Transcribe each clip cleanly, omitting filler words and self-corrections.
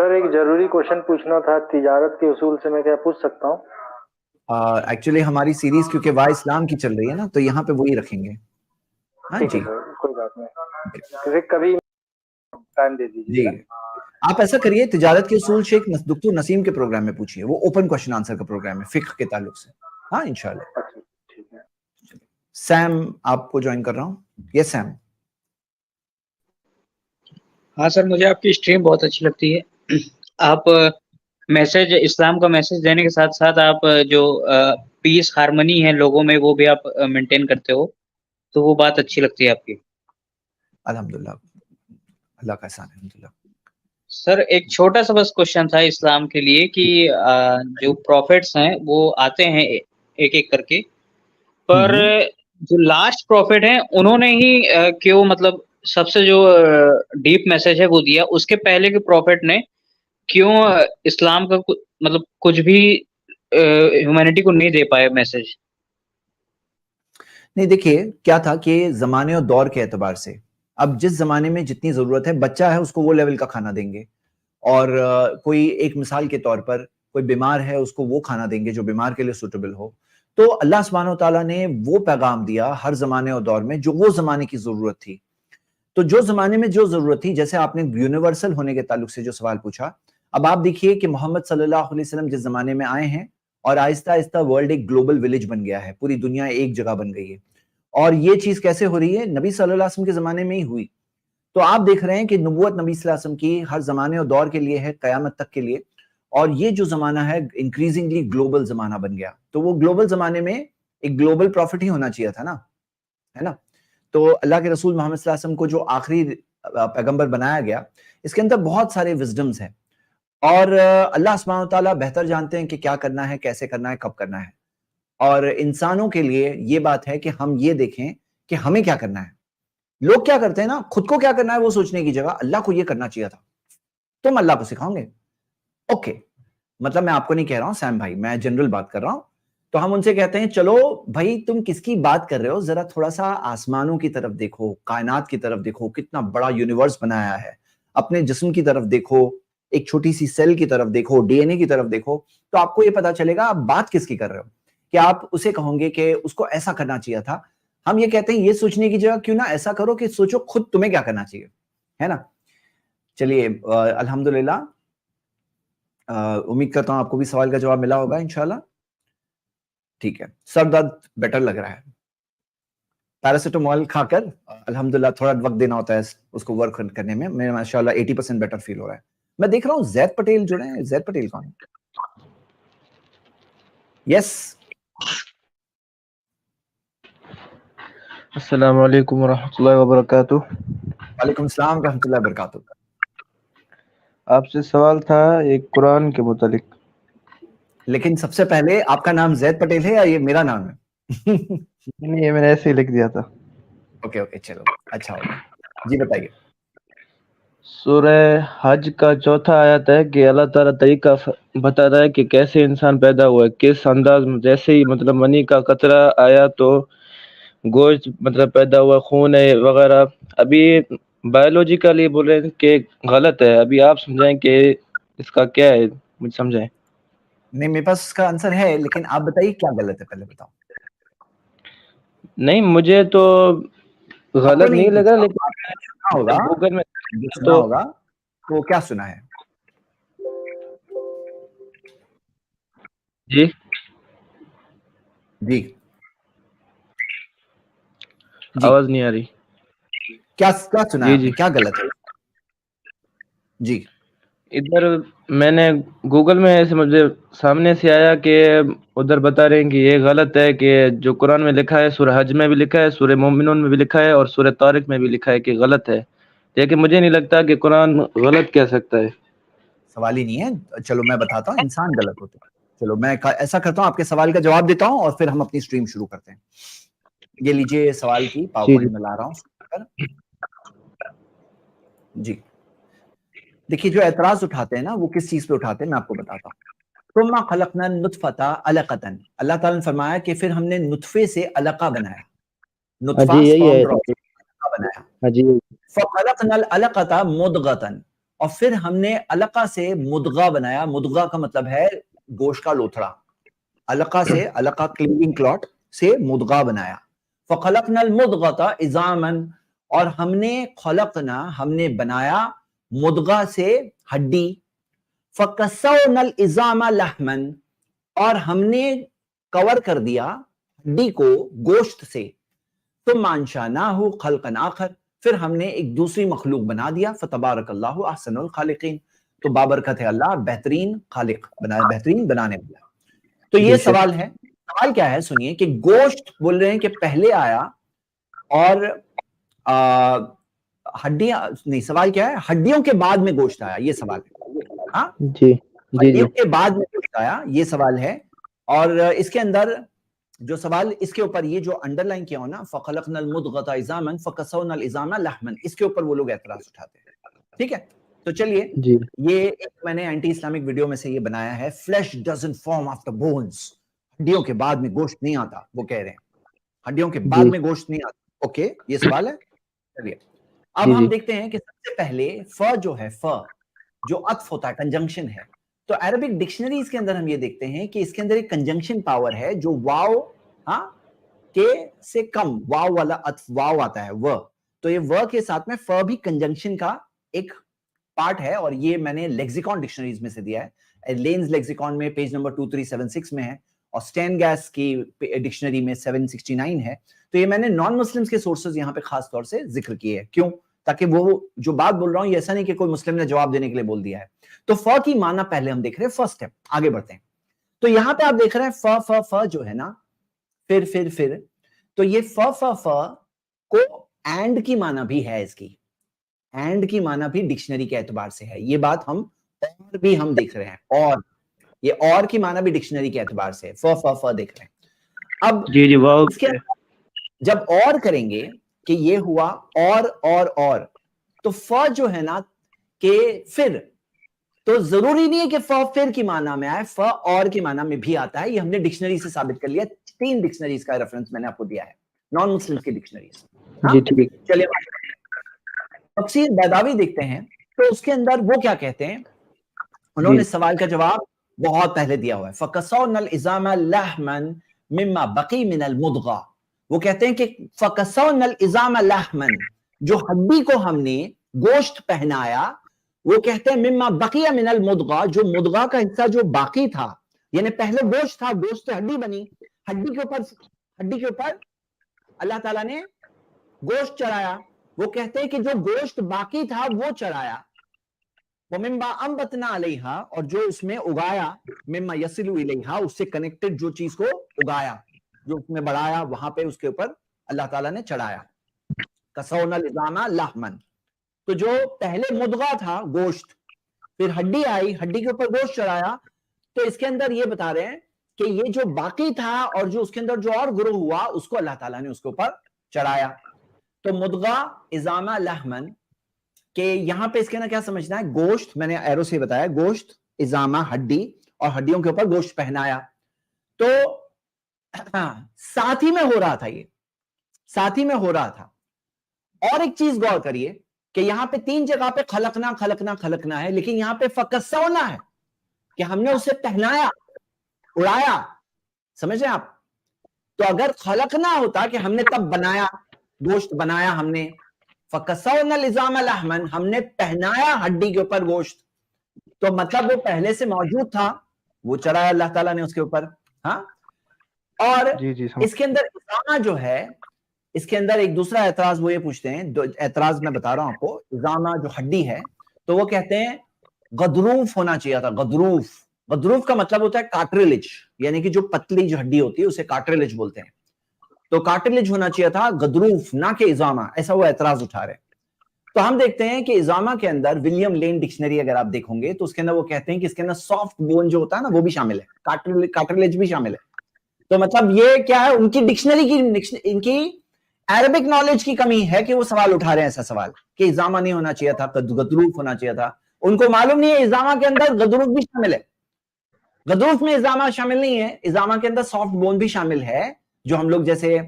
سر ایک ضروری کوشچن پوچھنا تھا تجارت کے اصول سے، میں کیا پوچھ سکتا ہوں؟ ایکچولی ہماری سیریز کیونکہ وا اسلام کی چل رہی ہے نا، تو یہاں پہ وہی رکھیں گے. ہاں ٹھیک ہے جی سر، کوئی بات نہیں، کبھی ٹائم دے دیجیے جی. گا. آپ ایسا کریے، تجارت کے اصول شیخ دکتور نسیم کے پروگرام میں پوچھیے، وہ اوپن کوشچن آنسر کا پروگرام ہے فقہ کے تعلق سے. ہاں انشاءاللہ. اچھا ٹھیک ہے. سیم آپ کو جوائن کر رہا ہوں. یس سیم. ہاں سر، مجھے آپ کی اسٹریم بہت اچھی لگتی ہے. آپ میسج، اسلام کا میسج دینے کے ساتھ ساتھ آپ جو پیس ہارمنی ہے لوگوں میں، وہ بھی آپ مینٹین کرتے ہو، تو وہ بات اچھی لگتی ہے آپ کی. الحمدللہ، اللہ کا احسان ہے. الحمدللہ. سر ایک چھوٹا سا بس کوشچن تھا اسلام کے لیے کہ جو پروفٹس ہیں وہ آتے ہیں ایک ایک کر کے، پر جو لاسٹ پروفٹ ہیں انہوں نے ہی کیوں مطلب سب سے جو ڈیپ میسج ہے وہ دیا، اس کے پہلے کے پروفٹ نے کیوں اسلام کا مطلب کچھ بھی ہیومینٹی کو نہیں دے پائے میسج؟ نہیں دیکھیے کیا تھا کہ زمانے اور دور کے اعتبار سے اب جس زمانے میں جتنی ضرورت ہے، بچہ ہے اس کو وہ لیول کا کھانا دیں گے، اور کوئی ایک مثال کے طور پر کوئی بیمار ہے اس کو وہ کھانا دیں گے جو بیمار کے لیے سوٹیبل ہو. تو اللہ سبحانہ و تعالیٰ نے وہ پیغام دیا ہر زمانے اور دور میں جو وہ زمانے کی ضرورت تھی. تو جو زمانے میں جو ضرورت تھی، جیسے آپ نے یونیورسل ہونے کے تعلق سے جو سوال پوچھا، اب آپ دیکھیے کہ محمد صلی اللہ علیہ وسلم جس زمانے میں آئے ہیں اور آہستہ آہستہ ورلڈ ایک گلوبل ولیج بن گیا ہے، پوری دنیا ایک جگہ بن گئی ہے. اور یہ چیز کیسے ہو رہی ہے؟ نبی صلی اللہ علیہ وسلم کے زمانے میں ہی ہوئی. تو آپ دیکھ رہے ہیں کہ نبوت نبی صلی اللہ علیہ وسلم کی ہر زمانے اور دور کے لیے ہے، قیامت تک کے لیے. اور یہ جو زمانہ ہے انکریزنگلی گلوبل زمانہ بن گیا. تو وہ گلوبل زمانے میں ایک گلوبل پروفٹ ہی ہونا چاہیے تھا نا، ہے نا. تو اللہ کے رسول محمد صلی اللہ علیہ وسلم کو جو آخری پیغمبر بنایا گیا، اس کے اندر بہت سارے وزڈمز ہیں، اور اللہ سبحانہ وتعالیٰ بہتر جانتے ہیں کہ کیا کرنا ہے، کیسے کرنا ہے، کب کرنا ہے. اور انسانوں کے لیے یہ بات ہے کہ ہم یہ دیکھیں کہ ہمیں کیا کرنا ہے. لوگ کیا کرتے ہیں نا، خود کو کیا کرنا ہے وہ سوچنے کی جگہ اللہ کو یہ کرنا چاہیے تھا. تم اللہ کو سکھاؤ گے، اوکے. مطلب میں آپ کو نہیں کہہ رہا ہوں سیم بھائی، میں جنرل بات کر رہا ہوں. تو ہم ان سے کہتے ہیں چلو بھائی تم کس کی بات کر رہے ہو، ذرا تھوڑا سا آسمانوں کی طرف دیکھو، کائنات کی طرف دیکھو، کتنا بڑا یونیورس بنایا ہے. اپنے جسم کی طرف دیکھو، ایک چھوٹی سی سیل کی طرف دیکھو، ڈی این اے کی طرف دیکھو، تو آپ کو یہ پتا چلے گا آپ بات کس کی کر رہے ہو. کہ آپ اسے کہوں گے کہ اس کو ایسا کرنا چاہیے تھا. ہم یہ کہتے ہیں یہ سوچنے کی جگہ کیوں نہ ایسا کرو کہ سوچو خود تمہیں کیا کرنا چاہیے، ہے نا. چلیے الحمدللہ، امید کرتا ہوں آپ کو بھی سوال کا جواب ملا ہوگا انشاءاللہ. ٹھیک ہے. سر درد بیٹر لگ رہا ہے، پیراسیٹامول کھا کر الحمدللہ تھوڑا وقت دینا ہوتا ہے اس کو ورک کرنے میں. میں ماشاءاللہ 80% بیٹر فیل ہو رہا ہے. میں دیکھ رہا ہوں زید پٹیل جڑے ہیں. زید پٹیل کون ہے؟ یس. السلام علیکم ورحمۃ اللہ وبرکاتہ. وعلیکم السلام ورحمۃ اللہ وبرکاتہ. آپ سے سوال تھا ایک قرآن کے متعلق. لیکن سب سے پہلے آپ کا نام زید پٹیل ہے یا یہ میرا نام ہے؟ نہیں، یہ میں نے ایسے ہی لکھ دیا تھا. اوکے چلو اچھا ہوگا. جی بتائیے. سورہ حج کا چوتھا آیت ہے کہ اللہ تعالیٰ طریقہ بتاتا ہے کہ کیسے انسان پیدا ہوا ہے، کس انداز میں. جیسے ہی مطلب منی کا قطرہ آیا تو گوشت مطلب پیدا ہوا، خون ہے وغیرہ. ابھی بایولوجیکلی بول رہے ہیں کہ غلط ہے. ابھی آپ سمجھائیں کہ اس کا کیا ہے، مجھے سمجھائیں. نہیں میرے پاس اس کا آنسر ہے، لیکن آپ بتائیے کیا غلط ہے، پہلے بتاؤ. نہیں مجھے تو غلط نہیں لگا، لیکن سنا ہوگا، گوگل میں جو سنا تو ہوگا تو کیا سنا ہے؟ جی جی آواز نہیں آ رہی. کیا سنا ہے جی آپ نے، کیا غلط ہے؟ جی ادھر میں نے گوگل میں ایسے مجھے سامنے سے آیا کہ ادھر بتا رہے ہیں کہ یہ غلط ہے، کہ جو قرآن میں لکھا ہے سورہ حج میں بھی لکھا ہے، سورہ مومنون میں بھی لکھا ہے، اور سورہ طارق میں بھی لکھا ہے کہ غلط ہے. لیکن مجھے نہیں لگتا کہ قرآن غلط کہہ سکتا ہے. سوال ہی نہیں ہے. چلو میں بتاتا ہوں انسان غلط ہوتے ہیں. چلو میں ایسا کرتا ہوں، آپ کے سوال کا جواب دیتا ہوں اور پھر ہم اپنی سٹریم شروع کرتے ہیں. یہ لیجئے سوال کی پاور جی پوائنٹ میں لا رہا ہوں. جی دیکھیے جو اعتراض اٹھاتے ہیں نا وہ کس چیز پہ اٹھاتے ہیں میں آپ کو بتاتا ہوں. ثم خلقنا النطفة علقة، اللہ تعالیٰ نے فرمایا کہ پھر ہم نے نطفے سے علقہ بنایا. نطفہ جی یہی سپرم ہے. ڈراپ بنایا. ہاں جی فخلقنا العلقة مضغة، اور پھر ہم نے علقہ سے مدغہ بنایا. مدغہ کا مطلب ہے گوشت کا لوتھڑا. علقہ سے, علقہ کلیونگ کلاٹ سے مدغہ بنایا. فخلقنا المدغۃ عظاما, اور ہم نے خلقنا, ہم نے بنایا مدغہ سے ہڈی. فکسونا العظام لحما, اور ہم نے کور کر دیا ہڈی کو گوشت سے. ثم انشأناہ خلقا آخر, پھر ہم نے ایک دوسری مخلوق بنا دیا. فتبارک اللہ احسن الخالقین, تو بابرکت ہے اللہ بہترین خالق, بہترین بنانے والا. تو یہ سوال ہے. سوال کیا ہے سنیے, کہ گوشت بول رہے ہیں کہ پہلے آیا اور ہڈیاں نہیں, سوال کیا ہے, ہڈیوں کے بعد میں گوشت آیا, یہ سوال ہے. ہاں جی ہڈیوں کے بعد میں گوشت آیا, یہ سوال ہے. اور اس کے اندر جو سوال اس کے اوپر یہ جو انڈر لائن کیا ہو نا, فخلقنا المدغۃ عظاما فکسونا العظام لحما, اس کے اوپر وہ لوگ اعتراض اٹھاتے ہیں. ٹھیک ہے, تو چلیے یہ ایک میں نے اینٹی اسلامک ویڈیو میں سے یہ بنایا ہے, flesh doesn't form after bones, ہڈیوں کے بعد میں گوشت نہیں آتا, وہ کہہ رہے ہیں ہڈیوں کے بعد میں گوشت نہیں آتا. اوکے, یہ سوال ہے. چلیے اب ہم دیکھتے ہیں کہ سب سے پہلے ف جو ہے, ف جو عطف ہوتا ہے, کنجنکشن ہے. تو عربک ڈکشنریز کے اندر ہم یہ دیکھتے ہیں کہ اس کے اندر ایک کنجنکشن پاور ہے جو واو کے سے کم, واو والا عطف واو آتا ہے و, تو یہ و کے ساتھ میں ف بھی کنجنکشن کا ایک پارٹ ہے. اور یہ میں نے لیکسیکون ڈکشنریز میں سے دیا ہے. لینز لیکسیکون میں پیج نمبر 2376 میں ہے, اور اسٹین گیس کی ڈکشنری میں 769 ہے. تو یہ میں نے نان مسلمز کے سورسز یہاں پہ خاص طور سے ذکر کیے ہیں. کیوں؟ تاکہ وہ جو بات بول رہا ہوں یہ ایسا نہیں کہ کوئی مسلم نے جواب دینے کے لیے بول دیا ہے. تو ف کی معنی پہلے ہم دیکھ رہے ہیں, فرسٹ اسٹیپ, آگے بڑھتے ہیں. تو یہاں پہ آپ دیکھ رہے ہیں ف ف ف جو ہے نا, پھر تو یہ ف ف ف کو اینڈ کی معنی بھی ہے, اس کی اینڈ کی معنی بھی ڈکشنری کے اعتبار سے ہے. یہ بات ہم اور بھی ہم دیکھ رہے ہیں, اور یہ اور کی معنی بھی ڈکشنری کے اعتبار سے ف ف ف دیکھ رہے ہیں. اب اس کے جب اور کریں گے کہ یہ ہوا اور تو ف جو ہے نا کہ پھر, تو ضروری نہیں ہے کہ ف پھر کی معنی میں آئے, ف اور کی معنی میں بھی آتا ہے. یہ ہم نے ڈکشنری سے ثابت کر لیا. 3 ڈکشنریز کا ریفرنس میں نے آپ کو دیا ہے, نان مسلم کی ڈکشنریز. چلیے تفسیر بیضاوی دیکھتے ہیں, تو اس کے اندر وہ کیا کہتے ہیں, انہوں نے سوال کا جواب بہت پہلے دیا ہوا ہے. فَكَسَوْنَا الْعِظَامَ لَحْمًا مِمَّا بَقِي مِنَ الْمُضْغَةِ, وہ کہتے ہیں کہ فَكَسَوْنَا الْعِظَامَ لَحْمًا, جو ہڈی کو ہم نے گوشت پہنایا, وہ کہتے ہیں مِمَّا بَقِيَ مِنَ الْمُضْغَةِ, جو مدغہ کا حصہ جو باقی تھا, یعنی پہلے گوشت تھا, گوشت سے ہڈی بنی, ہڈی کے اوپر اللہ تعالیٰ نے گوشت چڑھایا. وہ کہتے ہیں کہ جو گوشت باقی تھا وہ چڑھایا. وَمِمَّا أَنبَتْنَا عَلَيْهَا, اور جو اس میں اگایا, مِمَّا يَصِلُ إِلَيْهَا, اس سے کنیکٹڈ جو چیز کو اگایا, جو اس میں بڑھایا, وہاں پہ اس کے اوپر اللہ تعالیٰ نے چڑھایا. کَسَوْنَا الْعِظَامَ لَحْمًا, تو جو پہلے مدغہ تھا گوشت, پھر ہڈی آئی, ہڈی کے اوپر گوشت چڑھایا. تو اس کے اندر یہ بتا رہے ہیں کہ یہ جو باقی تھا اور جو اس کے اندر جو اور گروہ ہوا, اس کو اللہ تعالیٰ نے اس کے اوپر چڑھایا. تو مدغہ عظامہ لحمن, کہ یہاں پہ اس کے نا کیا سمجھنا ہے, گوشت, میں نے ایرو سے بتایا, گوشت, عظامہ ہڈی, اور ہڈیوں کے اوپر گوشت پہنایا. تو ساتھ ہی میں ہو رہا تھا, یہ ساتھ ہی میں ہو رہا تھا. اور ایک چیز غور کریے کہ یہاں پہ 3 جگہ پہ خلقنا ہے, لیکن یہاں پہ فکسونا ہے کہ ہم نے اسے پہنایا, اڑایا. سمجھ رہے آپ؟ تو اگر خلقنا ہوتا کہ ہم نے تب بنایا, گوشت بنایا ہم نے, فَكَسَوْنَا الْعِظَامَ لَحْمًا, ہم نے پہنایا ہڈی کے اوپر گوشت, تو مطلب وہ پہلے سے موجود تھا, وہ چڑھایا اللہ تعالیٰ نے اس کے اوپر. ہاں, اور اس کے اندر عظامہ جو ہے, اس کے اندر ایک دوسرا اعتراض وہ یہ پوچھتے ہیں, اعتراض میں بتا رہا ہوں آپ کو. عظامہ جو ہڈی ہے, تو وہ کہتے ہیں غضروف ہونا چاہیے تھا. غضروف کا مطلب ہوتا ہے کارٹریلج, یعنی کہ جو پتلی جو ہڈی ہوتی ہے اسے کارٹریلج بولتے ہیں. تو کارٹریلج ہونا چاہیے تھا, غضروف, نہ کہ عظامہ. ایسا وہ اعتراض اٹھا رہے. تو ہم دیکھتے ہیں کہ عظامہ کے اندر ولیم لین ڈکشنری اگر آپ دیکھیں گے تو اس کے اندر وہ کہتے ہیں کہ اس کے اندر سافٹ بون جو ہوتا ہے نا وہ بھی شامل ہے, کارٹریلج بھی شامل ہے. تو مطلب یہ کیا ہے, ان کی ڈکشنری کی, ان کی عربک نالج کی کمی ہے کہ وہ سوال اٹھا رہے ہیں ایسا سوال کہ عظامہ نہیں ہونا چاہیے تھا, غضروف ہونا چاہیے تھا. ان کو معلوم نہیں ہے عظامہ کے اندر غضروف بھی شامل ہے. غضروف میں عظامہ شامل نہیں ہے, عظامہ کے اندر سافٹ بون بھی شامل ہے, جو ہم لوگ جیسے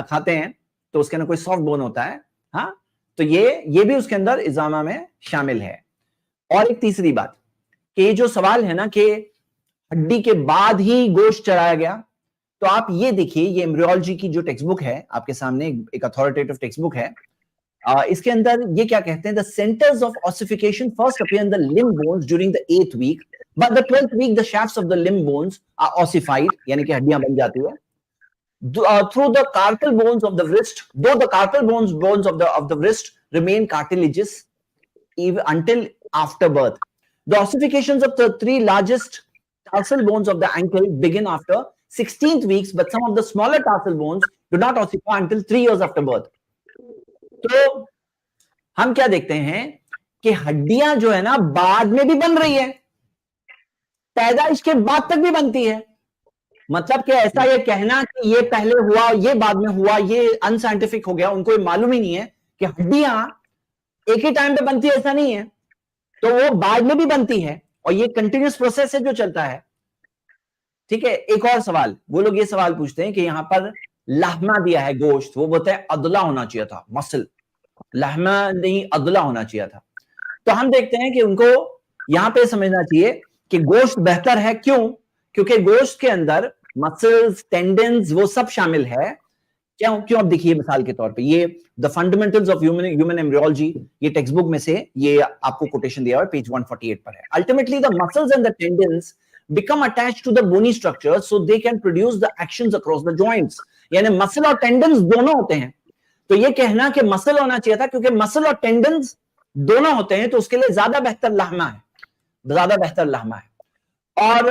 کھاتے ہیں تو اس کے اندر کوئی سافٹ بون ہوتا ہے. ہاں, تو یہ بھی اس کے اندر عظامہ میں شامل ہے. اور ایک تیسری بات کہ یہ جو سوال ہے نا کہ ہڈی کے بعد ہی گوشت چڑھایا گیا، تو آپ یہ دیکھیے یہ ایمبریولوجی کی جو ٹیکسٹ بک ہے آپ کے سامنے، ایک اتھارٹیٹو ٹیکسٹ بک ہے، اس کے اندر یہ کیا کہتے ہیں، the centers of ossification first appear in the limb bones during the 8th week, but the 12th week the shafts of the limb bones are ossified، یعنی کہ ہڈیاں بن جاتی ہیں through the carpal bones of the wrist, though the carpal bones of the wrist remain cartilaginous even until after birth. The ossifications of the 3 largest tarsal bones of the ankle begin after 16th weeks, but some of the smaller tarsal bones do not ossify until 3 years after birth. تو ہم کیا دیکھتے ہیں کہ ہڈیاں جو ہے نا بعد میں بھی بن رہی ہے، پیدائش کے بعد تک بھی بنتی ہے. مطلب کہ ایسا یہ کہنا کہ یہ پہلے ہوا یہ بعد میں ہوا یہ ان سائنٹیفک ہو گیا، ان کو معلوم ہی نہیں ہے کہ ہڈیاں ایک ہی ٹائم پہ بنتی ہے، ایسا نہیں ہے. تو وہ بعد میں بھی بنتی ہے اور یہ کنٹینیوس پروسیس ہے جو چلتا ہے. ٹھیک ہے. ایک اور سوال، وہ لوگ یہ سوال پوچھتے ہیں کہ یہاں پر لحمہ دیا ہے گوشت، وہ بولتے ہیں ادلا ہونا چاہیے تھا، مسل، لحمہ نہیں ادلا ہونا چاہیے تھا. تو ہم دیکھتے ہیں کہ ان کو یہاں پہ سمجھنا چاہیے کہ گوشت بہتر ہے. کیوں؟ کیونکہ گوشت کے اندر مسلز، ٹینڈنز وہ سب شامل ہے. کیوں؟ اب دیکھیے مثال کے طور پہ یہ The Fundamentals of Human Embryology، یہ ٹیکسٹ بک میں سے یہ آپ کو کوٹیشن دیا ہوا ہے، پیج 148 پر ہے. Ultimately the muscles and the tendons become attached to the bony structure so they can produce the actions across the joints. یعنی مسل اور ٹینڈنز دونوں ہوتے ہیں. تو یہ کہنا کہ مسل ہونا چاہیے تھا کیونکہ مسل اور ٹینڈنز دونوں ہوتے ہیں تو اس کے لیے زیادہ بہتر لحمہ ہے، زیادہ بہتر لحمہ ہے. اور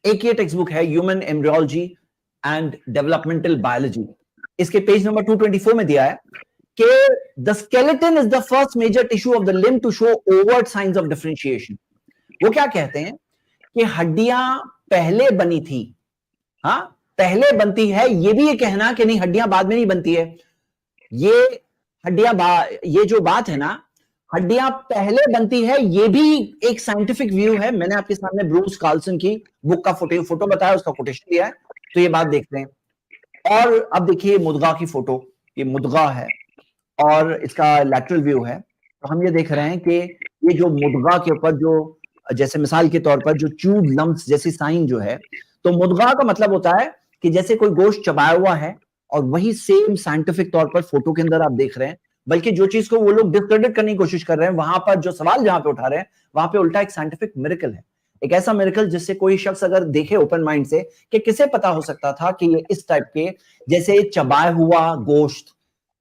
ایک یہ ٹیکسٹ بک ہے human embryology and developmental biology, اس کے پیج نمبر 224 میں دیا ہے کہ the skeleton is the first major tissue of the limb to show overt signs of differentiation. وہ کیا کہتے ہیں کہ ہڈیاں پہلے بنی تھی، ہاں پہلے بنتی ہے. یہ بھی یہ کہنا کہ نہیں ہڈیاں بعد میں نہیں بنتی ہے، یہ جو بات ہے نا ہڈیاں پہلے بنتی ہے، یہ بھی ایک سائنٹیفک ویو ہے. میں نے آپ کے سامنے بروس کارلسن کی بک کا فوٹو بتایا، اس کا کوٹیشن دیا ہے، تو یہ بات دیکھتے ہیں. اور اب دیکھیے مدغہ کی فوٹو، یہ مدغہ ہے اور اس کا لیٹرل ویو ہے. تو ہم یہ دیکھ رہے ہیں کہ یہ جو مدغہ کے اوپر جو جیسے مثال کے طور پر جو چوب لمپس جیسی سائن جو ہے، تو مدغہ کا مطلب ہوتا ہے کہ جیسے کوئی گوشت چبایا ہوا ہے، اور وہی سیم سائنٹیفک طور پر فوٹو کے اندر آپ دیکھ رہے ہیں. بلکہ جو چیز کو وہ لوگ ڈسکریڈٹ کرنے کی کوشش کر رہے ہیں، وہاں پر جو سوال جہاں پہ اٹھا رہے ہیں وہاں پہ الٹا ایک سائنٹیفک میریکل ہے، ایک ایسا میریکل جس سے کوئی شخص اگر دیکھے اوپن مائنڈ سے کہ کسے پتا ہو سکتا تھا کہ یہ اس ٹائپ کے جیسے چبایا ہوا گوشت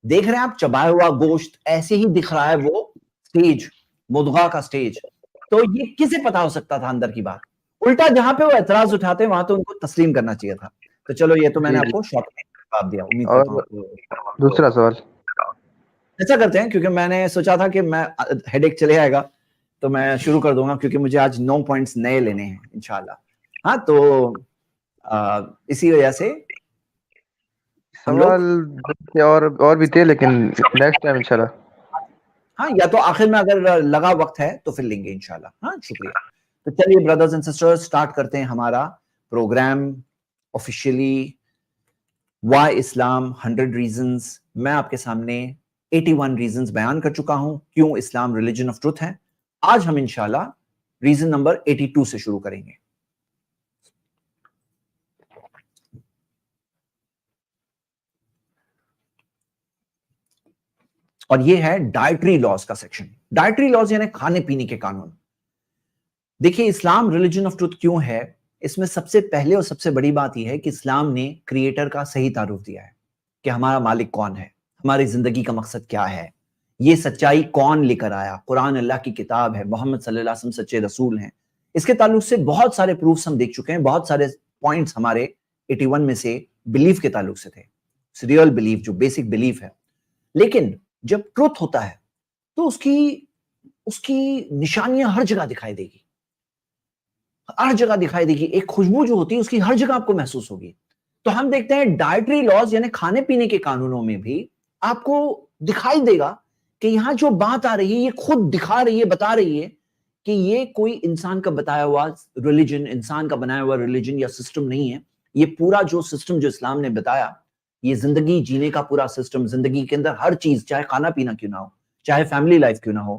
دیکھ رہے ہیں آپ، چبایا ہوا گوشت ایسے ہی دکھ رہا ہے وہ سٹیج، مدغہ کا سٹیج. تو یہ کسے پتا ہو سکتا تھا اندر کی بات؟ الٹا جہاں پہ وہ اعتراض اٹھاتے ہیں وہاں تو ان کو تسلیم کرنا چاہیے تھا. تو چلو یہ تو میں نے آپ کو شارٹ میں جواب دیا. امید کرتا ہوں. دوسرا سوال ایسا کرتے ہیں کیونکہ میں نے سوچا تھا کہ میں ہیڈ ایک چلے آئے گا تو میں شروع کر دوں گا کیونکہ مجھے آج 9 پوائنٹس نئے لینے ہیں انشاءاللہ. ہاں تو اسی وجہ سے سوال اور بھی تھے لیکن نیکسٹ ٹائم انشاءاللہ. ہاں یا تو آخر میں اگر لگا وقت ہے تو پھر لیں گے انشاءاللہ. ہاں شکریہ. تو چلیے بردرز اینڈ سسٹرز سٹارٹ کرتے ہیں ہمارا پروگرام آفیشیلی. وائی اسلام 100 ریزنز. میں آپ کے سامنے 81 ریزنز بیان کر چکا ہوں کیوں اسلام ریلیجن آف ٹروتھ ہے. آج ہم انشاءاللہ ریزن نمبر 82 سے شروع کریں گے. اور یہ ہے ڈائٹری لاز کا سیکشن. ڈائٹری لاز یعنی کھانے پینے کے قانون. دیکھیے اسلام ریلیجن آف ٹروتھ کیوں ہے، اس میں سب سے پہلے اور سب سے بڑی بات یہ ہے کہ اسلام نے کریٹر کا صحیح تعارف دیا ہے کہ ہمارا مالک کون ہے، ہماری زندگی کا مقصد کیا ہے، یہ سچائی کون لے کر آیا. قرآن اللہ کی کتاب ہے، محمد صلی اللہ علیہ وسلم سچے رسول ہیں. اس کے تعلق سے بہت سارے پروفس ہم دیکھ چکے ہیں، بہت سارے پوائنٹس ہمارے 81 میں سے بلیف کے تعلق سے تھے، ریئل بلیف جو بیسک بلیف ہے. لیکن جب ٹروتھ ہوتا ہے تو اس کی نشانیاں ہر جگہ دکھائی دے گی، ہر جگہ دکھائی دے گی. ایک خوشبو جو ہوتی ہے اس کی ہر جگہ آپ کو محسوس ہوگی. تو ہم دیکھتے ہیں ڈائٹری لاز یعنی کھانے پینے کے قانونوں میں بھی آپ کو دکھائی دے گا کہ یہاں جو بات آ رہی ہے یہ خود دکھا رہی ہے، بتا رہی ہے کہ یہ کوئی انسان کا بتایا ہوا ریلیجن، انسان کا بنایا ہوا ریلیجن یا سسٹم نہیں ہے. یہ پورا جو سسٹم جو اسلام نے بتایا، یہ زندگی جینے کا پورا سسٹم، زندگی کے اندر ہر چیز، چاہے کھانا پینا کیوں نہ ہو، چاہے فیملی لائف کیوں نہ ہو،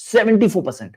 74%,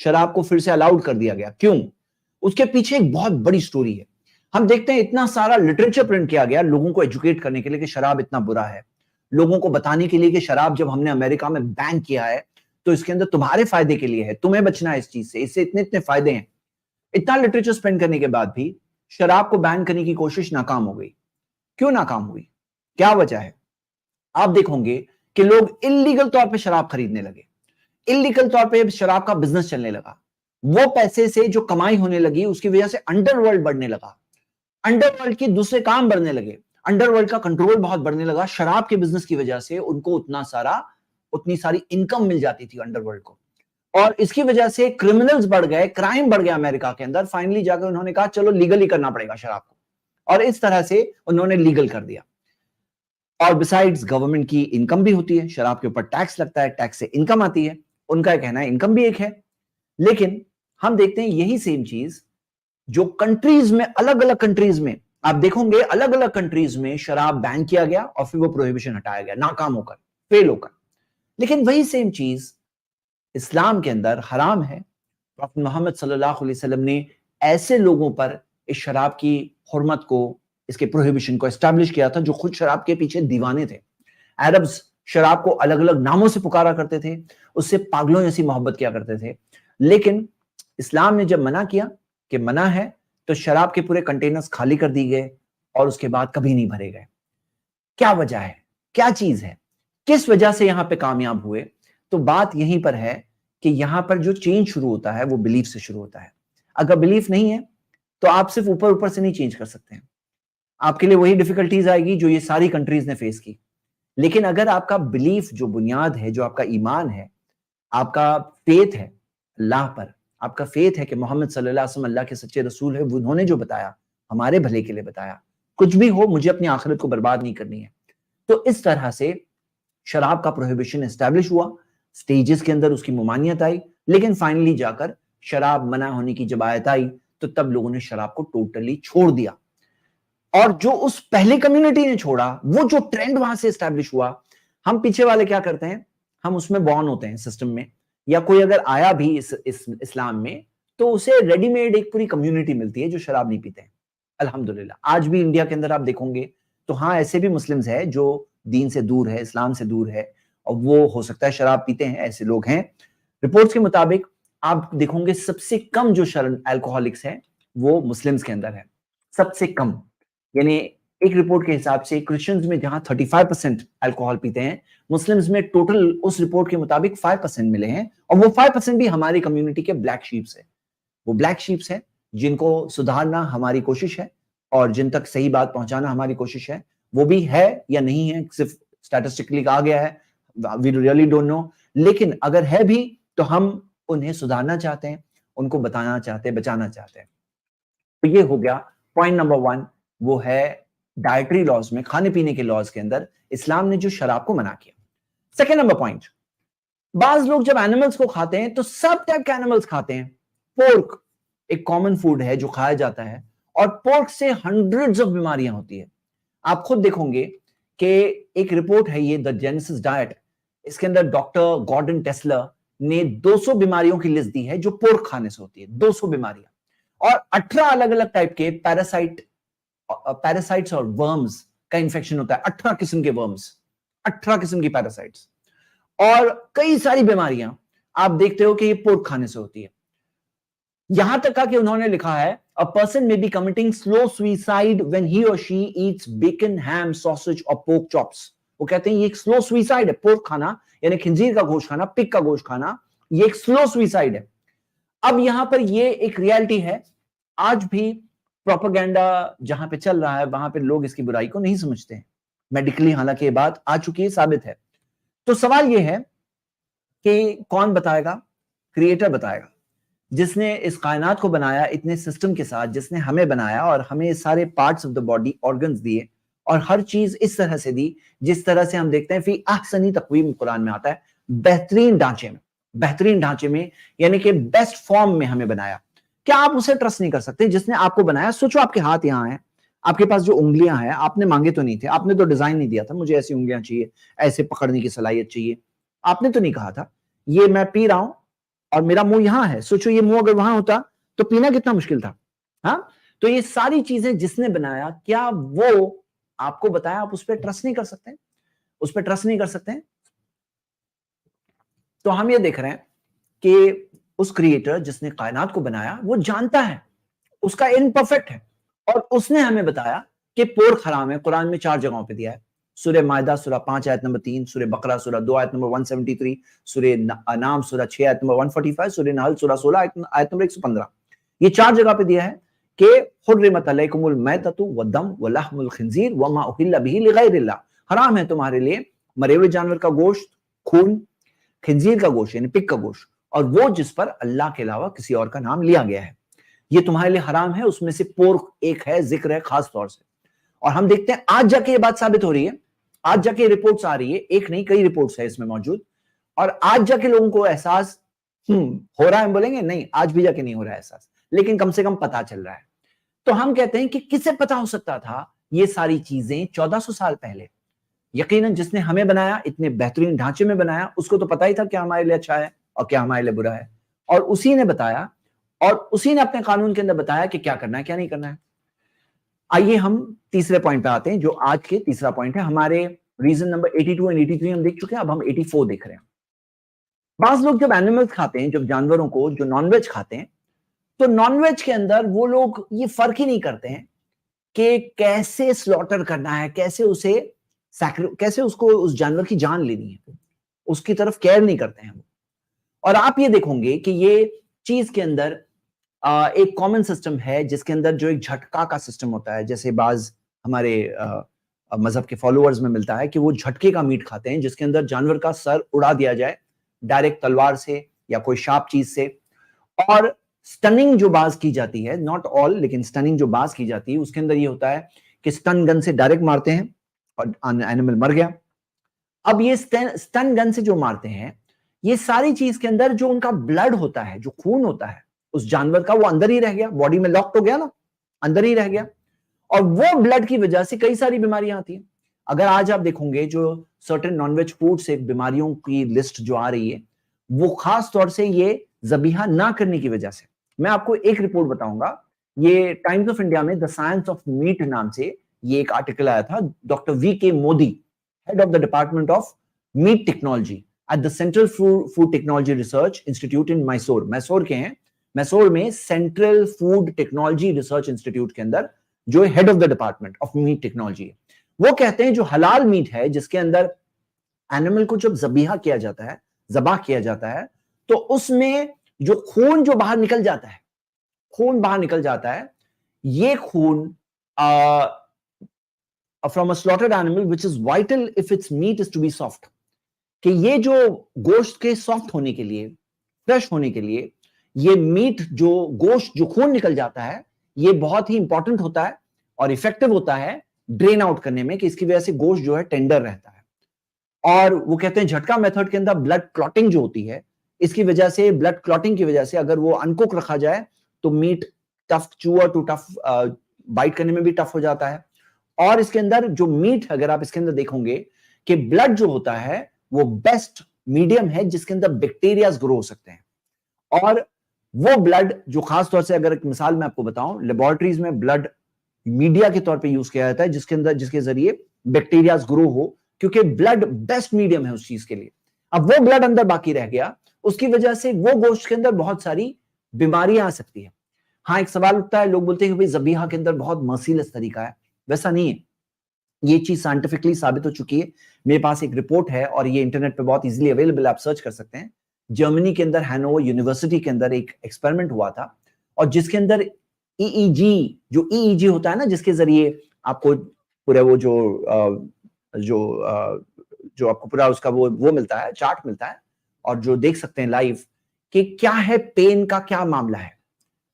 شراب کو پھر سے الاؤڈ کر دیا گیا. کیوں؟ اس کے پیچھے ایک بہت بڑی سٹوری ہے. ہم دیکھتے ہیں اتنا سارا لٹریچر پرنٹ کیا گیا لوگوں کو ایجوکیٹ کرنے کے لیے کہ شراب اتنا برا ہے, لوگوں کو بتانے کے لیے کہ شراب جب ہم نے امریکہ میں بین کیا ہے تو اس کے اندر تمہارے فائدے کے لیے ہے, تمہیں بچنا ہے اس چیز سے, اس سے اتنے اتنے فائدے ہیں. اتنا لٹریچر سپینڈ کرنے کے بعد بھی شراب کو بین کرنے کی کوشش ناکام ہو گئی. کیوں ناکام ہوئی؟ کیا وجہ ہے؟ آپ دیکھو گے کہ لوگ انلیگل طور پہ شراب خریدنے لگے, انلیگل طور پہ شراب کا بزنس چلنے لگا. وہ پیسے سے جو کمائی ہونے لگی اس کی وجہ سے انڈر ورلڈ بڑھنے لگا, انڈر ورلڈ کی دوسرے کام بڑھنے لگے, انڈر ورلڈ کا کنٹرول بہت بڑھنے لگا. شراب کے بزنس کی وجہ سے ان کو اتنی ساری انکم مل جاتی تھی انڈر ورلڈ کو, اور اس کی وجہ سے کرمنلز بڑھ گئے, کرائم بڑھ گیا امریکہ کے اندر. فائنلی جا کر انہوں نے کہا چلو لیگل ہی کرنا پڑے گا شراب کو, اور اس طرح سے انہوں نے لیگل کر دیا. اور بسائڈز گورنمنٹ کی انکم بھی ہوتی ہے, شراب کے اوپر ٹیکس لگتا ہے, ٹیکس سے انکم آتی ہے. ان کا کہنا ہے انکم بھی ایک ہے. لیکن ہم دیکھتے ہیں یہی سیم چیز جو کنٹریز میں, الگ الگ کنٹریز میں آپ دیکھو گے, الگ الگ کنٹریز میں شراب بین کیا گیا اور پھر وہ پروہیبیشن ہٹایا گیا ناکام ہو کر, فیل ہو کر. لیکن وہی سیم چیز اسلام کے اندر حرام ہے. پروفیٹ محمد صلی اللہ علیہ وسلم نے ایسے لوگوں پر اس شراب کی حرمت کو, اس کے پروہیبیشن کو اسٹیبلش کیا تھا جو خود شراب کے پیچھے دیوانے تھے. عربز شراب کو الگ الگ ناموں سے پکارا کرتے تھے, اس سے پاگلوں جیسی محبت کیا کرتے تھے. لیکن اسلام نے جب منع کیا کہ منع ہے تو شراب کے پورے کنٹینرز خالی کر دی گئے اور اس کے بعد کبھی نہیں بھرے گئے. کیا وجہ ہے؟ کیا چیز ہے؟ کس وجہ سے یہاں پہ کامیاب ہوئے؟ تو بات یہیں پر ہے کہ یہاں پر جو چینج شروع ہوتا ہے وہ بلیف سے شروع ہوتا ہے. اگر بلیف نہیں ہے تو آپ صرف اوپر اوپر سے نہیں چینج کر سکتے ہیں, آپ کے لیے وہی ڈیفیکلٹیز آئے گی جو یہ ساری کنٹریز نے فیس کی. لیکن اگر آپ کا بلیف جو بنیاد ہے, جو آپ کا ایمان ہے, آپ کا فیتھ ہے اللہ پر, آپ کا فیتھ ہے کہ محمد صلی اللہ علیہ وسلم اللہ کے سچے رسول ہے, انہوں نے جو بتایا ہمارے بھلے کے لیے بتایا, کچھ بھی ہو مجھے اپنی آخرت کو برباد نہیں کرنی ہے. تو اس طرح سے شراب کا پروہیبیشن اسٹیبلش ہوا, سٹیجز کے اندر اس کی ممانعت آئی, لیکن فائنلی جا کر شراب منع ہونے کی جب آیت آئی تو تب لوگوں نے شراب کو ٹوٹلی چھوڑ دیا. اور جو اس پہلی کمیونٹی نے چھوڑا, وہ جو ٹرینڈ وہاں سے اسٹیبلش ہوا, ہم پیچھے والے کیا کرتے ہیں, ہم اس میں بورن ہوتے ہیں سسٹم میں, یا کوئی اگر آیا بھی اسلام میں تو اسے ریڈی میڈ ایک پوری کمیونٹی ملتی ہے جو شراب نہیں پیتے ہیں. الحمدللہ آج بھی انڈیا کے اندر آپ دیکھیں گے تو ہاں ایسے بھی مسلمز ہیں جو دین سے دور ہے, اسلام سے دور ہے, اور وہ ہو سکتا ہے شراب پیتے ہیں, ایسے لوگ ہیں. رپورٹس کے مطابق آپ دیکھیں گے سب سے کم جو الکوہولکس ہیں وہ مسلمز کے اندر ہے, سب سے کم. یعنی ایک رپورٹ کے حساب سے کرسچنز میں جہاں 35% الکوہول پیتے ہیں, مسلمز میں ٹوٹل اس رپورٹ کے مطابق 5% ملے ہیں, اور وہ 5% بھی ہماری کمیونٹی کے بلیک شیپس ہیں. وہ بلیک شیپس ہیں جن کو سدھارنا ہماری کوشش ہے اور جن تک صحیح بات پہنچانا ہماری کوشش ہے. وہ بھی ہے یا نہیں ہے, صرف اسٹیٹسٹکلی کہا گیا ہے, we really don't know. لیکن اگر ہے بھی تو ہم انہیں سدھارنا چاہتے ہیں, ان کو بتانا چاہتے ہیں, بچانا چاہتے ہیں. تو یہ ہو گیا پوائنٹ نمبر 1, وہ ہے ڈائٹری لاز میں, کھانے پینے کے لاز کے اندر اسلام نے جو شراب کو منع کیا. سیکنڈ نمبر پوائنٹ, بعض لوگ جب اینیملز کو کھاتے ہیں تو سب ٹائپ کے اینیملز کھاتے ہیں. پورک ایک کامن فوڈ ہے جو کھایا جاتا ہے, اور پورک سے ہنڈریڈز آف بیماریاں ہوتی ہیں. آپ خود دیکھیں گے کہ ایک رپورٹ ہے یہ دا جینیسس ڈائٹ, اس کے اندر ڈاکٹر گارڈن ٹیسلر نے 200 بیماریوں کی لسٹ دی ہے جو پورک کھانے سے ہوتی ہے, 200 بیماریاں, اور 18 الگ الگ ٹائپ کے پیراسائٹس اور ورمز کا انفیکشن ہوتا ہے. 18 قسم کے ورمز, 18 قسم کی پیراسائٹس, اور کئی ساری بیماریاں آپ دیکھتے ہو کہ یہ پورک کھانے سے ہوتی ہے. یہاں تک کہ انہوں نے لکھا ہے a person may be committing slow suicide when he or she eats bacon, ham, sausage or pork chops. وہ کہتے ہیں یہ ایک سلو سوئسائڈ ہے, پورک کھانا یعنی خنزیر کا گوشت کھانا, پگ کا گوشت کھانا, یہ ایک سلو سوئسائڈ ہے. اب یہاں پر یہ ایک ریالٹی ہے, آج بھی پروپیگنڈا جہاں پہ چل رہا ہے وہاں پہ لوگ اس کی برائی کو نہیں سمجھتے ہیں میڈیکلی, حالانکہ یہ بات آ چکی ہے, ثابت ہے. تو سوال یہ ہے کہ کون بتائے گا؟ کریٹر بتائے گا, جس نے اس کائنات کو بنایا اتنے سسٹم کے ساتھ, جس نے ہمیں بنایا اور ہمیں سارے parts of the body, organs دیے, اور ہر چیز اس طرح سے دی جس طرح سے ہم دیکھتے ہیں فی احسنی تقویم قرآن میں آتا ہے, بہترین ڈھانچے میں, بہترین ڈھانچے میں یعنی کہ بیسٹ فارم میں ہمیں بنایا. کیا آپ اسے ٹرسٹ نہیں کر سکتے جس نے آپ کو بنایا؟ سوچو آپ کے ہاتھ یہاں ہیں, آپ کے پاس جو انگلیاں ہیں آپ نے مانگے تو نہیں تھے, آپ نے تو ڈیزائن نہیں دیا تھا مجھے ایسی انگلیاں چاہیے, ایسے پکڑنے کی صلاحیت چاہیے, آپ نے تو نہیں کہا تھا. یہ میں پی رہا ہوں, اور میرا منہ یہاں ہے, سوچو یہ منہ اگر وہاں ہوتا تو پینا کتنا مشکل تھا. ہاں, تو یہ ساری چیزیں جس نے بنایا, کیا وہ آپ کو بتایا آپ اس پہ ٹرسٹ نہیں کر سکتے, اس پہ ٹرسٹ نہیں کر سکتے. تو ہم یہ دیکھ رہے ہیں کہ اس کریٹر جس نے کائنات کو بنایا وہ جانتا ہے, اس کا علم پرفیکٹ ہے, اور اس نے ہمیں بتایا کہ پورک حرام ہے. قرآن میں 4 جگہوں پہ دیا ہے, سورہ مائدہ سورہ 5 آیت نمبر 3, سورہ بقرہ سورہ 2 آیت نمبر 173, سورہ انعام سورہ 6 آیت نمبر 145, سورہ نحل سورہ 16 آیت نمبر 115. یہ 4 جگہ پہ دیا ہے کہ حرمت علیکم المیتۃ والدم ولحم الخنزیر وما اہل بہ لغیر اللہ, حرام ہے تمہارے لیے مرے ہوئے جانور کا گوشت, خون, خنزیر کا گوشت یعنی پگ کا گوشت, اور وہ جس پر اللہ کے علاوہ کسی اور کا نام لیا گیا ہے, یہ تمہارے لیے حرام ہے. اس میں سے پورک ایک ہے, ذکر ہے خاص طور سے. اور ہم دیکھتے ہیں آج جا کے یہ بات ثابت ہو رہی ہے, آج جا کے رپورٹس آ رہی ہے, ایک نہیں کئی رپورٹس ہے اس میں موجود, اور آج جا کے لوگوں کو احساس ہو رہا ہے. ہم بولیں گے نہیں, آج بھی جا کے نہیں ہو رہا ہے احساس, لیکن کم سے کم پتا چل رہا ہے. تو ہم کہتے ہیں کہ کسے پتا ہو سکتا تھا یہ ساری چیزیں 1400 سال پہلے؟ یقیناً جس نے ہمیں بنایا, اتنے بہترین ڈھانچے میں بنایا, اس کو تو پتا ہی تھا کیا ہمارے لیے اچھا ہے اور کیا ہمارے لیے برا ہے, اور اسی نے بتایا, اور اسی نے اپنے قانون کے اندر بتایا کہ کیا کرنا ہے کیا نہیں کرنا ہے. آئیے ہم تیسرے پوائنٹ پہ آتے ہیں, جو آج کے تیسرا پوائنٹ ہے. ہمارے ریزن نمبر 82 اور 83 ہم دیکھ چکے ہیں, اب ہم 84 دیکھ رہے ہیں. بعض لوگ جب اینیملز کھاتے ہیں, جب جانوروں کو جو نان ویج کھاتے ہیں, تو نان ویج کے اندر وہ لوگ یہ فرق ہی نہیں کرتے ہیں کہ کیسے سلوٹر کرنا ہے, کیسے اس کو اس جانور کی جان لینی ہے, اس کی طرف کیئر نہیں کرتے ہیں وہ. اور آپ یہ دیکھیں گے کہ یہ چیز کے اندر ایک کامن سسٹم ہے جس کے اندر جو ایک جھٹکا کا سسٹم ہوتا ہے, جیسے بعض ہمارے مذہب کے فالوورز میں ملتا ہے کہ وہ جھٹکے کا میٹ کھاتے ہیں, جس کے اندر جانور کا سر اڑا دیا جائے ڈائریکٹ تلوار سے یا کوئی شارپ چیز سے. اور سٹننگ جو باز کی جاتی ہے, ناٹ آل لیکن سٹننگ جو باز کی جاتی ہے, اس کے اندر یہ ہوتا ہے کہ سٹن گن سے ڈائریکٹ مارتے ہیں اور اینیمل مر گیا. اب یہ سٹن گن سے جو مارتے ہیں, یہ ساری چیز کے اندر جو ان کا بلڈ ہوتا ہے, جو خون ہوتا ہے اس جانور کا, وہ اندر ہی رہ گیا, باڈی میں لاکڈ ہو گیا نا, اندر ہی رہ گیا. اور وہ بلڈ کی وجہ سے کئی ساری بیماریاں آتی ہیں. اگر آج آپ دیکھیں گے جو سرٹن نان ویج فوڈ سے بیماریوں کی لسٹ جو آ رہی ہے, وہ خاص طور سے یہ ذبیحہ نہ کرنے کی وجہ سے. میں آپ کو ایک رپورٹ بتاؤں گا, یہ ٹائمز آف انڈیا میں دا سائنس آف میٹ نام سے یہ ایک آرٹیکل آیا تھا. Doctor V K Modi, head of the department of meat technology at the central food technology research institute in Mysore. Mysore کے ہیں, میسور میں central food technology research institute کے اندر جو head of the department of meat technology ہے, وہ کہتے ہیں جو حلال میٹ ہے, جس کے اندر اینیمل کو جب ذبیحہ کیا جاتا ہے, ذبح کیا جاتا ہے, تو اس میں جو خون جو باہر نکل جاتا ہے, خون باہر نکل جاتا ہے, یہ خون from a slaughtered animal which is vital if its meat is to be soft, کہ یہ جو گوشت کے سافٹ ہونے کے لیے, فریش ہونے کے لیے, یہ میٹ جو گوشت جو خون نکل جاتا ہے, یہ بہت ہی امپورٹنٹ ہوتا ہے اور افیکٹو ہوتا ہے ڈرین آؤٹ کرنے میں, کہ اس کی وجہ سے گوشت جو ہے ٹینڈر رہتا ہے. اور وہ کہتے ہیں جھٹکا میتھڈ کے اندر بلڈ کلوٹنگ جو ہوتی ہے, اس کی وجہ سے, بلڈ کلوٹنگ کی وجہ سے اگر وہ انکوک رکھا جائے تو meat tough chewer to tough bite کرنے میں بھی ٹف ہو جاتا ہے. اور اس کے اندر جو میٹ, اگر آپ اس کے اندر دیکھیں گے کہ بلڈ جو ہوتا ہے وہ بیسٹ میڈیم ہے جس کے اندر بیکٹیریاز گرو ہو سکتے ہیں. اور وہ بلڈ جو خاص طور سے, اگر ایک مثال میں آپ کو بتاؤں, لیبارٹریز میں بلڈ میڈیا کے طور پہ یوز کیا جاتا ہے جس کے ذریعے بیکٹیریاز گرو ہو, کیونکہ بلڈ بیسٹ میڈیم ہے اس چیز کے لیے. اب وہ بلڈ اندر باقی رہ گیا, اس کی وجہ سے وہ گوشت کے اندر بہت ساری بیماریاں آ سکتی ہیں. ہاں ایک سوال اٹھتا ہے, لوگ بولتے ہیں کہ ذبیحہ کے اندر بہت مرسیلیس طریقہ ہے. ویسا نہیں ہے, یہ چیز سائنٹیفکلی ثابت ہو چکی ہے. میرے پاس ایک رپورٹ ہے اور یہ انٹرنیٹ پہ بہت ایزیلی اویلیبل, آپ سرچ کر سکتے ہیں. جرمنی کے اندر ہینوور یونیورسٹی کے اندر ایک ایکسپیریمنٹ ہوا تھا, اور جس کے اندر ای ای جی ہوتا ہے نا, جس کے ذریعے آپ کو پورا وہ جو آپ کو پورا اس کا وہ ملتا ہے, چارٹ ملتا ہے, اور جو دیکھ سکتے ہیں لائیو کہ کیا ہے پین کا کیا معاملہ ہے,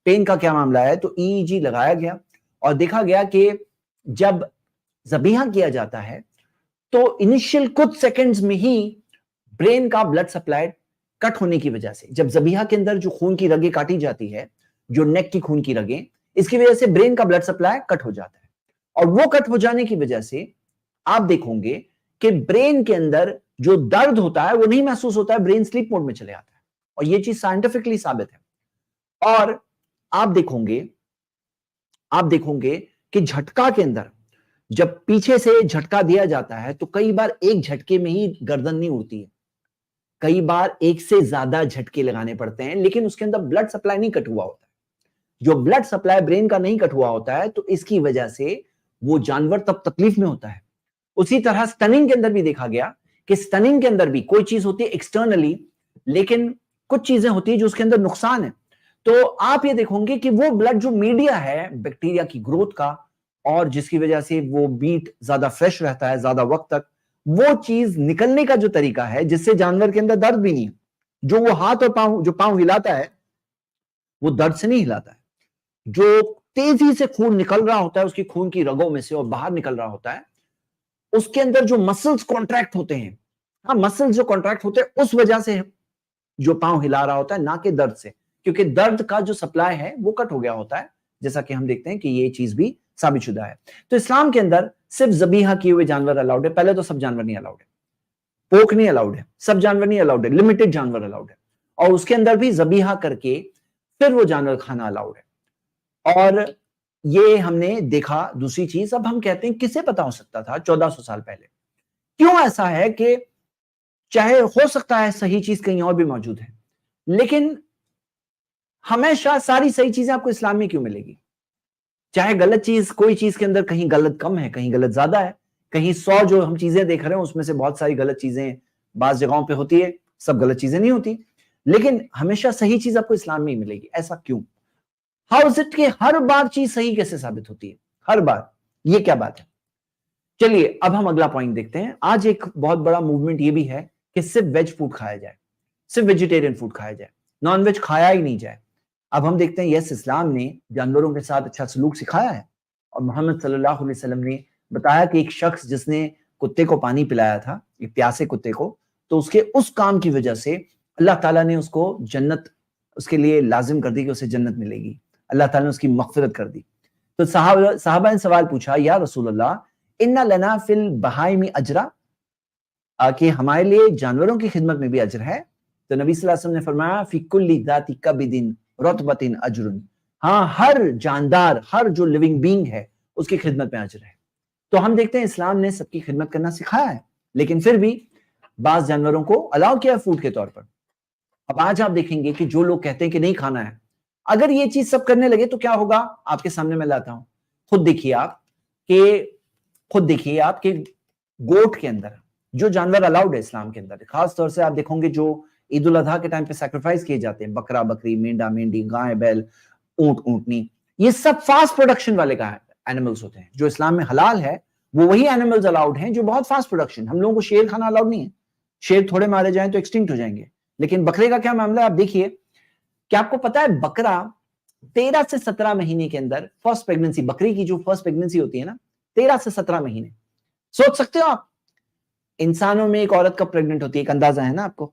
پین کا کیا معاملہ ہے. تو ای جی لگایا گیا اور دیکھا گیا کہ جب ذبیحہ کیا جاتا ہے تو انیشیل کچھ سیکنڈز میں ہی برین کا بلڈ سپلائی کٹ ہونے کی وجہ سے, جب ذبیحہ کے اندر جو خون کی رگیں کاٹی جاتی ہے, جو نیک کی خون کی رگیں, اس کی وجہ سے برین کا بلڈ سپلائی کٹ ہو جاتا ہے. اور وہ کٹ ہو جانے کی وجہ سے آپ دیکھیں گے کہ برین کے اندر جو درد ہوتا ہے وہ نہیں محسوس ہوتا ہے, برین سلیپ موڈ میں چلے آتا ہے. اور یہ چیز سائنٹیفکلی ثابت ہے. اور آپ دیکھوں گے کہ جھٹکا کے اندر جب پیچھے سے جھٹکا دیا جاتا ہے تو کئی بار ایک جھٹکے میں ہی گردن نہیں اڑتی ہے, کئی بار ایک سے زیادہ جھٹکے لگانے پڑتے ہیں, لیکن اس کے اندر بلڈ سپلائی نہیں کٹ ہوا ہوتا ہے. جو بلڈ سپلائی برین کا نہیں کٹ ہوا ہوتا ہے تو اس کی وجہ سے وہ جانور تب تکلیف میں ہوتا ہے. اسی طرح سٹننگ کے اندر بھی دیکھا گیا کہ سٹننگ کے اندر بھی کوئی چیز ہوتی ہے ایکسٹرنلی, لیکن کچھ چیزیں ہوتی ہیں جو اس کے اندر نقصان ہے. تو آپ یہ دیکھیں گے کہ وہ بلڈ جو میڈیا ہے بیکٹیریا کی گروتھ کا, اور جس کی وجہ سے وہ میٹ زیادہ فریش رہتا ہے زیادہ وقت تک, وہ چیز نکلنے کا جو طریقہ ہے جس سے جانور کے اندر درد بھی نہیں ہے. جو وہ ہاتھ اور پاؤں ہلاتا ہے وہ درد سے نہیں ہلاتا ہے. جو تیزی سے خون نکل رہا ہوتا ہے اس کی خون کی رگوں میں سے اور باہر نکل رہا ہوتا ہے, اس کے اندر جو مسلز کانٹریکٹ ہوتے ہیں, مسلز جو کانٹریکٹ ہوتے ہیں اس وجہ سے جو پاؤں ہلا رہا ہوتا ہے, نہ کہ درد سے, کیونکہ درد کا جو سپلائی ہے وہ کٹ ہو گیا ہوتا ہے, جیسا کہ ہم دیکھتے ہیں کہ یہ چیز بھی ثابت شدہ ہے. تو اسلام کے اندر صرف ذبیحہ کیے ہوئے جانور الاؤڈ ہے. پہلے تو سب جانور نہیں الاؤڈ ہے, پوک نہیں الاؤڈ ہے, سب جانور نہیں الاؤڈ ہے, لمیٹڈ جانور الاؤڈ ہے, اور اس کے اندر بھی ذبیحہ کر کے پھر وہ جانور کھانا الاؤڈ ہے. اور یہ ہم نے دیکھا. دوسری چیز, اب ہم کہتے ہیں کسے پتا ہو سکتا تھا 1400 سال پہلے؟ کیوں ایسا ہے کہ چاہے ہو سکتا ہے صحیح چیز کہیں اور بھی موجود ہے, لیکن ہمیشہ ساری صحیح چیزیں آپ کو اسلام میں کیوں ملے گی؟ چاہے غلط چیز, کوئی چیز کے اندر کہیں غلط کم ہے, کہیں غلط زیادہ ہے, کہیں 100 جو ہم چیزیں دیکھ رہے ہیں اس میں سے بہت ساری غلط چیزیں بعض جگہوں پہ ہوتی ہے, سب غلط چیزیں نہیں ہوتی, لیکن ہمیشہ صحیح چیز آپ کو اسلام میں ہی ملے گی. ایسا کیوں؟ ہاؤ از اٹ کہ ہر بار چیز صحیح کیسے ثابت ہوتی ہے؟ ہر بار, یہ کیا بات ہے؟ چلیے اب ہم اگلا پوائنٹ دیکھتے ہیں. آج ایک بہت بڑا موومنٹ یہ بھی ہے کہ صرف ویج فوڈ کھایا جائے, صرف ویجیٹیرین فوڈ کھایا جائے, نان ویج کھایا ہی نہیں جائے. اب ہم دیکھتے ہیں یس, اسلام نے جانوروں کے ساتھ اچھا سلوک سکھایا ہے, اور محمد صلی اللہ علیہ وسلم نے بتایا کہ ایک شخص جس نے کتے کو پانی پلایا تھا, ایک پیاسے کتے کو, تو اس کے اس کام کی وجہ سے اللہ تعالیٰ نے اس کو جنت اس کے لیے لازم کر دی کہ اسے جنت ملے گی. اللہ تعالیٰ نے اس کی مغفرت کر دی. تو صحابہ نے سوال پوچھا, یا رسول اللہ ان لنا فی البہائم اجرا, کہ ہمارے لیے جانوروں کی خدمت میں بھی اجر ہے؟ تو نبی صلی اللہ علیہ وسلم نے فرمایا فی کل ذات کبد رطبۃ اجر, ہاں ہر جاندار, ہر جو لیونگ بینگ ہے اس کی خدمت میں اجر ہے. تو ہم دیکھتے ہیں اسلام نے سب کی خدمت کرنا سکھایا ہے, لیکن پھر بھی بعض جانوروں کو الاؤ کیا فوڈ کے طور پر. اب آج آپ دیکھیں گے کہ جو لوگ کہتے ہیں کہ نہیں کھانا ہے, اگر یہ چیز سب کرنے لگے تو کیا ہوگا آپ کے سامنے میں لاتا ہوں. خود دیکھیے آپ کہ گوٹ کے اندر جو جانور الاؤڈ ہے اسلام کے اندر, خاص طور سے آپ دیکھیں گے جو عید الاضحیٰ کے ٹائم پہ سیکریفائس کیے جاتے ہیں, بکرا بکری, مینڈا مینڈی, گائے بیل, اونٹ اونٹنی, یہ سب فاسٹ پروڈکشن والے اینیملز ہوتے ہیں. جو اسلام میں حلال ہے وہ وہی اینیملز الاؤڈ ہیں جو بہت فاسٹ پروڈکشن. ہم لوگوں کو شیر کھانا الاؤڈ نہیں ہے, شیر تھوڑے مارے جائیں تو ایکسٹنکٹ ہو جائیں گے, لیکن بکرے کا کیا معاملہ ہے؟ آپ دیکھیے, کیا آپ کو پتا ہے بکرا 13 سے 17 مہینے کے اندر فرسٹ پیگننسی, بکری کی جو فرسٹ پیگننسی ہوتی ہے نا 13 سے 17 مہینے, سوچ سکتے ہو آپ انسانوں میں ایک عورت کب پریگننٹ ہوتی ہے ایک اندازہ ہے نا آپ کو,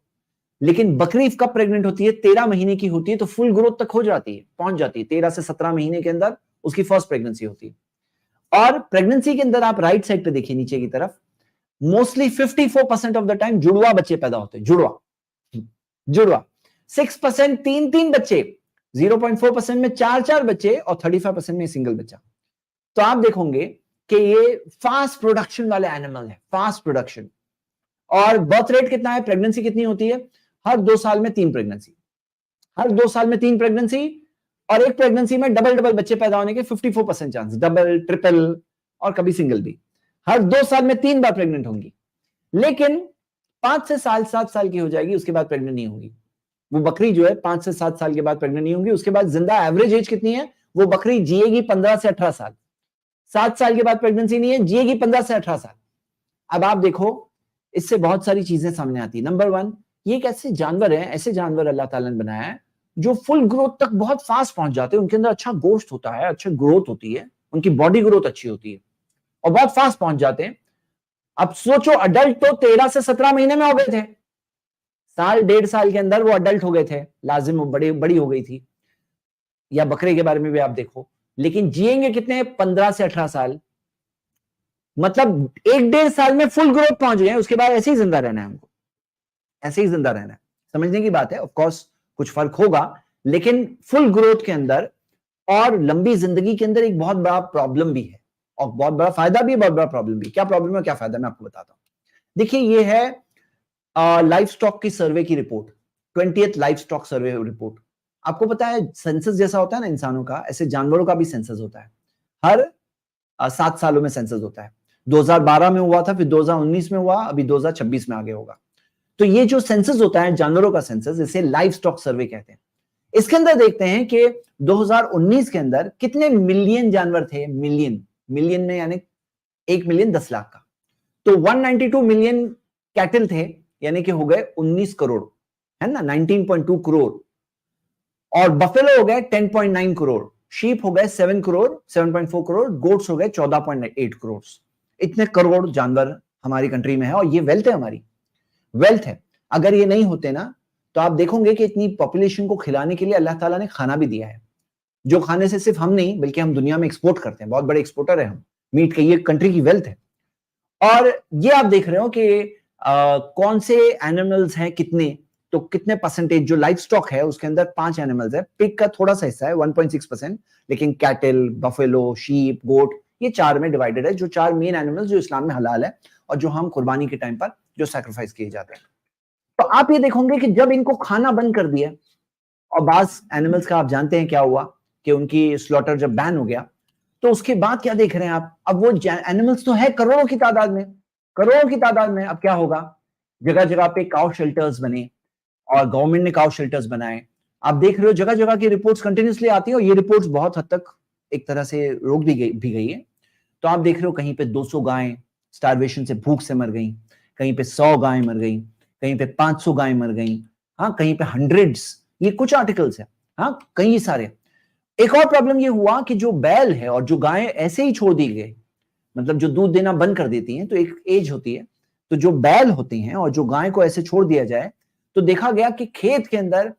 لیکن بکری کب پریگننٹ ہوتی ہے؟ 13 مہینے کی ہوتی ہے تو فل گروتھ تک ہو جاتی ہے, پہنچ جاتی ہے 13 سے 17 مہینے کے اندر اس کی فرسٹ پریگننسی ہوتی ہے. اور پریگننسی کے اندر آپ رائٹ سائڈ پہ دیکھیے نیچے کی طرف, موسٹلی 54% آف دا ٹائم جڑوا بچے پیدا ہوتے ہیں, جڑوا 6% 3 بچے, 0.4% میں 4 بچے, اور 35% میں سنگل بچہ. تو آپ دیکھیں گے کہ یہ فاسٹ پروڈکشن والے اینیمل ہے, فاسٹ پروڈکشن. اور برتھ ریٹ کتنا ہے؟ پریگننسی کتنی ہوتی ہے؟ ہر 2 سال میں 3 پریگننسی, ہر 2 سال میں 3 پریگننسی, اور ایک پریگننسی میں ڈبل بچے پیدا ہونے کے 54% چانس, ڈبل ٹرپل اور کبھی سنگل بھی. ہر 2 سال میں 3 بار پریگننٹ ہوں گی, لیکن 5 سے 7 سال کی ہو جائے گی, اس کے بعد پریگننٹ نہیں ہوگی. وہ بکری جو ہے 5 سے 7 سال کے بعد پریگننٹ نہیں ہوگی. اس کے بعد زندہ ایوریج ایج کتنی ہے؟ وہ بکری جیے گی 15 سے 18 سال. 7 سال کے بعد پریگننسی نہیں ہے, جیے گی 15 سے 18 سال. اب آپ دیکھو اس سے بہت ساری چیزیں سامنے آتی ہیں. نمبر 1, یہ ایک ایسے جانور ہیں, ایسے جانور اللہ تعالیٰ نے بنایا ہے جو فل گروتھ تک بہت فاسٹ پہنچ جاتے ہیں. ان کے اندر اچھا گوشت ہوتا ہے, اچھا گروتھ ہوتی ہے, ان کی باڈی گروتھ اچھی ہوتی ہے, اور بہت فاسٹ پہنچ جاتے ہیں. اب سوچو اڈلٹ تو 13 سے 17 مہینے میں ہو گئے تھے, 1.5 سال کے اندر وہ اڈلٹ ہو گئے تھے, لازم وہ بڑی ہو گئی تھی. یا بکرے کے بارے میں بھی آپ دیکھو, لیکن جیئیں گے کتنے؟ 15 سے 18 سال, مطلب 1.5 سال میں فل گروتھ پہنچ گئے. اس کے بعد ایسے ہی زندہ رہنا ہے ہم کو, ایسے ہی زندہ رہنا ہے. سمجھنے کی بات ہے. آف کورس کچھ فرق ہوگا, لیکن فل گروتھ کے اندر اور لمبی زندگی کے اندر ایک بہت بڑا پرابلم بھی ہے, اور بہت بڑا فائدہ بھی, بہت بڑا پرابلم بھی. کیا پرابلم ہے کیا فائدہ میں آپ کو بتاتا ہوں. دیکھیے یہ ہے لائف سٹاک کی سروے کی report, 20th life stock survey report. آپ کو پتا ہے سینسس جیسا ہوتا ہے نا انسانوں کا, ایسے جانوروں کا بھی سینسس ہوتا ہے. ہر 7 سالوں میں سینسس ہوتا ہے. 2012 میں ہوا تھا, پھر 2019 میں ہوا, ابھی 2026 میں آگے ہوگا. تو یہ جو سینسس ہوتا ہے جانوروں کا سینسس, اسے لائف سٹاک سروے کہتے ہیں. اس کے اندر دیکھتے ہیں کہ 2019 کے اندر کتنے ملین جانور تھے. ملین میں یعنی 1 ملین 10 لاکھ کا. تو 192 ملین کیٹل تھے, یعنی کہ ہو گئے 19 کروڑ, ہے نا, 19.2 کروڑ. اور بفیلو ہو گئے 10.9 کروڑ, شیپ ہو گئے 7 کروڑ 7.4 کروڑ, گوٹس ہو گئے 14.8 کروڑ. اتنے کروڑ جانور ہماری کنٹری میں ہے, اور یہ ویلتھ ہے, ہماری ویلتھ ہے. اگر یہ نہیں ہوتے نا تو آپ دیکھو گے کہ اتنی پاپولیشن کو کھلانے کے لیے اللہ تعالیٰ نے کھانا بھی دیا ہے, جو کھانے سے صرف ہم نہیں بلکہ ہم دنیا میں ایکسپورٹ کرتے ہیں. بہت بڑے ایکسپورٹر ہیں ہم میٹ کے, یہ کنٹری کی ویلتھ ہے. اور یہ آپ دیکھ رہے ہو کہ کون سے اینیملز ہیں کتنے, تو کتنے پرسنٹیج جو لائف سٹاک ہے اس کے اندر 5 اینیملز ہے. پگ کا تھوڑا سا حصہ ہے 1.6%, لیکن کیٹل, بفیلو, شیپ, گوٹ, یہ 4 میں ڈیوائیڈڈ ہے, جو 4 مین اینیملز جو اسلام میں حلال ہے اور جو ہم قربانی کے ٹائم پر جو سیکریفائس کیے جاتے ہیں. تو آپ یہ دیکھیں گے کہ جب ان کو کھانا بند کر دیا, اور بعض اینیملز کا آپ جانتے ہیں کیا ہوا کہ ان کی سلوٹر جب بین ہو گیا, تو اس کے بعد کیا دیکھ رہے ہیں آپ, اب وہ اینیملز تو ہے کروڑوں کی تعداد میں, کروڑوں کی تعداد میں. اب کیا ہوگا, جگہ جگہ پہ کاؤ شیلٹرز بنے, اور گورنمنٹ نے کاؤ شیلٹرز بنائے. آپ دیکھ رہے ہو جگہ جگہ کی رپورٹس کنٹینیوسلی آتی ہیں, اور یہ رپورٹس بہت حد تک ایک طرح سے روک بھی گئی ہے. تو آپ دیکھ رہے ہو کہیں پہ 200 گائیں سٹارویشن سے, بھوک سے مر گئیں, کہیں پہ 100 گائیں مر گئیں, کہیں پہ 500 گائیں مر گئیں, ہاں کہیں پہ ہنڈریڈز. یہ کچھ آرٹیکلز ہیں, ہاں کئی سارے. ایک اور پرابلم یہ ہوا کہ جو بیل ہے اور جو گائیں ایسے ہی چھوڑ دی گئی, مطلب جو دودھ دینا بند کر دیتی ہیں, تو ایک ایج ہوتی ہے, تو جو بیل ہوتی ہیں اور جو گائیں کو ایسے چھوڑ دیا جائے, تو دیکھا گیا کہ کھیت کے اندر,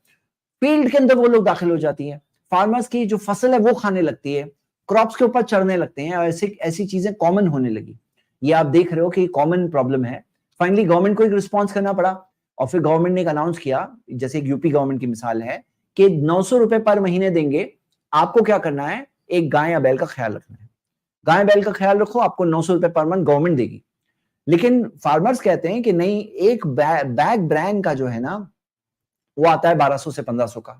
فیلڈ کے اندر وہ لوگ داخل ہو جاتی ہیں, فارمرز کی جو فصل ہے وہ کھانے لگتی ہے, کراپس کے اوپر چڑھنے لگتے ہیں, اور ایسی چیزیں کامن ہونے لگی. یہ آپ دیکھ رہے ہو کہ یہ کامن پرابلم ہے. فائنلی گورنمنٹ کو ایک رسپانس کرنا پڑا, اور پھر گورنمنٹ نے ایک اناؤنس کیا, جیسے ایک یوپی گورنمنٹ کی مثال ہے کہ 900 روپے پر مہینے دیں گے, آپ کو کیا کرنا ہے, ایک گائے یا بیل کا خیال رکھنا ہے. گائے بیل کا خیال رکھو, آپ کو 900 روپے پر منتھ گورنمنٹ دے گی. لیکن فارمرز کہتے ہیں کہ نہیں, ایک بیگ برین کا جو ہے نا وہ آتا ہے 1200 سے 1500 کا.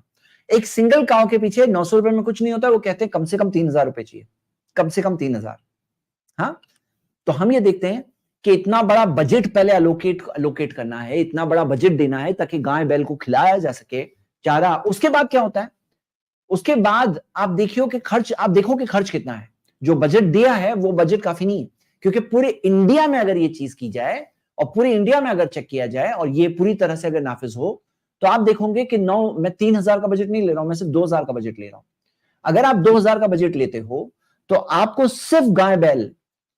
ایک سنگل کاؤ کے پیچھے 900 روپے میں کچھ نہیں ہوتا, وہ کہتے ہیں کم سے کم 3000 روپے چاہیے, کم سے کم 3000. ہاں, تو ہم یہ دیکھتے ہیں کہ اتنا بڑا بجٹ پہلے الوکیٹ کرنا ہے, اتنا بڑا بجٹ دینا ہے تاکہ گائے بیل کو کھلایا جا سکے چارہ. اس کے بعد کیا ہوتا ہے, اس کے بعد آپ دیکھو کہ خرچ کتنا ہے. جو بجٹ دیا ہے وہ بجٹ کافی نہیں ہے, کیونکہ پورے انڈیا میں اگر یہ چیز کی جائے, اور پورے انڈیا میں اگر چیک کیا جائے, اور یہ پوری طرح سے اگر نافذ ہو, تو آپ دیکھو گے کہ میں 3000 کا بجٹ نہیں لے رہا ہوں, میں صرف 2000 کا بجٹ لے رہا ہوں. اگر آپ 2000 کا بجٹ لیتے ہو تو آپ کو صرف گائے بیل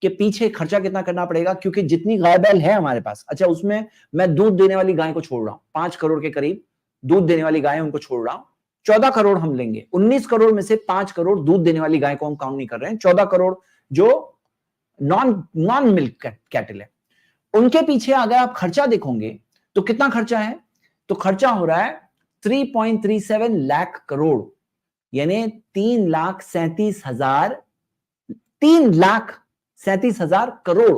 کے پیچھے خرچہ کتنا کرنا پڑے گا, کیونکہ جتنی گائے بیل ہے ہمارے پاس, اچھا اس میں دودھ دینے والی گائے کو چھوڑ رہا ہوں, 5 کروڑ کے قریب دودھ دینے والی گائے ان کو چھوڑ رہا ہوں. 14 کروڑ ہم لیں گے, 19 کروڑ میں سے 5 کروڑ دودھ دینے والی گائے کو ہم کاؤنٹ نہیں کر رہے ہیں, 14 کروڑ جو نان ملک کیٹل ہے, ان کے پیچھے اگر آپ خرچہ دیکھو گے تو کتنا خرچہ ہے, تو خرچہ ہو رہا ہے 3.37 لاکھ کروڑ, یعنی 3,37,000 کروڑ.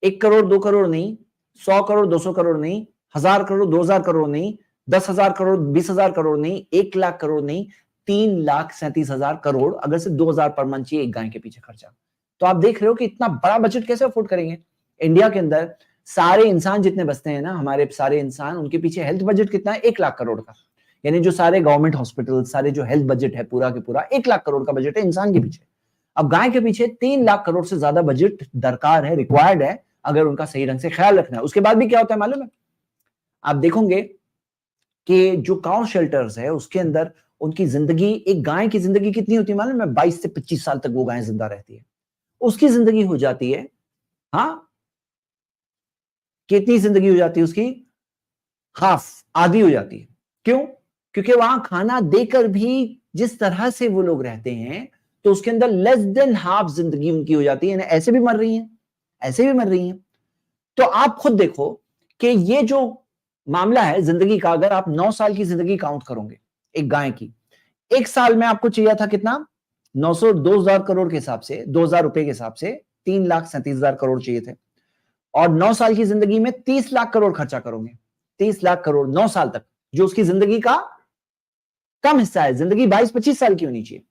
1 کروڑ 2 کروڑ نہیں, 100 کروڑ 200 کروڑ نہیں, 1000 کروڑ 2000 کروڑ نہیں, 10,000 کروڑ 20,000 کروڑ نہیں, 1 لاکھ کروڑ نہیں, 3,37,000 کروڑ اگر سے 2000 پر منتھ چاہیے ایک گائے کے پیچھے خرچہ. تو آپ دیکھ رہے ہو کہ اتنا بڑا بجٹ کیسے افورڈ کریں گے. انڈیا کے اندر سارے انسان جتنے بستے ہیں نا, ہمارے سارے انسان, ان کے پیچھے ہیلتھ بجٹ کتنا ہے, 1 لاکھ کروڑ کا. یعنی جو سارے گورنمنٹ ہاسپٹل, سارے جو ہیلتھ بجٹ ہے پورا کے پورا 1 لاکھ کروڑ کا بجٹ ہے انسان کے پیچھے. اب گائے کے پیچھے 3 لاکھ کروڑ سے زیادہ بجٹ درکار ہے, ریکوائرڈ ہے, اگر ان کا صحیح رنگ سے خیال رکھنا ہے. اس کے بعد بھی کیا ہوتا ہے معلوم ہے, آپ دیکھو گے کہ جو کاؤ شیلٹرز ہے اس کے اندر ان کی زندگی, ایک گائے کی زندگی کتنی ہوتی ہے معلوم ہے, 22 سے 25 سال تک وہ گائے زندہ رہتی ہے. اس کی زندگی ہو جاتی ہے, ہاں کتنی زندگی ہو جاتی ہے اس کی, ہاف, آدھی ہو جاتی ہے. کیوں, کیونکہ وہاں کھانا دے کر بھی جس طرح سے وہ لوگ رہتے ہیں, تو اس کے اندر لیس دین ہاف زندگی ان کی ہو جاتی ہے. یعنی ایسے بھی مر رہی ہیں. تو آپ خود دیکھو کہ یہ جو معاملہ ہے زندگی کا. اگر آپ 9 سال کی زندگی کاؤنٹ کرو گے ایک گائے کی, ایک سال میں آپ کو چاہیے تھا کتنا؟ 2,000 کروڑ کے حساب سے, 2,000 روپے کے حساب سے 3,37,000 کروڑ چاہیے تھے. اور 9 سال کی زندگی میں 30 لاکھ کروڑ خرچہ کرو گے, 30 لاکھ کروڑ 9 سال تک, جو اس کی زندگی کا کم حصہ ہے. زندگی 22-25 سال کی ہونی چاہیے.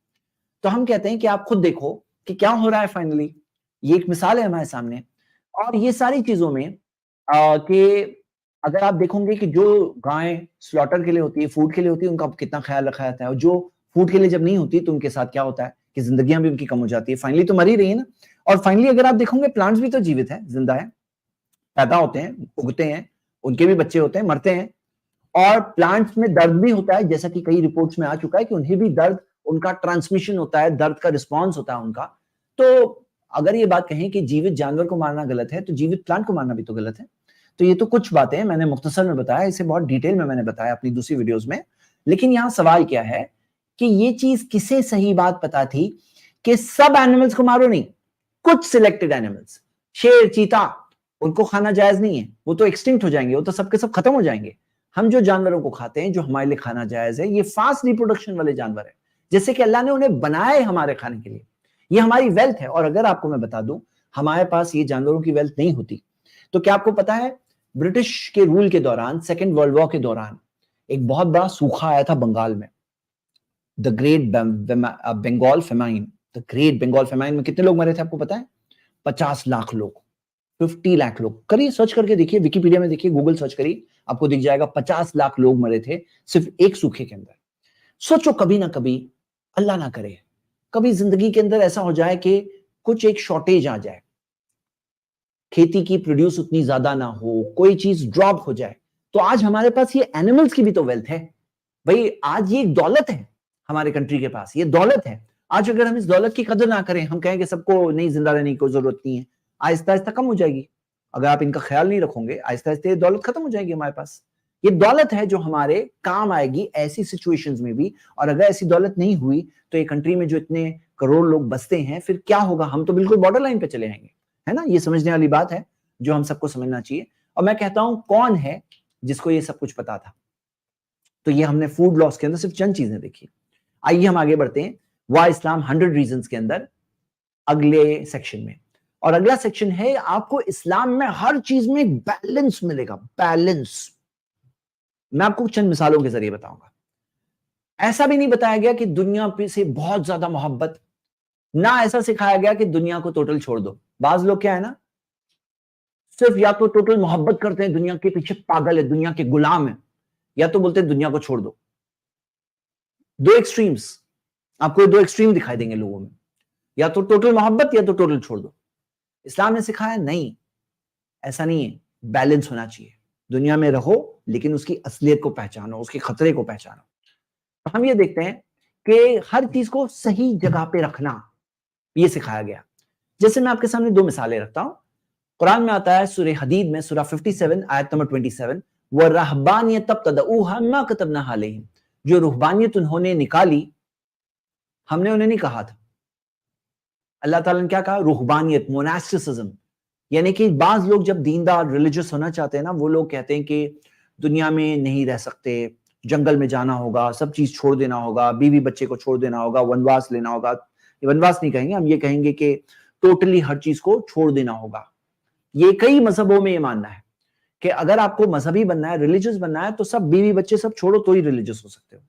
تو ہم کہتے ہیں کہ آپ خود دیکھو کہ کیا ہو رہا ہے فائنلی. یہ ایک مثال ہے ہمارے سامنے. اور یہ ساری چیزوں میں کہ اگر آپ دیکھو گے کہ جو گائیں سلاٹر کے لیے ہوتی ہے, فوڈ کے لیے ہوتی ہے, ان کا کتنا خیال رکھا جاتا ہے, اور جو فوڈ کے لیے جب نہیں ہوتی تو ان کے ساتھ کیا ہوتا ہے کہ زندگیاں بھی ان کی کم ہو جاتی ہے. فائنلی تو مر ہی رہی ہے نا. اور فائنلی اگر آپ دیکھو گے پلانٹس بھی تو جیوت ہے, زندہ ہے, پیدا ہوتے ہیں, اگتے ہیں, ان کے بھی بچے ہوتے ہیں, مرتے ہیں. اور پلانٹس میں درد بھی ہوتا ہے, جیسا کہ کئی رپورٹس میں آ چکا ہے کہ انہیں بھی درد, ان کا ٹرانسمیشن ہوتا ہے, درد کا رسپانس ہوتا ہے ان کا. تو اگر یہ بات کہیں کہ جیوت جانور کو مارنا غلط ہے تو جیوت پلانٹ کو مارنا بھی تو غلط ہے. تو یہ تو کچھ باتیں میں نے مختصر میں بتایا, اسے بہت ڈیٹیل میں نے بتایا اپنی دوسری ویڈیوز میں. لیکن یہاں سوال کیا ہے کہ یہ چیز کسے صحیح بات پتا تھی کہ سب اینیملز کو مارو نہیں, کچھ سلیکٹڈ اینیملز, شیر, چیتا, ان کو کھانا جائز نہیں ہے, وہ تو ایکسٹنکٹ ہو جائیں گے, وہ تو سب کے سب ختم ہو جائیں گے. ہم جو جانوروں کو کھاتے ہیں جو ہمارے لیے کھانا جائز ہے, یہ فاسٹ ریپروڈکشن والے جانور ہیں, جیسے کہ اللہ نے انہیں بنائے ہمارے کھانے کے لیے. یہ ہماری ویلتھ ہے. اور اگر آپ کو میں بتا دوں ہمارے پاس یہ جانوروں کی ویلتھ نہیں ہوتی تو کیا آپ کو پتا ہے برٹش کے رول کے دوران, سیکنڈ ورلڈ وار کے دوران ایک بہت بڑا سوکھا آیا تھا بنگال میں, the great Bengal famine. The great Bengal famine میں کتنے لوگ مرے تھے آپ کو پتا ہے؟ 50 لاکھ لوگ, 50 لاکھ لوگ. کریے سرچ کر کے دیکھیے, ویکیپیڈیا میں دیکھیے, گوگل سرچ کریے, آپ کو دکھ جائے گا 50 لاکھ لوگ مرے تھے صرف ایک سوکھے کے اندر. سوچو کبھی نہ کبھی, اللہ نہ کرے, کبھی زندگی کے اندر ایسا ہو جائے کہ کچھ ایک شارٹیج آ جائے, کھیتی کی پروڈیوس اتنی زیادہ نہ ہو, کوئی چیز ڈراپ ہو جائے. تو آج ہمارے پاس یہ اینیملز کی بھی تو ویلتھ ہے بھائی. آج یہ ایک دولت ہے ہمارے کنٹری کے پاس, یہ دولت ہے. آج اگر ہم اس دولت کی قدر نہ کریں, ہم کہیں کہ سب کو نہیں زندہ رہنے کی کوئی ضرورت نہیں ہے, آہستہ آہستہ کم ہو جائے گی. اگر آپ ان کا خیال نہیں رکھو گے, آہستہ آہستہ یہ دولت ختم ہو جائے گی ہمارے پاس. یہ دولت ہے جو ہمارے کام آئے گی ایسی سچویشنز میں بھی. اور اگر ایسی دولت نہیں ہوئی تو یہ کنٹری میں جو اتنے کروڑ لوگ بستے ہیں پھر کیا ہوگا؟ ہم تو بالکل بارڈر لائن پہ چلے آئیں گے, ہے نا. یہ سمجھنے والی بات ہے جو ہم سب کو سمجھنا چاہیے. اور میں کہتا ہوں کون ہے جس کو یہ سب کچھ پتا تھا؟ تو یہ ہم نے فوڈ لاس کے اندر صرف چند چیزیں دیکھی. آئیے ہم آگے بڑھتے ہیں وائی اسلام 100 ریزنز کے اندر اگلے سیکشن میں. اور اگلا سیکشن ہے آپ کو اسلام میں ہر چیز میں بیلنس ملے گا, بیلنس. میں آپ کو چند مثالوں کے ذریعے بتاؤں گا. ایسا بھی نہیں بتایا گیا کہ دنیا پہ سے بہت زیادہ محبت, نہ ایسا سکھایا گیا کہ دنیا کو ٹوٹل چھوڑ دو. بعض لوگ کیا ہے نا, صرف یا تو ٹوٹل محبت کرتے ہیں, دنیا کے پیچھے پاگل ہے, دنیا کے غلام ہیں, یا تو بولتے ہیں دنیا کو چھوڑ دو. دو ایکسٹریمز, آپ کو دو ایکسٹریم دکھائی دیں گے لوگوں میں, یا تو ٹوٹل محبت یا تو ٹوٹل چھوڑ دو. اسلام نے سکھایا نہیں, ایسا نہیں ہے, بیلنس ہونا چاہیے. دنیا میں رہو لیکن اس کی اصلیت کو پہچانو, اس کے خطرے کو پہچانو. ہم یہ دیکھتے ہیں کہ ہر چیز کو صحیح جگہ پہ رکھنا یہ سکھایا گیا. جیسے میں آپ کے سامنے دو مثالیں رکھتا ہوں. قرآن میں آتا ہے سورہ حدید میں سورہ 57 آیت نمبر 27, وَالرَّهْبَانِيَةَ ابْتَدَعُوهَا مَا كَتَبْنَاهَا عَلَيْهِمْ. جو رہبانیت انہوں نے نکالی, ہم نے انہیں نہیں کہا تھا. اللہ تعالیٰ نے کیا کہا؟ رہبانیت, موناسٹسزم. یعنی کہ بعض لوگ جب دیندار ریلیجس ہونا چاہتے ہیں نا, وہ لوگ کہتے ہیں کہ دنیا میں نہیں رہ سکتے, جنگل میں جانا ہوگا, سب چیز چھوڑ دینا ہوگا, بیوی بچے کو چھوڑ دینا ہوگا, ونواس لینا ہوگا. ونواس نہیں کہیں گے ہم, یہ کہیں گے کہ ٹوٹلی ہر چیز کو چھوڑ دینا ہوگا. یہ کئی مذہبوں میں یہ ماننا ہے کہ اگر آپ کو مذہبی بننا ہے, ریلیجس بننا ہے, تو سب بیوی بچے سب چھوڑو تو ہی ریلیجس ہو سکتے ہو.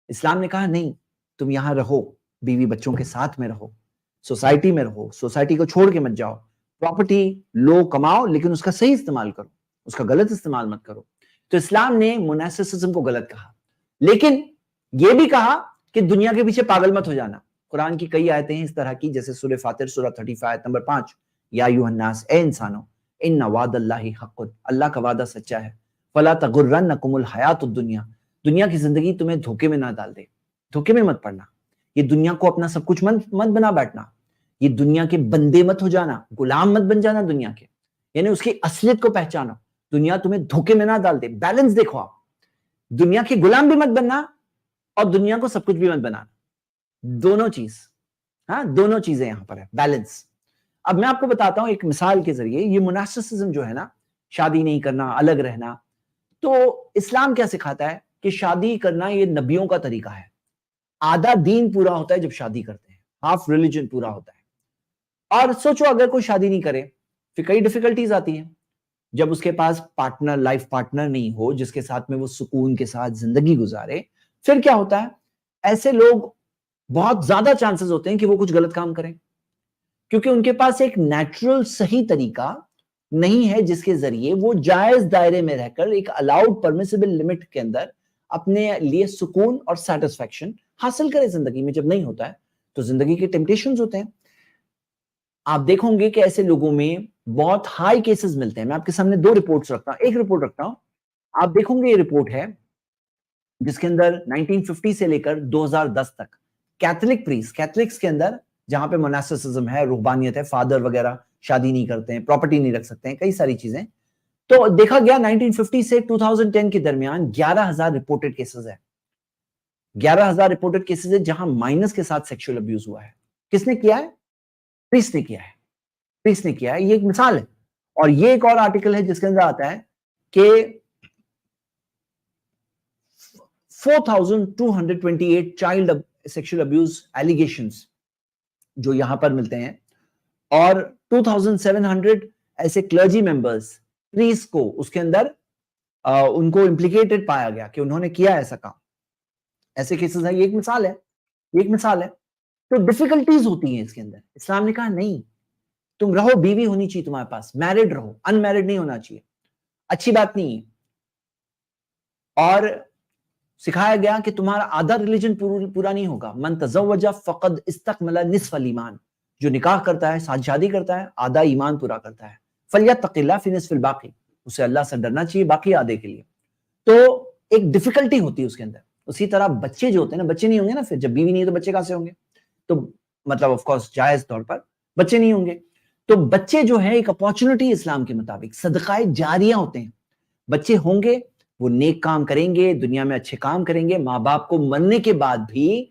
اسلام نے کہا نہیں, تم یہاں رہو, بیوی بچوں کے ساتھ میں رہو, سوسائٹی میں رہو, سوسائٹی کو چھوڑ کے مت جاؤ. پراپرٹی لو, کماؤ, لیکن اس کا صحیح استعمال کرو, اس کا غلط استعمال مت کرو. تو اسلام نے موناسٹسزم کو غلط کہا, لیکن یہ بھی کہا کہ دنیا کے پیچھے پاگل مت ہو جانا. قرآن کی کئی آیتیں ہیں اس طرح کی, جیسے سورہ فاطر سورہ 35 آیت نمبر 5, یا ایھا الناس, اے انسانوں, ان وعد اللہ حق, اللہ کا وعدہ سچا ہے. فلا تغرنکم الحیات الدنیا, دنیا کی زندگی تمہیں دھوکے میں نہ ڈال دے, دھوکے میں مت پڑنا. یہ دنیا کو اپنا سب کچھ مت بنا بیٹھنا, یہ دنیا کے بندے مت ہو جانا, غلام مت بن جانا دنیا کے, یعنی اس کی اصلیت کو پہچانو. دنیا تمہیں دھوکے میں نہ ڈال دے. بیلنس دیکھو آپ, دنیا کے غلام بھی مت بننا اور دنیا کو سب کچھ بھی مت بنانا. دونوں چیز, ہاں دونوں چیزیں یہاں پر ہے, بیلنس. اب میں آپ کو بتاتا ہوں ایک مثال کے ذریعے. یہ موناسٹسزم جو ہے نا, شادی نہیں کرنا, الگ رہنا, تو اسلام کیا سکھاتا ہے کہ شادی کرنا یہ نبیوں کا طریقہ ہے. آدھا دین پورا ہوتا ہے جب شادی کرتے ہیں, ہاف ریلیجن پورا ہوتا ہے. اور سوچو اگر کوئی شادی نہیں کرے پھر کئی ڈیفیکلٹیز آتی ہیں. جب اس کے پاس پارٹنر, لائف پارٹنر نہیں ہو جس کے ساتھ میں وہ سکون کے ساتھ زندگی گزارے, پھر کیا ہوتا ہے؟ ایسے لوگ بہت زیادہ چانسز ہوتے ہیں کہ وہ کچھ غلط کام کریں, کیونکہ ان کے پاس ایک نیچرل صحیح طریقہ نہیں ہے جس کے ذریعے وہ جائز دائرے میں رہ کر ایک الاؤڈ پرمیسیبل لمٹ کے اندر اپنے لیے سکون اور سیٹسفیکشن حاصل کرے زندگی میں. جب نہیں ہوتا ہے تو زندگی کے ٹیمپٹیشنز ہوتے ہیں. آپ دیکھوں گے کہ ایسے لوگوں میں بہت ہائی کیسز ملتے ہیں. میں آپ کے سامنے دو رپورٹس رکھتا ہوں, ایک رپورٹ رکھتا ہوں, آپ دیکھوں گے یہ رپورٹ ہے جس کے اندر 1950 سے لے کر 2010 تک کیتھولک پریس, کیتھولکس کے اندر جہاں پہ مناسسزم ہے, روحانیت ہے, فادر وغیرہ شادی نہیں کرتے ہیں, پراپرٹی نہیں رکھ سکتے ہیں, کئی ساری چیزیں. تو دیکھا گیا 1950 سے 2010 کے درمیان 11,000 رپورٹڈ کیسز ہے. 11,000 رپورٹڈ کیسز ہے جہاں مائنس کے ساتھ سیکشل ابیوز ہوا ہے. کس نے کیا ہے؟ پریس نے کیا ہے. پریس نے کیا ہے. یہ ایک مثال ہے. اور یہ ایک اور آرٹیکل ہے جس کے اندر آتا ہے کہ 4,228 چائلڈ سیکشل ابیوز ایلیگیشنز جو یہاں پر ملتے ہیں, اور 2,700 ایسے کلرجی ممبرز پریس کو اس کے اندر ان کو امپلیکیٹڈ پایا گیا کہ انہوں نے کیا ایسا کام. ایسے کیسز ہیں. یہ ایک مثال ہے, یہ ایک مثال ہے. تو ڈیفیکلٹیز ہوتی ہیں اس کے اندر. اسلام نے کہا نہیں, تم رہو, بیوی ہونی چاہیے تمہارے پاس, میرڈ رہو, ان میرڈ نہیں ہونا چاہیے, اچھی بات نہیں ہے. اور سکھایا گیا کہ تمہارا آدھا ریلیجن پورا نہیں ہوگا. من تزوج فقد استکمل نصف الایمان, جو نکاح کرتا ہے, ساتھ شادی کرتا ہے, آدھا ایمان پورا کرتا ہے. فلیتق اللہ فی نصف الباقی, اسے اللہ سے ڈرنا چاہیے باقی آدھے کے لیے. تو ایک ڈیفیکلٹی ہوتی ہے اس کے اندر. اسی طرح بچے جو ہوتے ہیں نا, بچے نہیں ہوں گے نا, پھر جب بیوی نہیں ہے تو بچے کہاں سے ہوں گے؟ تو مطلب آف کورس جائز طور پر بچے نہیں ہوں گے. تو بچے جو ہے ایک اپارچونٹی اسلام کے مطابق صدقہ جاریہ ہوتے ہیں. بچے ہوں گے, وہ نیک کام کریں گے, دنیا میں اچھے کام کریں گے, ماں باپ کو مرنے کے بعد بھی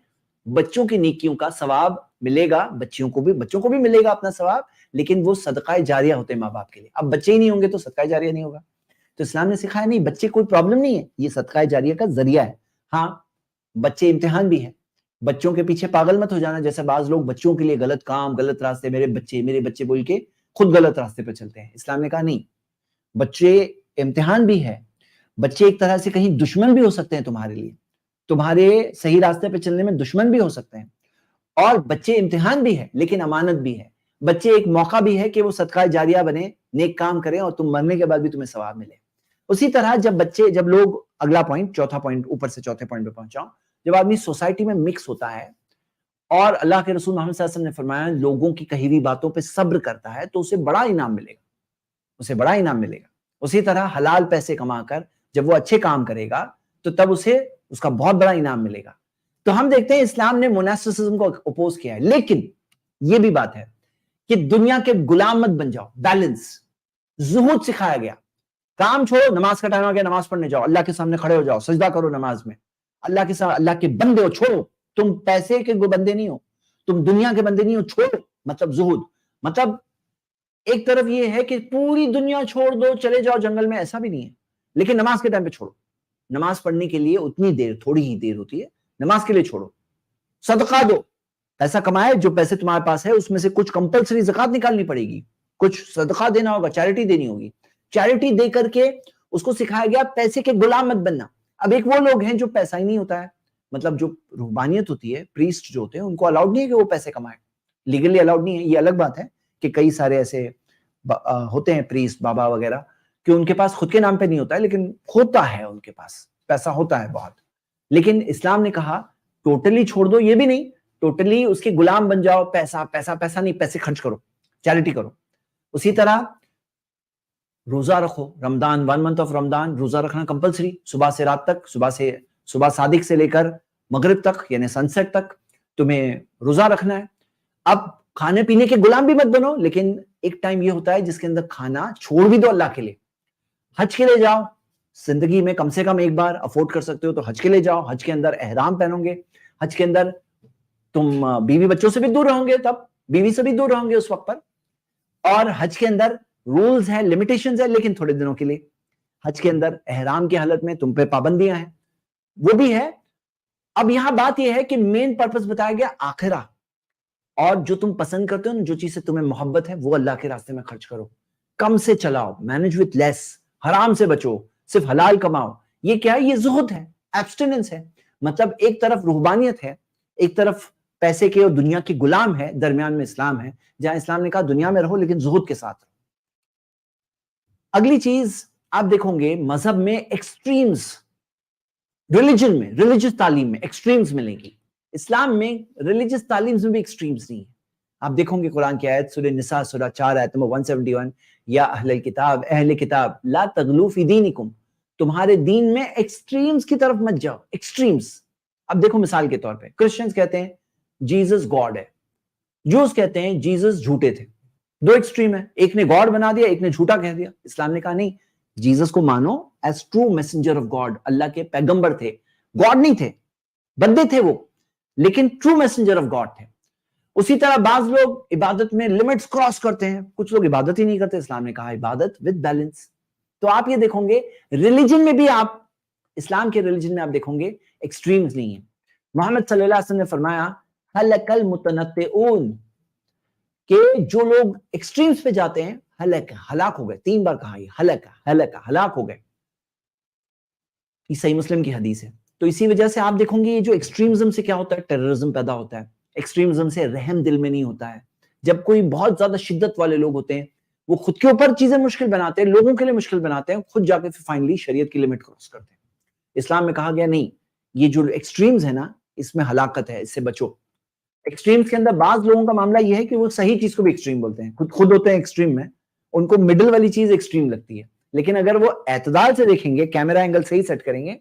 بچوں کی نیکیوں کا ثواب ملے گا. بچوں کو بھی ملے گا اپنا ثواب, لیکن وہ صدقہ جاریہ ہوتے ہیں ماں باپ کے لیے. اب بچے ہی نہیں ہوں گے تو صدقہ جاریہ نہیں ہوگا. تو اسلام نے سکھایا نہیں, بچے کوئی پرابلم نہیں ہے, یہ صدقہ جاریہ کا ذریعہ ہے. ہاں بچے امتحان بھی ہے. بچوں کے پیچھے پاگل مت ہو جانا, جیسے بعض لوگ بچوں کے لیے غلط کام, غلط راستے, میرے بچے بول کے خود غلط راستے پہ چلتے ہیں. اسلام نے کہا نہیں, بچے امتحان بھی ہے. بچے ایک طرح سے کہیں دشمن بھی ہو سکتے ہیں تمہارے لیے, تمہارے صحیح راستے پہ چلنے میں دشمن بھی ہو سکتے ہیں. اور بچے امتحان بھی ہے لیکن امانت بھی ہے. بچے ایک موقع بھی ہے کہ وہ صدقہ جاریہ بنے, نیک کام کریں, اور تم مرنے کے بعد بھی تمہیں ثواب ملے. اسی طرح جب لوگ, اگلا پوائنٹ, چوتھا پوائنٹ, اوپر سے چوتھے پوائنٹ پہ پہنچاؤں, جب آدمی سوسائٹی میں مکس ہوتا ہے اور اللہ کے رسول محمد صلی اللہ علیہ وسلم نے فرمایا لوگوں کی کہی ہوئی باتوں پہ صبر کرتا ہے تو اسے بڑا انعام ملے گا, اسے بڑا انعام ملے گا. اسی طرح حلال پیسے کما کر جب وہ اچھے کام کرے گا تو تب اسے اس کا بہت بڑا انعام ملے گا. تو ہم دیکھتے ہیں اسلام نے مناسسزم کو اپوز کیا ہے, لیکن یہ بھی بات ہے کہ دنیا کے غلام مت بن جاؤ. بیلنس, زہد سکھایا گیا. کام چھوڑو, نماز کا ٹائم آ گیا, نماز پڑھنے جاؤ, اللہ کے سامنے کھڑے ہو جاؤ, سجدہ کرو نماز میں, اللہ کے سامنے, اللہ کے بندے ہو, چھوڑو. تم پیسے کے بندے نہیں ہو, تم دنیا کے بندے نہیں ہو, چھوڑو. مطلب زہد, مطلب ایک طرف یہ ہے کہ پوری دنیا چھوڑ دو, چلے جاؤ جنگل میں, ایسا بھی نہیں ہے, لیکن نماز کے ٹائم پہ چھوڑو. نماز پڑھنے کے لیے اتنی دیر, تھوڑی ہی دیر ہوتی ہے, نماز کے لیے چھوڑو. صدقہ دو, پیسہ کمائے, جو پیسے تمہارے پاس ہے اس میں سے کچھ کمپلسری زکات نکالنی پڑے گی, کچھ صدقہ دینا ہوگا, چیریٹی دینی ہوگی. چیریٹی دے کر کے اس کو سکھایا گیا پیسے کے غلام مت بننا. اب ایک وہ لوگ ہیں جو پیسہ ہی نہیں ہوتا ہے, مطلب جو روحانیت ہوتی ہے, پریسٹ جو ہوتے ہیں, ان کو الاؤڈ نہیں ہے کہ وہ پیسے کمائیں, لیگلی الاؤڈ نہیں ہے. یہ الگ بات ہے کہ کئی سارے ایسے ہوتے ہیں پریسٹ بابا وغیرہ کہ ان کے پاس خود کے نام پہ نہیں ہوتا ہے, لیکن ہوتا ہے, ان کے پاس پیسہ ہوتا ہے بہت. لیکن اسلام نے کہا ٹوٹلی چھوڑ دو, یہ بھی نہیں ٹوٹلی اس کے غلام بن جاؤ, پیسہ پیسہ پیسہ نہیں, پیسے خرچ کرو, چیریٹی کرو. اسی طرح روزہ رکھو, رمضان, 1 month of رمضان, روزہ رکھنا کمپلسری, صبح سے رات تک, صبح صادق سے لے کر مغرب تک یعنی سن سیٹ تک تمہیں روزہ رکھنا ہے. اب کھانے پینے کے غلام بھی مت بنو, لیکن ایک ٹائم یہ ہوتا ہے جس کے اندر کھانا چھوڑ بھی دو اللہ کے لیے. حج کے لیے جاؤ, زندگی میں کم سے کم ایک بار افورڈ کر سکتے ہو تو حج کے لیے جاؤ. حج کے اندر احرام پہنو گے, حج کے اندر تم بیوی بچوں سے بھی دور رہو گے, تب بیوی سے بھی دور رہو گے اس وقت پر. اور حج کے اندر رولز ہیں, لمیٹیشنز ہیں, لیکن تھوڑے دنوں کے لیے. حج کے اندر احرام کی حالت میں تم پہ پابندیاں ہیں، وہ بھی ہے. اب یہاں بات یہ ہے کہ مین پرپس بتایا گیا آخرہ، اور جو تم پسند کرتے ہو، جو چیز سے تمہیں محبت ہے، وہ اللہ کے راستے میں خرچ کرو، کم سے چلاؤ، مینج وتھ لیس، حرام سے بچو، صرف حلال کماؤ. یہ کیا ہے؟ یہ زہد ہے، ایبسٹیننس ہے. مطلب ایک طرف روحانیت ہے، ایک طرف پیسے کے اور دنیا کی غلام ہے، درمیان میں اسلام ہے، جہاں اسلام نے کہا دنیا میں رہو لیکن زہد کے ساتھ. اگلی چیز آپ دیکھو گے مذہب میں ایکسٹریمز، ریلیجن میں، ریلیجس تعلیم میں ایکسٹریمز ملیں گی. اسلام میں ریلیجس تعلیم میں بھی ایکسٹریمز نہیں ہیں. آپ دیکھو گے قرآن کی آیت سورہ نساء سورہ 4 آیت نمبر 171، یا اہل الکتاب، اہل کتاب لا تغلو فی دینکم، تمہارے دین میں ایکسٹریمز کی طرف مت جاؤ. ایکسٹریمز. اب دیکھو مثال کے طور پہ کرسچنز کہتے ہیں جیزس گاڈ ہے، جوز کہتے ہیں جیزس جھوٹے تھے. دو ایکسٹریم ہے، ایک نے گاڈ بنا دیا، ایک نے جھوٹا کہہ دیا. اسلام نے کہا نہیں، جیزس کو مانو as true messenger of God, اللہ کے پیغمبر تھے، گاڈ نہیں تھے، بندے تھے وہ، لیکن ٹرو میسنجر آف گاڈ تھے. اسی طرح بعض لوگ عبادت میں لمٹس کراس کرتے ہیں، کچھ لوگ عبادت ہی نہیں کرتے. اسلام نے کہا عبادت وتھ بیلنس. تو آپ یہ دیکھو گے ریلیجن میں بھی، آپ اسلام کے ریلیجن میں آپ دیکھو گے ایکسٹریمز نہیں ہیں. محمد صلی اللہ علیہ وسلم نے فرمایا ہلک المتنطعون، کہ جو لوگ ایکسٹریمز پہ جاتے ہیں ہلاک ہو گئے. 3 بار کہا یہ ہلاک ہو گئے. یہ صحیح مسلم کی حدیث ہے. تو اسی وجہ سے آپ دیکھیں گے یہ جو ایکسٹریمزم سے کیا ہوتا ہے، ٹیررزم پیدا ہوتا ہے. ایکسٹریمزم سے رحم دل میں نہیں ہوتا ہے. جب کوئی بہت زیادہ شدت والے لوگ ہوتے ہیں، وہ خود کے اوپر چیزیں مشکل بناتے ہیں، لوگوں کے لیے مشکل بناتے ہیں، خود جا کے فائنلی شریعت کی لمٹ کراس کرتے ہیں. اسلام میں کہا گیا نہیں، یہ جو ایکسٹریمز ہے نا، اس میں ہلاکت ہے، اس سے بچو. ایکسٹریمز کے اندر بعض لوگوں کا معاملہ یہ ہے کہ وہ صحیح چیز کو بھی ایکسٹریم بولتے ہیں، خود ہوتے ہیں ایکسٹریم میں، ان کو مڈل والی چیز ایکسٹریم لگتی ہے. لیکن اگر وہ اعتدال سے دیکھیں گے، کیمرہ اینگل صحیح سیٹ کریں گے،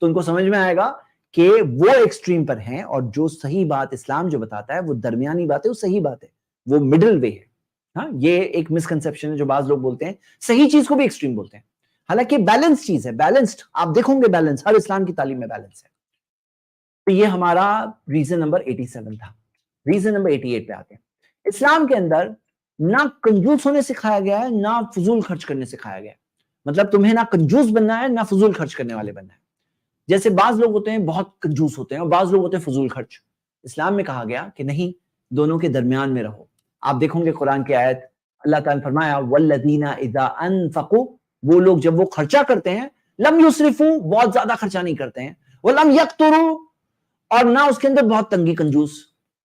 تو ان کو سمجھ میں آئے گا کہ وہ ایکسٹریم پر ہیں، اور جو صحیح بات اسلام جو بتاتا ہے وہ درمیانی بات ہے، وہ صحیح بات ہے، وہ مڈل وے ہے. ہاں، یہ ایک مسکنسپشن ہے جو بعض لوگ بولتے ہیں صحیح چیز کو بھی ایکسٹریم بولتے ہیں، حالانکہ بیلنس چیز ہے. بیلنسڈ آپ دیکھو گے، بیلنس ہر اسلام کی تعلیم میں بیلنس ہے. تو یہ ہمارا ریزن نمبر 87 تھا. ریزن نمبر 88 پہ آتے ہیں. اسلام کے اندر نہ کنجوس ہونے سکھایا گیا ہے، نہ فضول خرچ کرنے سکھایا گیا ہے. مطلب تمہیں نہ کنجوس بننا ہے، نہ فضول خرچ کرنے والے بننا ہے. جیسے بعض لوگ ہوتے ہیں بہت کنجوس ہوتے ہیں، اور بعض لوگ ہوتے ہیں فضول خرچ. اسلام میں کہا گیا کہ نہیں، دونوں کے درمیان میں رہو. آپ دیکھو گے قرآن کی آیت، اللہ تعالیٰ نے فرمایا والذین اذا انفقوا، وہ لوگ جب وہ خرچہ کرتے ہیں، لم یسرفوا، بہت زیادہ خرچہ نہیں کرتے ہیں، ولم یقتروا، اور نہ اس کے اندر بہت تنگی کنجوس،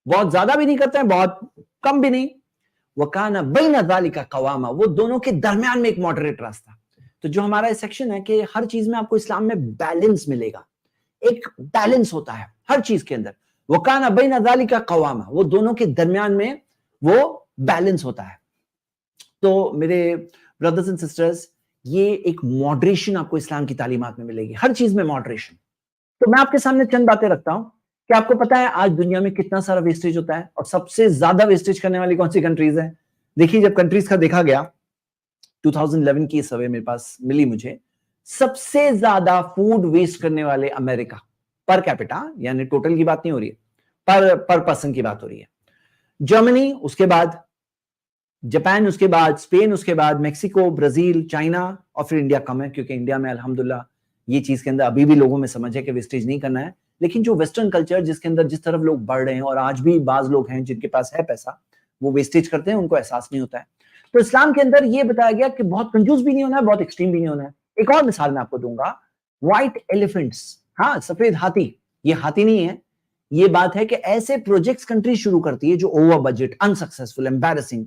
بہت زیادہ بھی نہیں کرتے ہیں، بہت کم بھی نہیں. وَكَانَ بَيْنَ ذَلِكَ قَوَامًا، وہ دونوں کے درمیان میں ایک ماڈریٹ راستہ. تو جو ہمارا یہ سیکشن ہے کہ ہر چیز میں آپ کو اسلام میں بیلنس ملے گا، ایک بیلنس ہوتا ہے ہر چیز کے اندر. وَكَانَ بَيْنَ ذَلِكَ قَوَامًا، وہ دونوں کے درمیان میں وہ بیلنس ہوتا ہے. تو میرے بردرز اینڈ سسٹرز، یہ ایک ماڈریشن آپ کو اسلام کی تعلیمات میں ملے گی، ہر چیز میں ماڈریشن. تو میں آپ کے سامنے چند باتیں رکھتا ہوں کہ آپ کو پتا ہے آج دنیا میں کتنا سارا ویسٹیج ہوتا ہے، اور سب سے زیادہ ویسٹیج کرنے والی کون سی کنٹریز ہیں. دیکھیے جب کنٹریز کا دیکھا گیا، 2011 کی سروے میرے پاس ملی مجھے، سب سے زیادہ فوڈ ویسٹ کرنے والے امریکہ پر کیپٹا، یعنی ٹوٹل کی بات نہیں ہو رہی ہے، پر پرسن کی بات ہو رہی ہے. جرمنی، اس کے بعد جاپان، اس کے بعد اسپین، اس کے بعد میکسیکو، برازیل، چائنا، اور پھر انڈیا کم ہے، کیونکہ انڈیا میں الحمدللہ یہ چیز کے اندر ابھی بھی لوگوں میں سمجھ ہے کہ ویسٹیج نہیں کرنا ہے. لیکن جو ویسٹرن کلچر جس کے اندر جس طرف لوگ بڑھ رہے ہیں، اور آج بھی بعض لوگ ہیں جن کے پاس ہے پیسہ، وہ ویسٹیج کرتے ہیں، ان کو احساس نہیں ہوتا ہے. تو اسلام کے اندر یہ بتایا گیا کہ بہت کنجوس بھی نہیں ہونا ہے، بہت ایکسٹریم بھی نہیں ہونا ہے. ایک اور مثال میں آپ کو دوں گا، وائٹ ایلیفنٹس، ہاں سفید ہاتھی. یہ ہاتھی نہیں ہے، یہ بات ہے کہ ایسے پروجیکٹس کنٹری شروع کرتی ہے جو اوور بجٹ، انسکسیسفل، امبیرسنگ.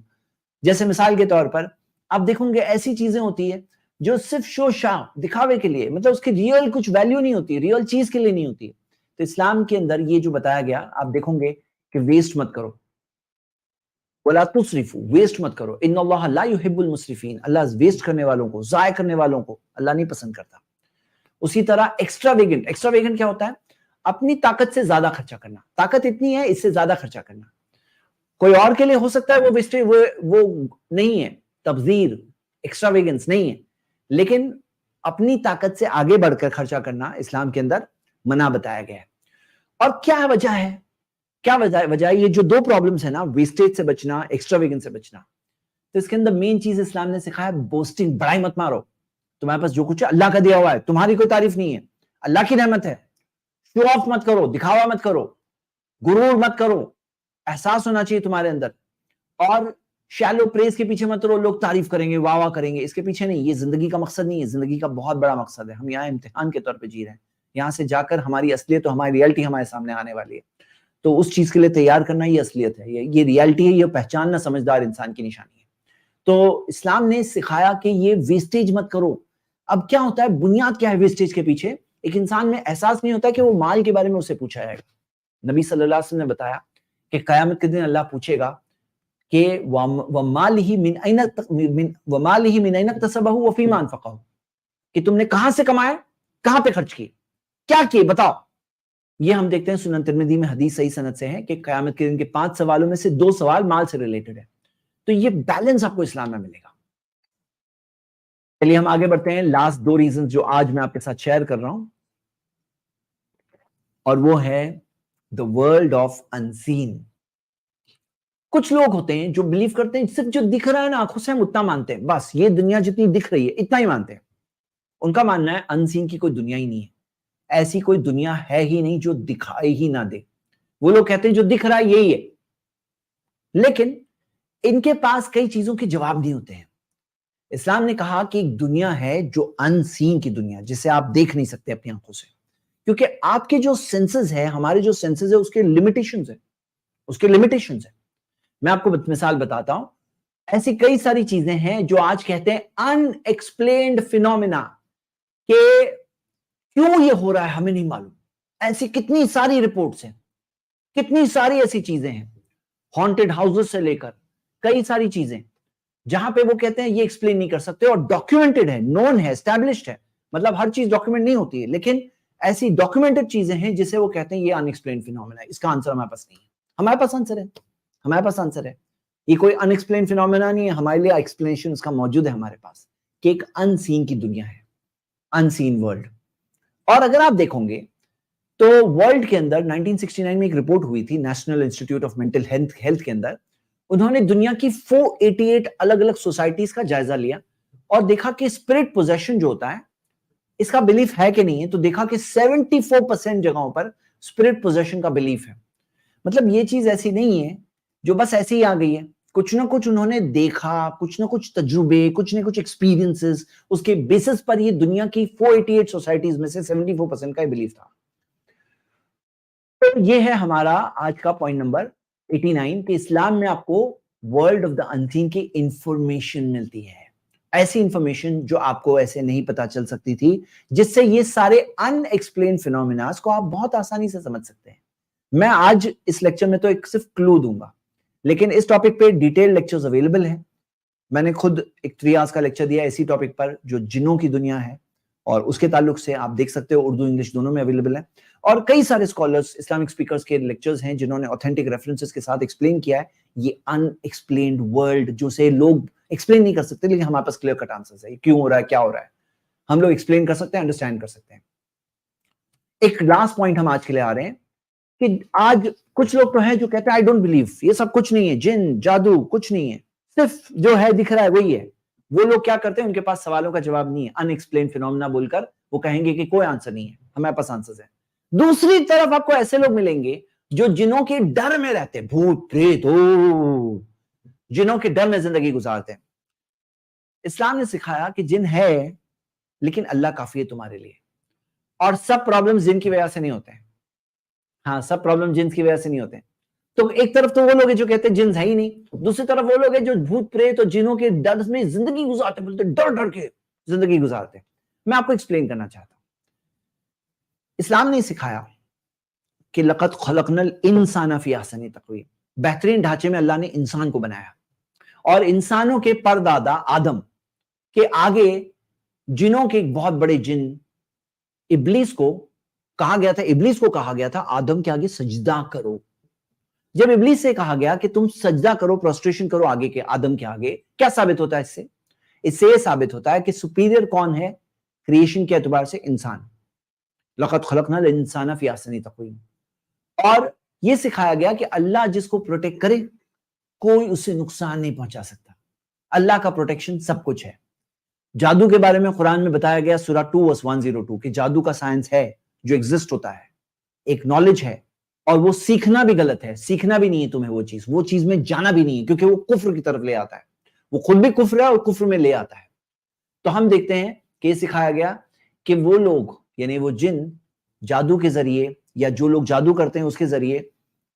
جیسے مثال کے طور پر آپ دیکھیں گے ایسی چیزیں ہوتی ہے جو صرف شو شاہ، دکھاوے کے لیے، مطلب اس کی ریئل کچھ ویلیو نہیں ہوتی، ریئل چیز کے لیے نہیں ہوتی. تو اسلام کے اندر یہ جو بتایا گیا، آپ دیکھیں گے کہ ویسٹ مت کرو، وَلَا تُسْرِفُوا، ویسٹ مت کرو. ان اللہ لا يحب المسرفین، اللہ ویسٹ کرنے والوں کو، ضائع کرنے والوں کو اللہ نہیں پسند کرتا. اسی طرح ایکسٹرا ویگنٹ کیا ہوتا ہے؟ اپنی طاقت سے زیادہ خرچہ کرنا. طاقت اتنی ہے، اس سے زیادہ خرچہ کرنا. کوئی اور کے لیے ہو سکتا ہے وہ ویسٹ، وہ نہیں ہے تبذیر، ایکسٹرا ویگنس نہیں ہے، لیکن اپنی طاقت سے آگے بڑھ کر خرچہ کرنا اسلام کے اندر منع بتایا گیا ہے. اور کیا وجہ ہے؟ کیا وجہ ہے؟ یہ جو دو پرابلمز ہیں نا، ویسٹیج سے بچنا، ایکسٹرا ویگن سے بچنا، تو اس کے اندر مین چیز اسلام نے سکھایا بوسٹنگ، بڑائی مت مارو. تمہارے پاس جو کچھ ہے اللہ کا دیا ہوا ہے, تمہاری کوئی تعریف نہیں ہے, اللہ کی نعمت ہے. شو آف مت کرو, دکھاوا مت کرو, غرور مت کرو, احساس ہونا چاہیے تمہارے اندر. اور شیلو پریز کے پیچھے مت رہو, لوگ تعریف کریں گے, واہ واہ کریں گے, اس کے پیچھے نہیں. یہ زندگی کا مقصد نہیں ہے, زندگی کا بہت بڑا مقصد ہے. ہم یہاں امتحان کے طور پہ جی رہے ہیں, یہاں سے جا کر ہماری اصلیت, ہماری ریئلٹی ہمارے سامنے آنے والی ہے. تو اس چیز کے لیے تیار کرنا یہ اصلیت ہے, یہ ریئلٹی ہے, یہ پہچاننا سمجھدار انسان کی نشانی ہے. تو اسلام نے سکھایا کہ یہ ویسٹیج مت کرو. اب کیا ہوتا ہے, بنیاد کیا ہے ویسٹیج کے پیچھے؟ ایک انسان میں احساس نہیں ہوتا کہ وہ مال کے بارے میں اسے پوچھا جائے گا. نبی صلی اللہ علیہ وسلم نے بتایا کہ قیامت کے دن اللہ پوچھے گا کہ وَمَالِهِ مِنْ أَيْنَ اكْتَسَبَهُ وَفِيمَا أَنْفَقَهُ, کہ تم نے کہاں سے کمایا, کہاں پہ خرچ کیے, کیا کیے, بتاؤ. یہ ہم دیکھتے ہیں سنن ترمذی میں حدیث صحیح سند سے ہے کہ قیامت کے دن کے 5 سوالوں میں سے 2 سوال مال سے ریلیٹڈ ہے. تو یہ بیلنس آپ کو اسلام میں ملے گا. چلیے ہم آگے بڑھتے ہیں. لاسٹ 2 ریزنز جو آج میں آپ کے ساتھ شیئر کر رہا ہوں, اور وہ ہے the world of unseen. کچھ لوگ ہوتے ہیں جو بلیو کرتے ہیں صرف جو دکھ رہا ہے نا آنکھوں سے ہم اتنا مانتے ہیں, بس یہ دنیا جتنی دکھ رہی ہے اتنا ہی مانتے ہیں. ان کا ماننا ہے انسین کی کوئی دنیا ہی نہیں ہے, ایسی کوئی دنیا ہے ہی نہیں جو دکھائی ہی نہ دے. وہ لوگ کہتے ہیں جو دکھ رہا ہے یہی ہے, لیکن ان کے پاس کئی چیزوں کے جواب نہیں ہوتے ہیں. اسلام نے کہا کہ ایک دنیا ہے جو انسین کی دنیا, جسے آپ دیکھ نہیں سکتے اپنی آنکھوں سے, کیونکہ آپ کے جو سینسز ہے, ہمارے جو سینسز ہے, اس کے لمیٹیشنز ہیں. میں آپ کو مثال بتاتا ہوں. ایسی کئی ساری چیزیں ہیں جو آج کہتے ہیں ان ایکسپلینڈ فینومینا, کہ کیوں یہ ہو رہا ہے ہمیں نہیں معلوم. ایسی کتنی ساری رپورٹس ہیں, کتنی ساری ایسی چیزیں ہیں, ہانٹڈ ہاؤسز سے لے کر کئی ساری چیزیں, جہاں پہ وہ کہتے ہیں یہ ایکسپلین نہیں کر سکتے, اور ڈاکیومنٹڈ ہے, نون ہے, اسٹیبلشڈ ہے. مطلب ہر چیز ڈاکیومنٹ نہیں ہوتی ہے, لیکن ایسی ڈاکیومنٹڈ چیزیں ہیں جسے وہ کہتے ہیں یہ ان ایکسپلینڈ فینومینا ہے. اس کا آنسر ہمارے پاس نہیں ہے. ہمارے پاس آنسر ہے. یہ کوئی ان ایکسپلینڈ فینومینا نہیں ہے, ہمارے لیے ایکسپلینیشن اس کا موجود ہے ہمارے پاس, کہ ایک ان سین کی دنیا ہے, ان سین ورلڈ. اور اگر آپ دیکھو گے تو ورلڈ کے اندر 1969 میں ایک رپورٹ ہوئی تھی national institute of mental health کے اندر. انہوں نے دنیا کی 488 الگ الگ سوسائٹیز کا جائزہ لیا اور دیکھا کہ اسپرٹ پوزیشن جو ہوتا ہے اس کا بلیف ہے کہ نہیں ہے. تو دیکھا کہ 74% جگہوں پر اسپرٹ پوزیشن کا بلیف ہے. مطلب یہ چیز ایسی نہیں ہے جو بس ایسی ہی آ گئی ہے, کچھ نہ کچھ انہوں نے دیکھا, کچھ نہ کچھ تجربے, کچھ نہ کچھ ایکسپیرینسز, اس کے بیسس پر یہ دنیا کی 488 سوسائٹیز میں سے 74% کا بلیف تھا. تو یہ ہے ہمارا آج کا پوائنٹ نمبر 89, کہ اسلام میں آپ کو ورلڈ آف دا انسین کی انفارمیشن ملتی ہے. ایسی انفارمیشن جو آپ کو ایسے نہیں پتا چل سکتی تھی, جس سے یہ سارے ان ایکسپلینڈ فینومیناز کو آپ بہت آسانی سے سمجھ سکتے ہیں. میں آج اس لیکچر میں تو ایک صرف کلو دوں گا, لیکن اس ٹاپک پہ ڈیٹیل لیکچرز اویلیبل ہیں. میں نے خود ایک 3 آورز کا لیکچر دیا اسی ٹاپک پر جو جنوں کی دنیا ہے, اور اس کے تعلق سے آپ دیکھ سکتے ہو, اردو انگلش دونوں میں اویلیبل ہے. اور کئی سارے اسکالرز, اسلامک اسپیکرز کے لیکچرز ہیں جنہوں نے اوتھینٹک ریفرنسز کے ساتھ ایکسپلین کیا ہے یہ ان ایکسپلینڈ ورلڈ, جو سے لوگ ایکسپلین نہیں کر سکتے, لیکن ہمارے پاس کلیئر کٹ آنسرز ہے, یہ کیوں ہو رہا ہے, کیا ہو رہا ہے, ہم لوگ ایکسپلین کر سکتے ہیں, انڈرسٹینڈ کر سکتے ہیں. ایک لاسٹ پوائنٹ ہم آج کے لیے آ رہے ہیں کہ آج کچھ لوگ تو ہیں جو کہتے ہیں آئی ڈونٹ بلیو, یہ سب کچھ نہیں ہے, جن جادو کچھ نہیں ہے, صرف جو ہے دکھ رہا ہے وہی ہے. وہ لوگ کیا کرتے ہیں, ان کے پاس سوالوں کا جواب نہیں ہے, ان ایکسپلینڈ فینومینا بول کر وہ کہیں گے کہ کوئی آنسر نہیں ہے, ہمارے پاس آنسرز ہیں. دوسری طرف آپ کو ایسے لوگ ملیں گے جو جنوں کے ڈر میں رہتے ہیں, بھوت پریت, جنوں کے ڈر میں زندگی گزارتے ہیں. اسلام نے سکھایا کہ جن ہے لیکن اللہ کافی ہے تمہارے لیے, اور سب پرابلم جن کی وجہ سے نہیں ہوتے ہیں. ہاں, سب پرابلم جنس کی وجہ سے نہیں ہوتے ہیں. تو ایک طرف تو وہ لوگ ہیں جو کہتے ہیں جنس ہے ہی نہیں, دوسری طرف وہ لوگ ہیں جو بھوت پریت اور جنوں کے ڈر میں زندگی گزارتے ہیں, بولتے ڈر ڈر کے زندگی گزارتے ہیں. میں آپ کو ایکسپلین کرنا چاہتا ہوں. اسلام نے سکھایا کہ لقد خلقنا الانسان فی احسن تقویم, بہترین ڈھانچے میں اللہ نے انسان کو بنایا, اور انسانوں کے پردادا آدم کے آگے جنوں کے ایک بہت بڑے جن ابلیس کو کہا گیا تھا آدم کے آگے سجدہ کرو. جب ابلیس سے کہا گیا کہ تم سجدہ کرو, پروسٹریشن کرو آگے کے آدم کے آگے, کیا ثابت ہوتا ہے اس سے یہ ثابت ہوتا ہے کہ سپیریئر کون ہے کریشن کے اعتبار سے, انسان. لقد خلقنا الانسان فی احسن تقویم. اور یہ سکھایا گیا کہ اللہ جس کو پروٹیکٹ کرے کوئی اسے نقصان نہیں پہنچا سکتا. اللہ کا پروٹیکشن سب کچھ ہے. جادو کے بارے میں قرآن میں بتایا گیا سورہ 2:102 کہ جادو کا سائنس ہے جو ایگزسٹ ہوتا ہے، ایک نالج ہے، اور وہ سیکھنا بھی غلط ہے، سیکھنا بھی نہیں ہے تمہیں، وہ چیز میں جانا بھی نہیں ہے، کیونکہ وہ کفر کی طرف لے آتا ہے، وہ خود بھی کفر ہے اور کفر میں لے آتا ہے۔ تو ہم دیکھتے ہیں کہ یہ سکھایا گیا کہ وہ لوگ یعنی وہ جن جادو کے ذریعے یا جو لوگ جادو کرتے ہیں اس کے ذریعے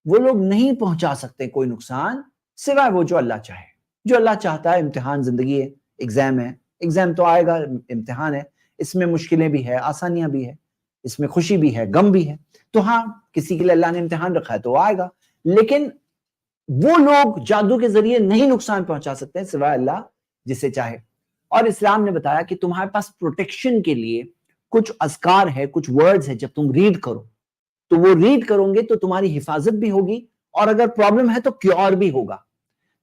وہ لوگ نہیں پہنچا سکتے کوئی نقصان سوائے وہ جو اللہ چاہے۔ جو اللہ چاہتا ہے، امتحان زندگی ہے، ایگزام ہے، ایگزام تو آئے گا، امتحان ہے، اس میں مشکلیں بھی ہے، آسانیاں بھی ہے، اس میں خوشی بھی ہے، غم بھی ہے، تو ہاں کسی کے لیے اللہ نے امتحان رکھا ہے تو وہ آئے گا، لیکن وہ لوگ جادو کے ذریعے نہیں نقصان پہنچا سکتے سوائے اللہ جسے چاہے۔ اور اسلام نے بتایا کہ تمہارے پاس پروٹیکشن کے لیے کچھ اذکار ہے، کچھ ورڈز ہے، جب تم ریڈ کرو تو وہ ریڈ کرو گے تو تمہاری حفاظت بھی ہوگی، اور اگر پرابلم ہے تو کیور بھی ہوگا۔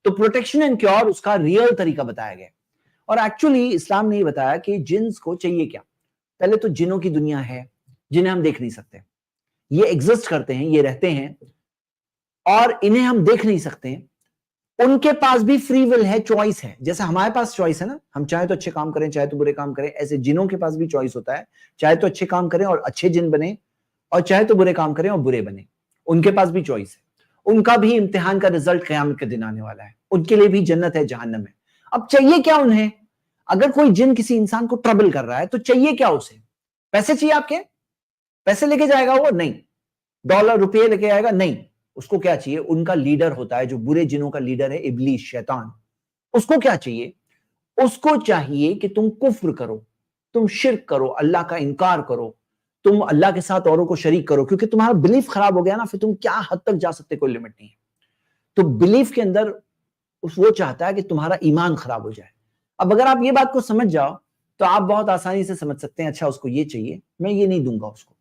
تو پروٹیکشن اینڈ کیور اس کا ریئل طریقہ بتایا گیا۔ اور ایکچولی اسلام نے یہ بتایا کہ جنس کو چاہیے کیا۔ پہلے تو جنوں کی دنیا ہے جنہیں ہم دیکھ نہیں سکتے، یہ ایگزسٹ کرتے ہیں، یہ رہتے ہیں اور انہیں ہم دیکھ نہیں سکتے ہیں، ان کے پاس بھی فری ول ہے، چوائس ہے، جیسے ہمارے پاس چوائس ہے نا، ہم چاہے تو اچھے کام کریں چاہے تو برے کام کریں، ایسے جنوں کے پاس بھی چوائس ہوتا ہے، چاہے تو اچھے کام کریں اور اچھے جن بنے، اور چاہے تو برے کام کریں اور برے بنے، ان کے پاس بھی چوائس ہے۔ ان کا بھی امتحان کا رزلٹ قیامت کے دن آنے والا ہے، ان کے لیے بھی جنت ہے، جہنم ہے۔ اب چاہیے کیا انہیں؟ اگر کوئی جن کسی انسان کو ٹربل کر رہا ہے تو چاہیے کیا اسے؟ پیسے چاہیے آپ کے؟ پیسے لے کے جائے گا وہ؟ نہیں۔ ڈالر روپے لے کے آئے گا؟ نہیں۔ اس کو کیا چاہیے؟ ان کا لیڈر ہوتا ہے جو برے جنوں کا لیڈر ہے، ابلیس، شیطان، اس کو کیا چاہیے؟ اس کو چاہیے کہ تم کفر کرو، تم شرک کرو، اللہ کا انکار کرو، تم اللہ کے ساتھ اوروں کو شریک کرو، کیونکہ تمہارا بلیف خراب ہو گیا نا، پھر تم کیا حد تک جا سکتے، کوئی لمٹ نہیں ہے۔ تو بلیف کے اندر وہ چاہتا ہے کہ تمہارا ایمان خراب ہو جائے۔ اب اگر آپ یہ بات کو سمجھ جاؤ تو آپ بہت آسانی سے سمجھ سکتے ہیں، اچھا اس کو یہ چاہیے، میں یہ نہیں دوں گا اس کو۔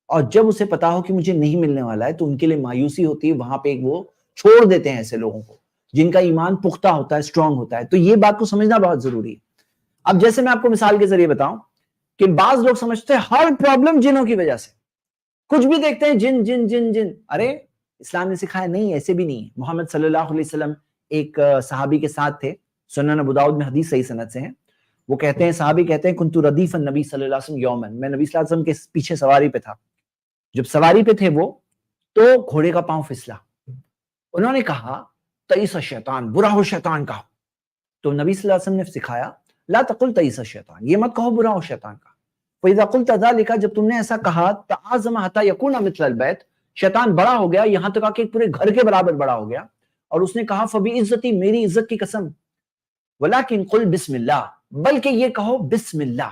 اور جب اسے پتا ہو کہ مجھے نہیں ملنے والا ہے تو ان کے لیے مایوسی ہوتی ہے، وہاں پہ وہ چھوڑ دیتے ہیں ایسے لوگوں کو جن کا ایمان پختہ ہوتا ہے، اسٹرانگ ہوتا ہے۔ تو یہ بات کو سمجھنا بہت ضروری ہے۔ اب جیسے میں آپ کو مثال کے ذریعے بتاؤں کہ بعض لوگ سمجھتے ہیں ہر پرابلم جنوں کی وجہ سے، کچھ بھی دیکھتے ہیں جن جن جن جن، ارے اسلام نے سکھایا نہیں، ایسے بھی نہیں ہے۔ محمد صلی اللہ علیہ وسلم ایک صحابی کے ساتھ تھے، سنن ابو داؤد میں حدیث صحیح سند سے ہیں، وہ کہتے ہیں، صحابی کہتے ہیں، کنت ردیف النبی صلی اللہ علیہ وسلم یومن، میں نبی صلی اللہ علیہ وسلم کے پیچھے سواری پہ تھا، جب سواری پہ تھے وہ تو گھوڑے کا پاؤں پھسلا، انہوں نے کہا تئیس الشیطان، برا ہو شیطان کا، تو نبی صلی اللہ علیہ وسلم نے سکھایا لا تقل تئیس الشیطان، یہ مت کہو برا ہو شیطان کا، فَإِذَا قُلْتَ ذَلِكَ، جب تم نے ایسا کہا، تَعَظَمَ حَتَّى يَكُونَ مِثْلَ الْبَيْتِ، شیطان بڑا ہو گیا یہاں تک کہ پورے گھر کے برابر بڑا ہو گیا، اور اس نے کہا فَبِعِزَّتِي، میری عزت کی قسم، وَلَكِنْ قُلْ بِسْمِ اللَّهِ، بلکہ یہ کہو بسم اللہ،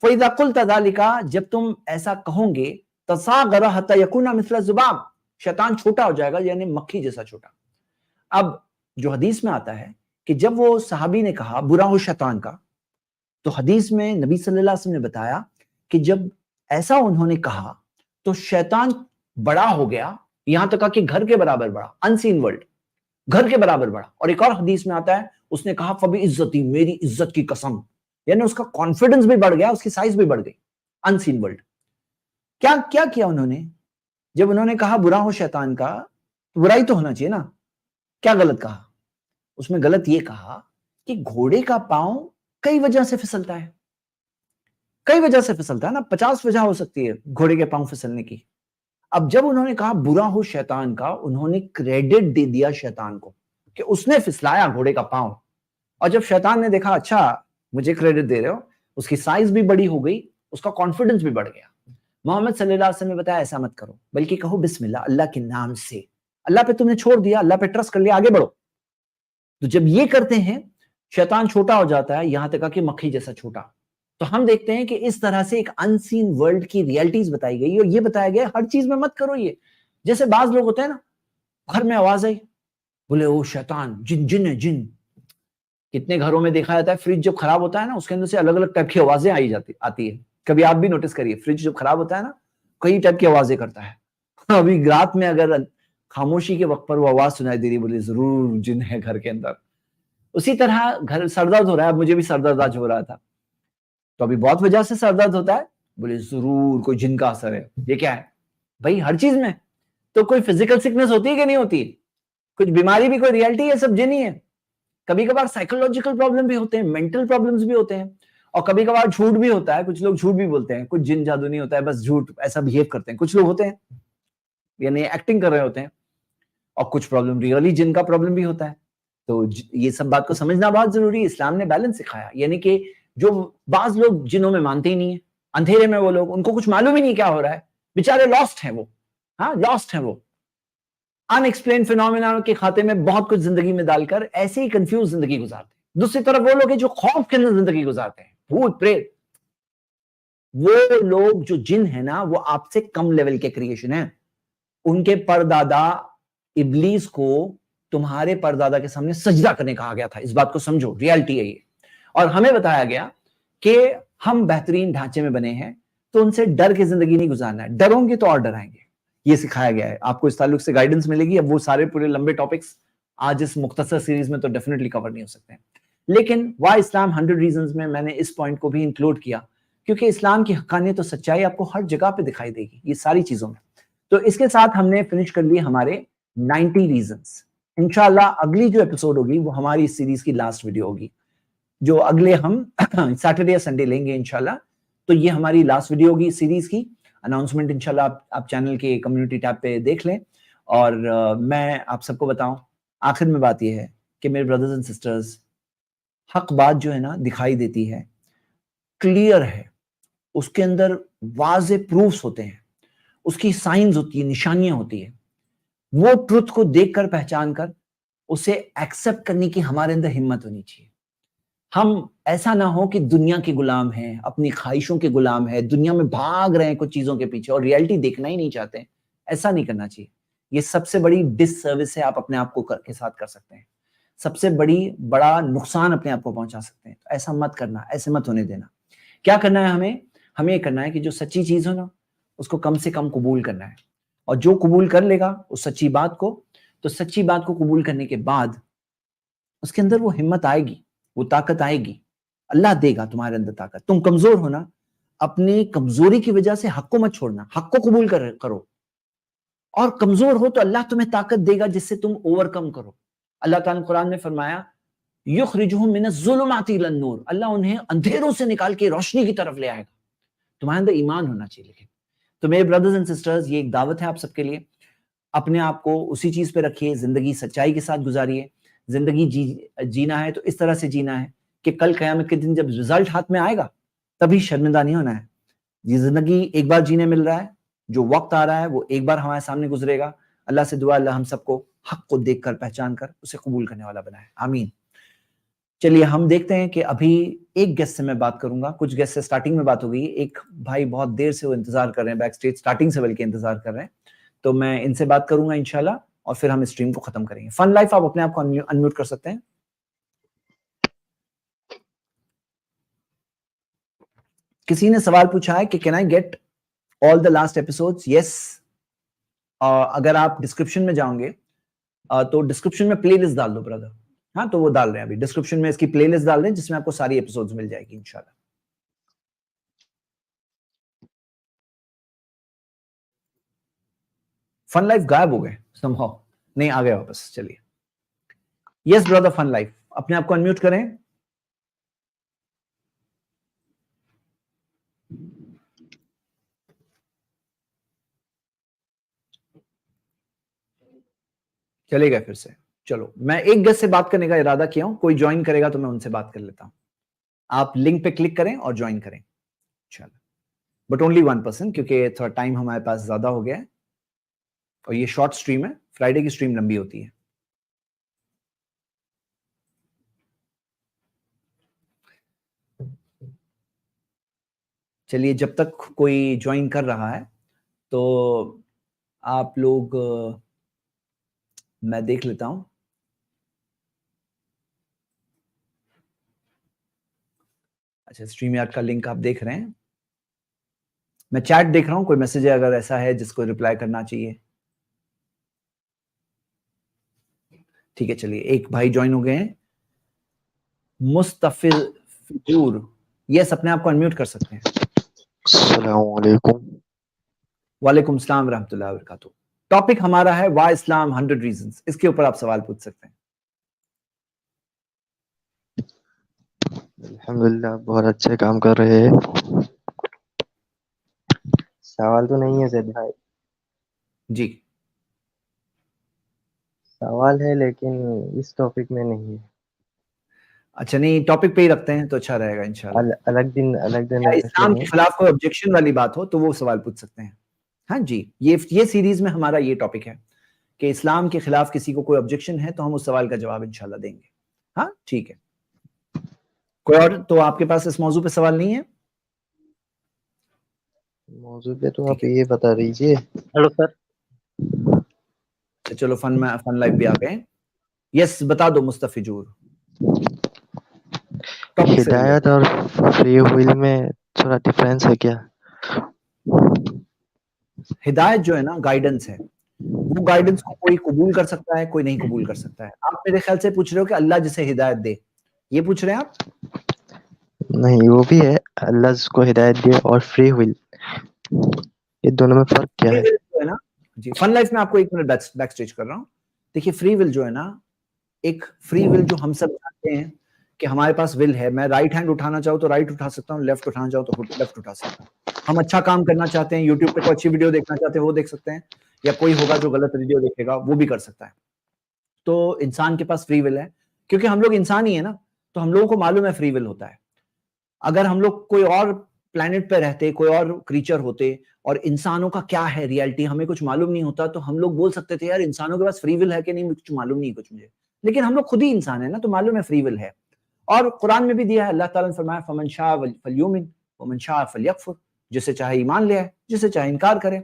فَإِذَا قُلْتَ ذَلِكَ، جب تم ایسا کہو گے، تَصَاغَرَ حَتَّى يَكُونَ مِثْلَ الذُّبَابِ، شیطان چھوٹا ہو جائے گا، یعنی مکھی جیسا چھوٹا۔ اب جو حدیث میں آتا ہے کہ جب وہ صحابی نے کہا برا ہو شیطان کا، تو حدیث میں نبی صلی اللہ علیہ وسلم نے بتایا کہ جب ایسا انہوں نے کہا تو شیطان بڑا ہو گیا یہاں تک کہ گھر کے برابر بڑا، انسین ورلڈ، گھر کے برابر بڑا۔ اور ایک اور حدیث میں آتا ہے اس نے کہا فبعزتی، میری عزت کی قسم، یعنی اس کا کانفیڈنس بھی بڑھ گیا، اس کی سائز بھی بڑھ گئی، انسین ورلڈ۔ کیا کیا انہوں نے؟ جب انہوں نے کہا برا ہو شیطان کا، تو برائی تو ہونا چاہیے نا، کیا غلط کہا؟ اس میں غلط یہ کہا کہ گھوڑے کا پاؤں کئی وجہ سے پھسلتا ہے، کئی وجہ سے پھسلتا ہے نا، 50 وجہ ہو سکتی ہے گھوڑے کے پاؤں پھسلنے کی۔ اب جب انہوں نے کہا برا ہو شیطان کا، انہوں نے کریڈٹ دے دیا شیطان کو کہ اس نے پھسلایا گھوڑے کا پاؤں، اور جب شیطان نے دیکھا اچھا مجھے کریڈٹ دے رہے ہو، اس کی سائز بھی بڑی ہو گئی، اس کا کانفیڈنس بھی بڑھ گیا۔ محمد صلی اللہ علیہ وسلم نے بتایا ایسا مت کرو، بلکہ کہو بسم اللہ، اللہ کے نام سے، اللہ پہ تم نے چھوڑ دیا، اللہ پہ ٹرسٹ کر لیا، آگے بڑھو۔ تو جب یہ کرتے ہیں شیطان چھوٹا ہو جاتا ہے یہاں تک کہ مکھی جیسا چھوٹا۔ تو ہم دیکھتے ہیں کہ اس طرح سے ایک انسین ورلڈ کی ریئلٹیز بتائی گئی، اور یہ بتایا گیا ہر چیز میں مت کرو یہ۔ جیسے بعض لوگ ہوتے ہیں نا، گھر میں آواز آئی، بولے او شیطان، جن جن ہے جن۔ کتنے گھروں میں دیکھا جاتا ہے فریج جب خراب ہوتا ہے نا، اس کے اندر سے الگ الگ ٹائپ کی آوازیں آتی ہے، کبھی آپ بھی نوٹس کریے، فریج جب خراب ہوتا ہے نا کئی ٹائپ کی آوازیں کرتا ہے۔ ابھی رات میں اگر خاموشی کے وقت پر وہ آواز سنائی دے رہی، بولے ضرور جن ہے گھر کے اندر۔ اسی طرح گھر سر درد ہو رہا ہے، مجھے بھی سر درد آج ہو رہا تھا، تو ابھی بہت وجہ سے سر درد ہوتا ہے، بولے ضرور کوئی جن کا اثر ہے۔ یہ کیا ہے بھائی؟ ہر چیز میں تو کوئی فزیکل سکنس ہوتی ہے کہ نہیں ہوتی؟ کچھ بیماری بھی کوئی ریئلٹی ہے، سب جن ہی ہے۔ کبھی کبھار سائیکولوجیکل پرابلم بھی ہوتے ہیں, مینٹل پرابلمس بھی ہوتے ہیں, اور کبھی کبھار جھوٹ بھی ہوتا ہے. کچھ لوگ جھوٹ بھی بولتے ہیں, کچھ جن جادو نہیں ہوتا ہے, بس جھوٹ ایسا بہیو کرتے ہیں. کچھ لوگ ہوتے ہیں یعنی ایکٹنگ کر رہے ہوتے ہیں, اور کچھ پرابلم ریئلی جن کا پرابلم بھی ہوتا ہے. تو یہ سب بات کو سمجھنا بہت ضروری ہے. اسلام نے بیلنس سکھایا, یعنی کہ جو بعض لوگ جنوں میں مانتے ہی نہیں ہیں, اندھیرے میں وہ لوگ, ان کو کچھ معلوم ہی نہیں کیا ہو رہا ہے, بیچارے لاسٹ ہیں وہ, ہاں لاسٹ ہیں وہ, ان ایکسپلین فینومینا کے کھاتے میں بہت کچھ زندگی میں ڈال کر ایسے ہی کنفیوز زندگی گزارتے ہیں. دوسری طرف وہ لوگ ہیں جو خوف کے اندر زندگی گزارتے ہیں, بھوت پریت. وہ لوگ جو جن ہیں نا, وہ آپ سے کم لیول کے کریشن ہیں. ان کے پردادا ابلیس کو تمہارے پردادا کے سامنے سجدہ کرنے کہا گیا تھا. اس بات کو سمجھو, ریالٹی ہے یہ. اور ہمیں بتایا گیا کہ ہم بہترین ڈھانچے میں بنے ہیں, تو ان سے ڈر کے زندگی نہیں گزارنا ہے. ڈروں گے تو اور ڈرائیں گے, یہ سکھایا گیا ہے. آپ کو اس تعلق سے گائیڈنس ملے گی. اب وہ سارے پورے لمبے ٹاپکس آج اس مختصر سیریز میں تو ڈیفینیٹلی کور نہیں ہو سکتے ہیں, لیکن وائی اسلام 100 ریزنز میں نے اس پوائنٹ کو بھی انکلوڈ کیا, کیونکہ اسلام کی حقانیت و سچائی آپ کو ہر جگہ پہ دکھائی دے گی یہ ساری چیزوں میں. تو اس کے ساتھ ہم نے فنش کر لیے ہمارے 90 ریزنز. انشاءاللہ اگلی جو ایپیسوڈ ہوگی وہ ہماری اس سیریز کی لاسٹ ویڈیو ہوگی, جو اگلے ہم سیٹرڈے یا سنڈے لیں گے انشاءاللہ. تو یہ ہماری لاسٹ ویڈیو ہوگی سیریز کی. اناؤنسمنٹ انشاءاللہ آپ چینل کے کمیونٹی ٹیب پہ دیکھ لیں. اور میں آپ سب کو بتاؤں, آخر میں بات یہ ہے کہ میرے بردرز اینڈ سسٹرز, حق بات جو ہے نا دکھائی دیتی ہے, کلیئر ہے, اس کے اندر واضح پروفز ہوتے ہیں, اس کی سائنز ہوتی ہے, نشانیاں ہوتی ہیں. وہ ٹروتھ کو دیکھ کر, پہچان کر اسے ایکسپٹ کرنے کی ہمارے اندر ہمت ہونی چاہیے. ہم ایسا نہ ہو کہ دنیا کے غلام ہیں, اپنی خواہشوں کے غلام ہیں, دنیا میں بھاگ رہے ہیں کچھ چیزوں کے پیچھے اور ریئلٹی دیکھنا ہی نہیں چاہتے ہیں. ایسا نہیں کرنا چاہیے. یہ سب سے بڑی ڈس سروس ہے آپ اپنے آپ کو کے ساتھ کر سکتے ہیں. سب سے بڑا نقصان اپنے آپ کو پہنچا سکتے ہیں. تو ایسا مت کرنا, ایسے مت ہونے دینا. کیا کرنا ہے ہمیں یہ کرنا ہے کہ جو سچی چیز ہو نا اس کو کم سے کم قبول کرنا ہے. اور جو قبول کر لے گا اس سچی بات کو, تو سچی بات کو قبول کرنے کے بعد اس کے اندر وہ ہمت آئے گی, وہ طاقت آئے گی. اللہ دے گا تمہارے اندر طاقت. تم کمزور ہونا, اپنی کمزوری کی وجہ سے حق کو مت چھوڑنا, حق کو قبول کرو. اور کمزور ہو تو اللہ تمہیں طاقت دے گا جس سے تم اوور کم کرو. اللہ تعالیٰ نے قرآن میں فرمایا یخرجہم من الظلمات الی النور, اللہ انہیں اندھیروں سے نکال کے روشنی کی طرف لے آئے گا. تمہارے اندر ایمان ہونا چاہیے. لیکن تو میرے بردرز اینڈ سسٹرز, یہ ایک دعوت ہے آپ سب کے لیے. اپنے آپ کو اسی چیز پہ رکھیے, زندگی سچائی کے ساتھ گزاریے. زندگی جینا ہے تو اس طرح سے جینا ہے کہ کل قیامت کے دن جب رزلٹ ہاتھ میں آئے گا تبھی شرمندہ نہیں ہونا ہے. یہ زندگی ایک بار جینے مل رہا ہے, جو وقت آ رہا ہے وہ ایک بار ہمارے سامنے گزرے گا. اللہ سے دعا اللہ ہم سب کو حق کو دیکھ کر, پہچان کر اسے قبول کرنے والا بنائے, آمین. چلیے ہم دیکھتے ہیں کہ ابھی ایک گیسٹ سے میں بات کروں گا. کچھ گیسٹ سے سٹارٹنگ میں بات ہو گئی, ایک بھائی بہت دیر سے وہ انتظار کر رہے ہیں بیک سٹیج, سٹارٹنگ سے بلکہ انتظار کر رہے ہیں. تو میں ان سے بات کروں گا انشاءاللہ, اور پھر ہم اسٹریم کو ختم کریں گے. فن لائف آپ اپنے آپ کو انمیوٹ کر سکتے ہیں. کسی نے سوال پوچھا ہے کہ can I get all the last episodes? Yes. اگر آپ ڈسکرپشن میں جاؤں گے تو ڈسکرپشن میں پلے لسٹ ڈال دو برادر. ہاں تو وہ ڈال رہے ہیں ابھی ڈسکرپشن میں, اس کی پلے لسٹ ڈال دیں جس میں آپ کو ساری ایپیسوڈز مل جائے گی انشاءاللہ. فن لائف غائب ہو گئے سم ہاؤ, نہیں آ گیا واپس. چلیے یس برادر فن لائف, اپنے آپ کو انمیوٹ کریں. چلے گئے پھر سے. چلو میں ایک گیسٹ سے بات کرنے کا ارادہ کیا ہوں, کوئی جوائن کرے گا تو میں ان سے بات کر لیتا ہوں. آپ لنک پہ کلک کریں اور جوائن کریں انشاءاللہ, بٹ اونلی 1%, کیونکہ تھوڑا ٹائم ہمارے پاس زیادہ ہو گیا ہے اور یہ شارٹ سٹریم ہے. فرائیڈے کی سٹریم لمبی ہوتی ہے. چلیے جب تک کوئی جوائن کر رہا ہے تو آپ لوگ, میں دیکھ لیتا ہوں. اچھا اسٹریم یارڈ کا لنک آپ دیکھ رہے ہیں, میں چیٹ دیکھ رہا ہوں, کوئی میسج ہے اگر ایسا ہے جس کو ریپلائی کرنا چاہیے. ٹھیک ہے چلیے, ایک بھائی جوائن ہو گئے ہیں, مستفیض. یس اپنے آپ کو انمیوٹ کر سکتے ہیں. السلام علیکم. وعلیکم السلام ورحمۃ اللہ وبرکاتہ. ٹاپک ہمارا ہے وائی اسلام 100 ریزنز. اس کے اوپر آپ سوال پوچھ سکتے ہیں. الحمدللہ بہت اچھے کام کر رہے ہیں. سوال تو نہیں ہے زید بھائی, جی سوال ہے لیکن اس ٹاپک میں نہیں ہے. اچھا, نہیں ٹاپک پہ ہی رکھتے ہیں تو اچھا رہے گا انشاءاللہ. الگ دن یا ایسے اسلام نہیں. کے خلاف کوئی آبجیکشن والی بات ہو تو وہ سوال پوچھ سکتے ہیں. ہاں جی, یہ سیریز میں ہمارا یہ ٹاپک ہے کہ اسلام کے خلاف کسی کو کوئی آبجیکشن ہے تو ہم اس سوال کا جواب انشاءاللہ دیں گے. ہاں ٹھیک ہے, کوئی اور تو آپ کے پاس اس موضوع پہ سوال نہیں ہے؟ موضوع پہ تو ٹھیک آپ ہے, یہ بتا دیجیے. Hello sir. چلو فن لائف پہ آ گئے. یس بتا دو مصطفی جور, ٹاپک سے ہدایت ریلیٹڈ. اور فری ول میں تھوڑا ڈفرینس ہے کیا؟ ہدایت جو ہے نا گائیڈنس ہے, وہ گائیڈنس کو کوئی قبول کر سکتا ہے, کوئی نہیں قبول کر سکتا ہے. آپ میرے خیال سے پوچھ رہے ہو کہ اللہ جسے ہدایت دے, یہ پوچھ رہے ہیں آپ؟ نہیں, وہ بھی ہے, اللہ جس کو ہدایت دے, اور فری ول, یہ دونوں میں فرق کیا فری ہے؟ ول جو ہے نا, جی فن لائف میں آپ کو ایک منٹ بیک اسٹیج کر رہا ہوں. دیکھیے فری ول جو ہے نا, ایک فری ول جو ہم سب جانتے ہیں کہ ہمارے پاس ول ہے, میں رائٹ ہینڈ اٹھانا چاہوں تو رائٹ اٹھا سکتا ہوں, لیفٹ اٹھانا چاہوں تو لیفٹ اٹھا سکتا ہوں. ہم اچھا کام کرنا چاہتے ہیں, یوٹیوب پہ کوئی اچھی ویڈیو دیکھنا چاہتے ہیں وہ دیکھ سکتے ہیں, یا کوئی ہوگا جو غلط ویڈیو دیکھے گا وہ بھی کر سکتا ہے. تو انسان کے پاس فری ول ہے, کیونکہ ہم لوگ انسان ہی ہیں نا, تو ہم لوگوں کو معلوم ہے فری ول ہوتا ہے. اگر ہم لوگ کوئی اور پلانٹ پہ رہتے, کوئی اور کریچر ہوتے, اور انسانوں کا کیا ہے ریالٹی ہمیں کچھ معلوم نہیں ہوتا, تو ہم لوگ بول سکتے تھے یار انسانوں کے پاس فری ول ہے کہ نہیں, کچھ معلوم نہیں کچھ مجھے. لیکن ہم لوگ خود ہی انسان ہیں نا, تو معلوم ہے فری ول ہے. اور قرآن میں بھی دیا ہے, اللہ تعالیٰ نے فرمایا فمن شاء فلیؤمن ومن شاء فلیکفر, جسے چاہے ایمان لے آئے, جسے چاہے انکار کرے.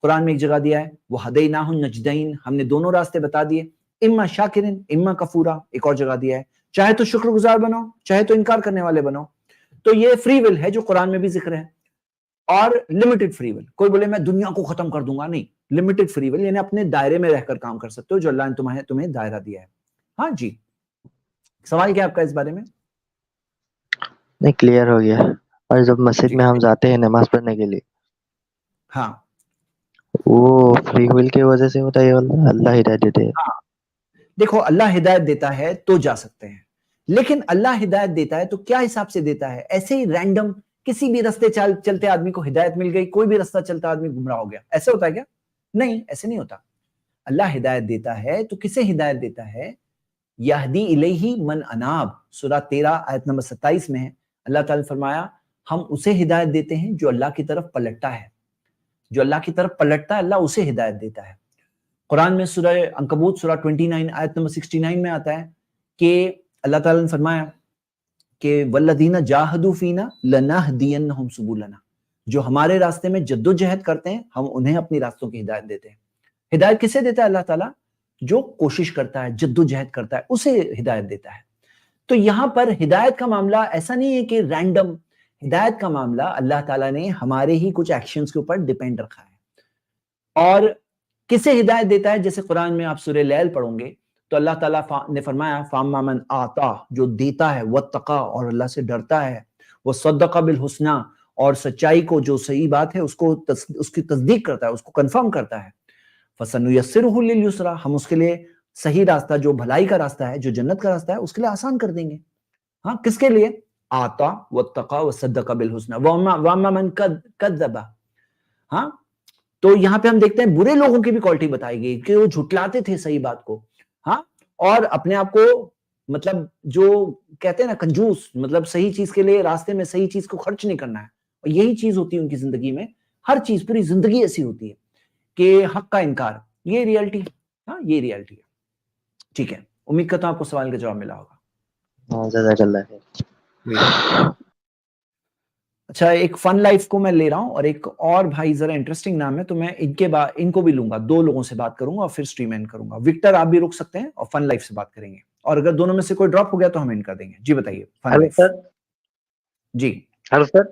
قرآن میں ایک جگہ دیا ہے وہدیناہ النجدین, ہم نے دونوں راستے بتا دیے, اما شاکرن اما کفورا. ایک اور جگہ دیا ہے چاہے تو شکر گزار بنو, چاہے تو انکار کرنے والے بنو. تو یہ فری ول ہے جو قرآن میں بھی ذکر ہے. اور لمیٹڈ فری ول, کوئی بولے میں دنیا کو ختم کر دوں گا, نہیں. لمیٹڈ فری ول یعنی اپنے دائرے میں رہ کر کام کر سکتے ہو جو اللہ نے تمہیں دائرہ دیا ہے. ہاں جی, سوال کیا آپ کا اس بارے میں؟ نہیں, کلیئر ہو گیا. اور جب مسجد جی میں ہم جاتے ہیں نماز پڑھنے کے لیے, ہاں وہ فری ول کی وجہ سے ہوتا ہے, اللہ ہدایت دیتے ہیں. ہاں, دیکھو اللہ ہدایت دیتا ہے تو جا سکتے ہیں, لیکن اللہ ہدایت دیتا ہے تو کیا حساب سے دیتا ہے؟ ایسے ہی رینڈم کسی بھی رستے چلتے آدمی کو ہدایت مل گئی, کوئی بھی رستہ چلتا آدمی گمراہ ہو گیا, ایسے ہوتا ہے کیا؟ نہیں, ایسے نہیں ہوتا. اللہ ہدایت دیتا ہے تو کسے ہدایت دیتا ہے؟ یہدی الیہ من اناب, سورہ 13 آیت نمبر 27 میں ہے. اللہ تعالی نے فرمایا ہم اسے ہدایت دیتے ہیں جو اللہ کی طرف پلٹتا ہے. جو اللہ کی طرف پلٹتا ہے اللہ اسے ہدایت دیتا ہے. قرآن میں سورہ عنکبوت سورہ 29 آیت نمبر 69 میں آتا ہے کہ اللہ تعالی نے فرمایا کہ والذین جاہدوا فینا لنہدینہم سبلنا, جو ہمارے راستے میں جد و جہد کرتے ہیں ہم انہیں اپنی راستوں کی ہدایت دیتے ہیں. ہدایت کسے دیتا ہے اللہ تعالیٰ؟ جو کوشش کرتا ہے, جد و جہد کرتا ہے, اسے ہدایت دیتا ہے. تو یہاں پر ہدایت کا معاملہ ایسا نہیں ہے کہ رینڈم, ہدایت کا معاملہ اللہ تعالیٰ نے ہمارے ہی کچھ ایکشنز کے اوپر ڈیپینڈ رکھا ہے. اور کسے ہدایت دیتا ہے؟ جیسے قرآن میں آپ سورہ لیل پڑھیں گے تو اللہ تعالیٰ نے فرمایا فاما من آتا, جو دیتا ہے, واتقا, اور اللہ سے ڈرتا ہے, وہ صدق بالحسنی, اور سچائی کو, جو صحیح بات ہے اس کی تصدیق کرتا ہے, اس کو کنفرم کرتا ہے, فسنیسرہ للیسرا, ہم اس کے لیے صحیح راستہ, جو بھلائی کا راستہ ہے, جو جنت کا راستہ ہے, اس کے لیے آسان کر دیں گے. ہاں, کس کے لیے؟ آتا واتقا وصدق بالحسنی واما من کذب. ہاں, تو یہاں پہ ہم دیکھتے ہیں برے لوگوں کی بھی کوالٹی بتائی گئی کہ وہ جھٹلاتے تھے صحیح بات کو, ہاں, اور اپنے آپ کو مطلب جو کہتے ہیں نا کنجوس, مطلب صحیح چیز کے لیے راستے میں صحیح چیز کو خرچ نہیں کرنا ہے, اور یہی چیز ہوتی ہے ان کی زندگی میں. ہر چیز, پوری زندگی ایسی ہوتی ہے کہ حق کا انکار, یہ ریالٹی. ہاں, یہ ریالٹی ہے. ٹھیک ہے, امید کرتا ہوں آپ کو سوال کا جواب ملا ہوگا. ہاں, جزاک اللہ خیر. اچھا, ایک فن لائف کو میں لے رہا ہوں, اور ایک اور بھائی ذرا انٹرسٹنگ نام ہے, تو میں ان کو بھی لوں گا, 2 لوگوں سے بات کروں گا اور پھر سٹریم اینڈ کروں گا. وکٹر آپ بھی رک سکتے ہیں اور فن لائف سے بات کریں گے, اور اگر دونوں میں سے کوئی ڈراپ ہو گیا تو ہم اینڈ کر دیں گے. جی بتائیے فن ہلو لائف. سر. جی ہلو سر.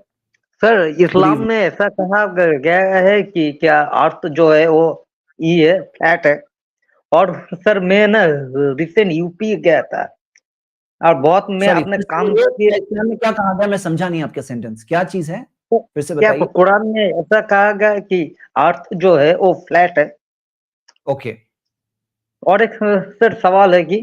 سر گڈ اسلام ایوننگ. میں ایسا کہا گیا ہے کہ کیا ارتھ جو ہے وہ ای ہے, فلیٹ ہے. اور سر میں نا ریسنٹ یو پی گیا تھا, اور بہت میں سوری, اپنے کام کیے. اسلام میں کیا کہا گیا؟ میں سمجھا نہیں آپ کا سینٹینس, کیا چیز ہے پھر سے کیا بتائیے. قرآن میں ایسا کہا گیا کہ ارتھ جو ہے وہ فلیٹ ہے؟ اوکے, اور ایک سر سوال ہے کہ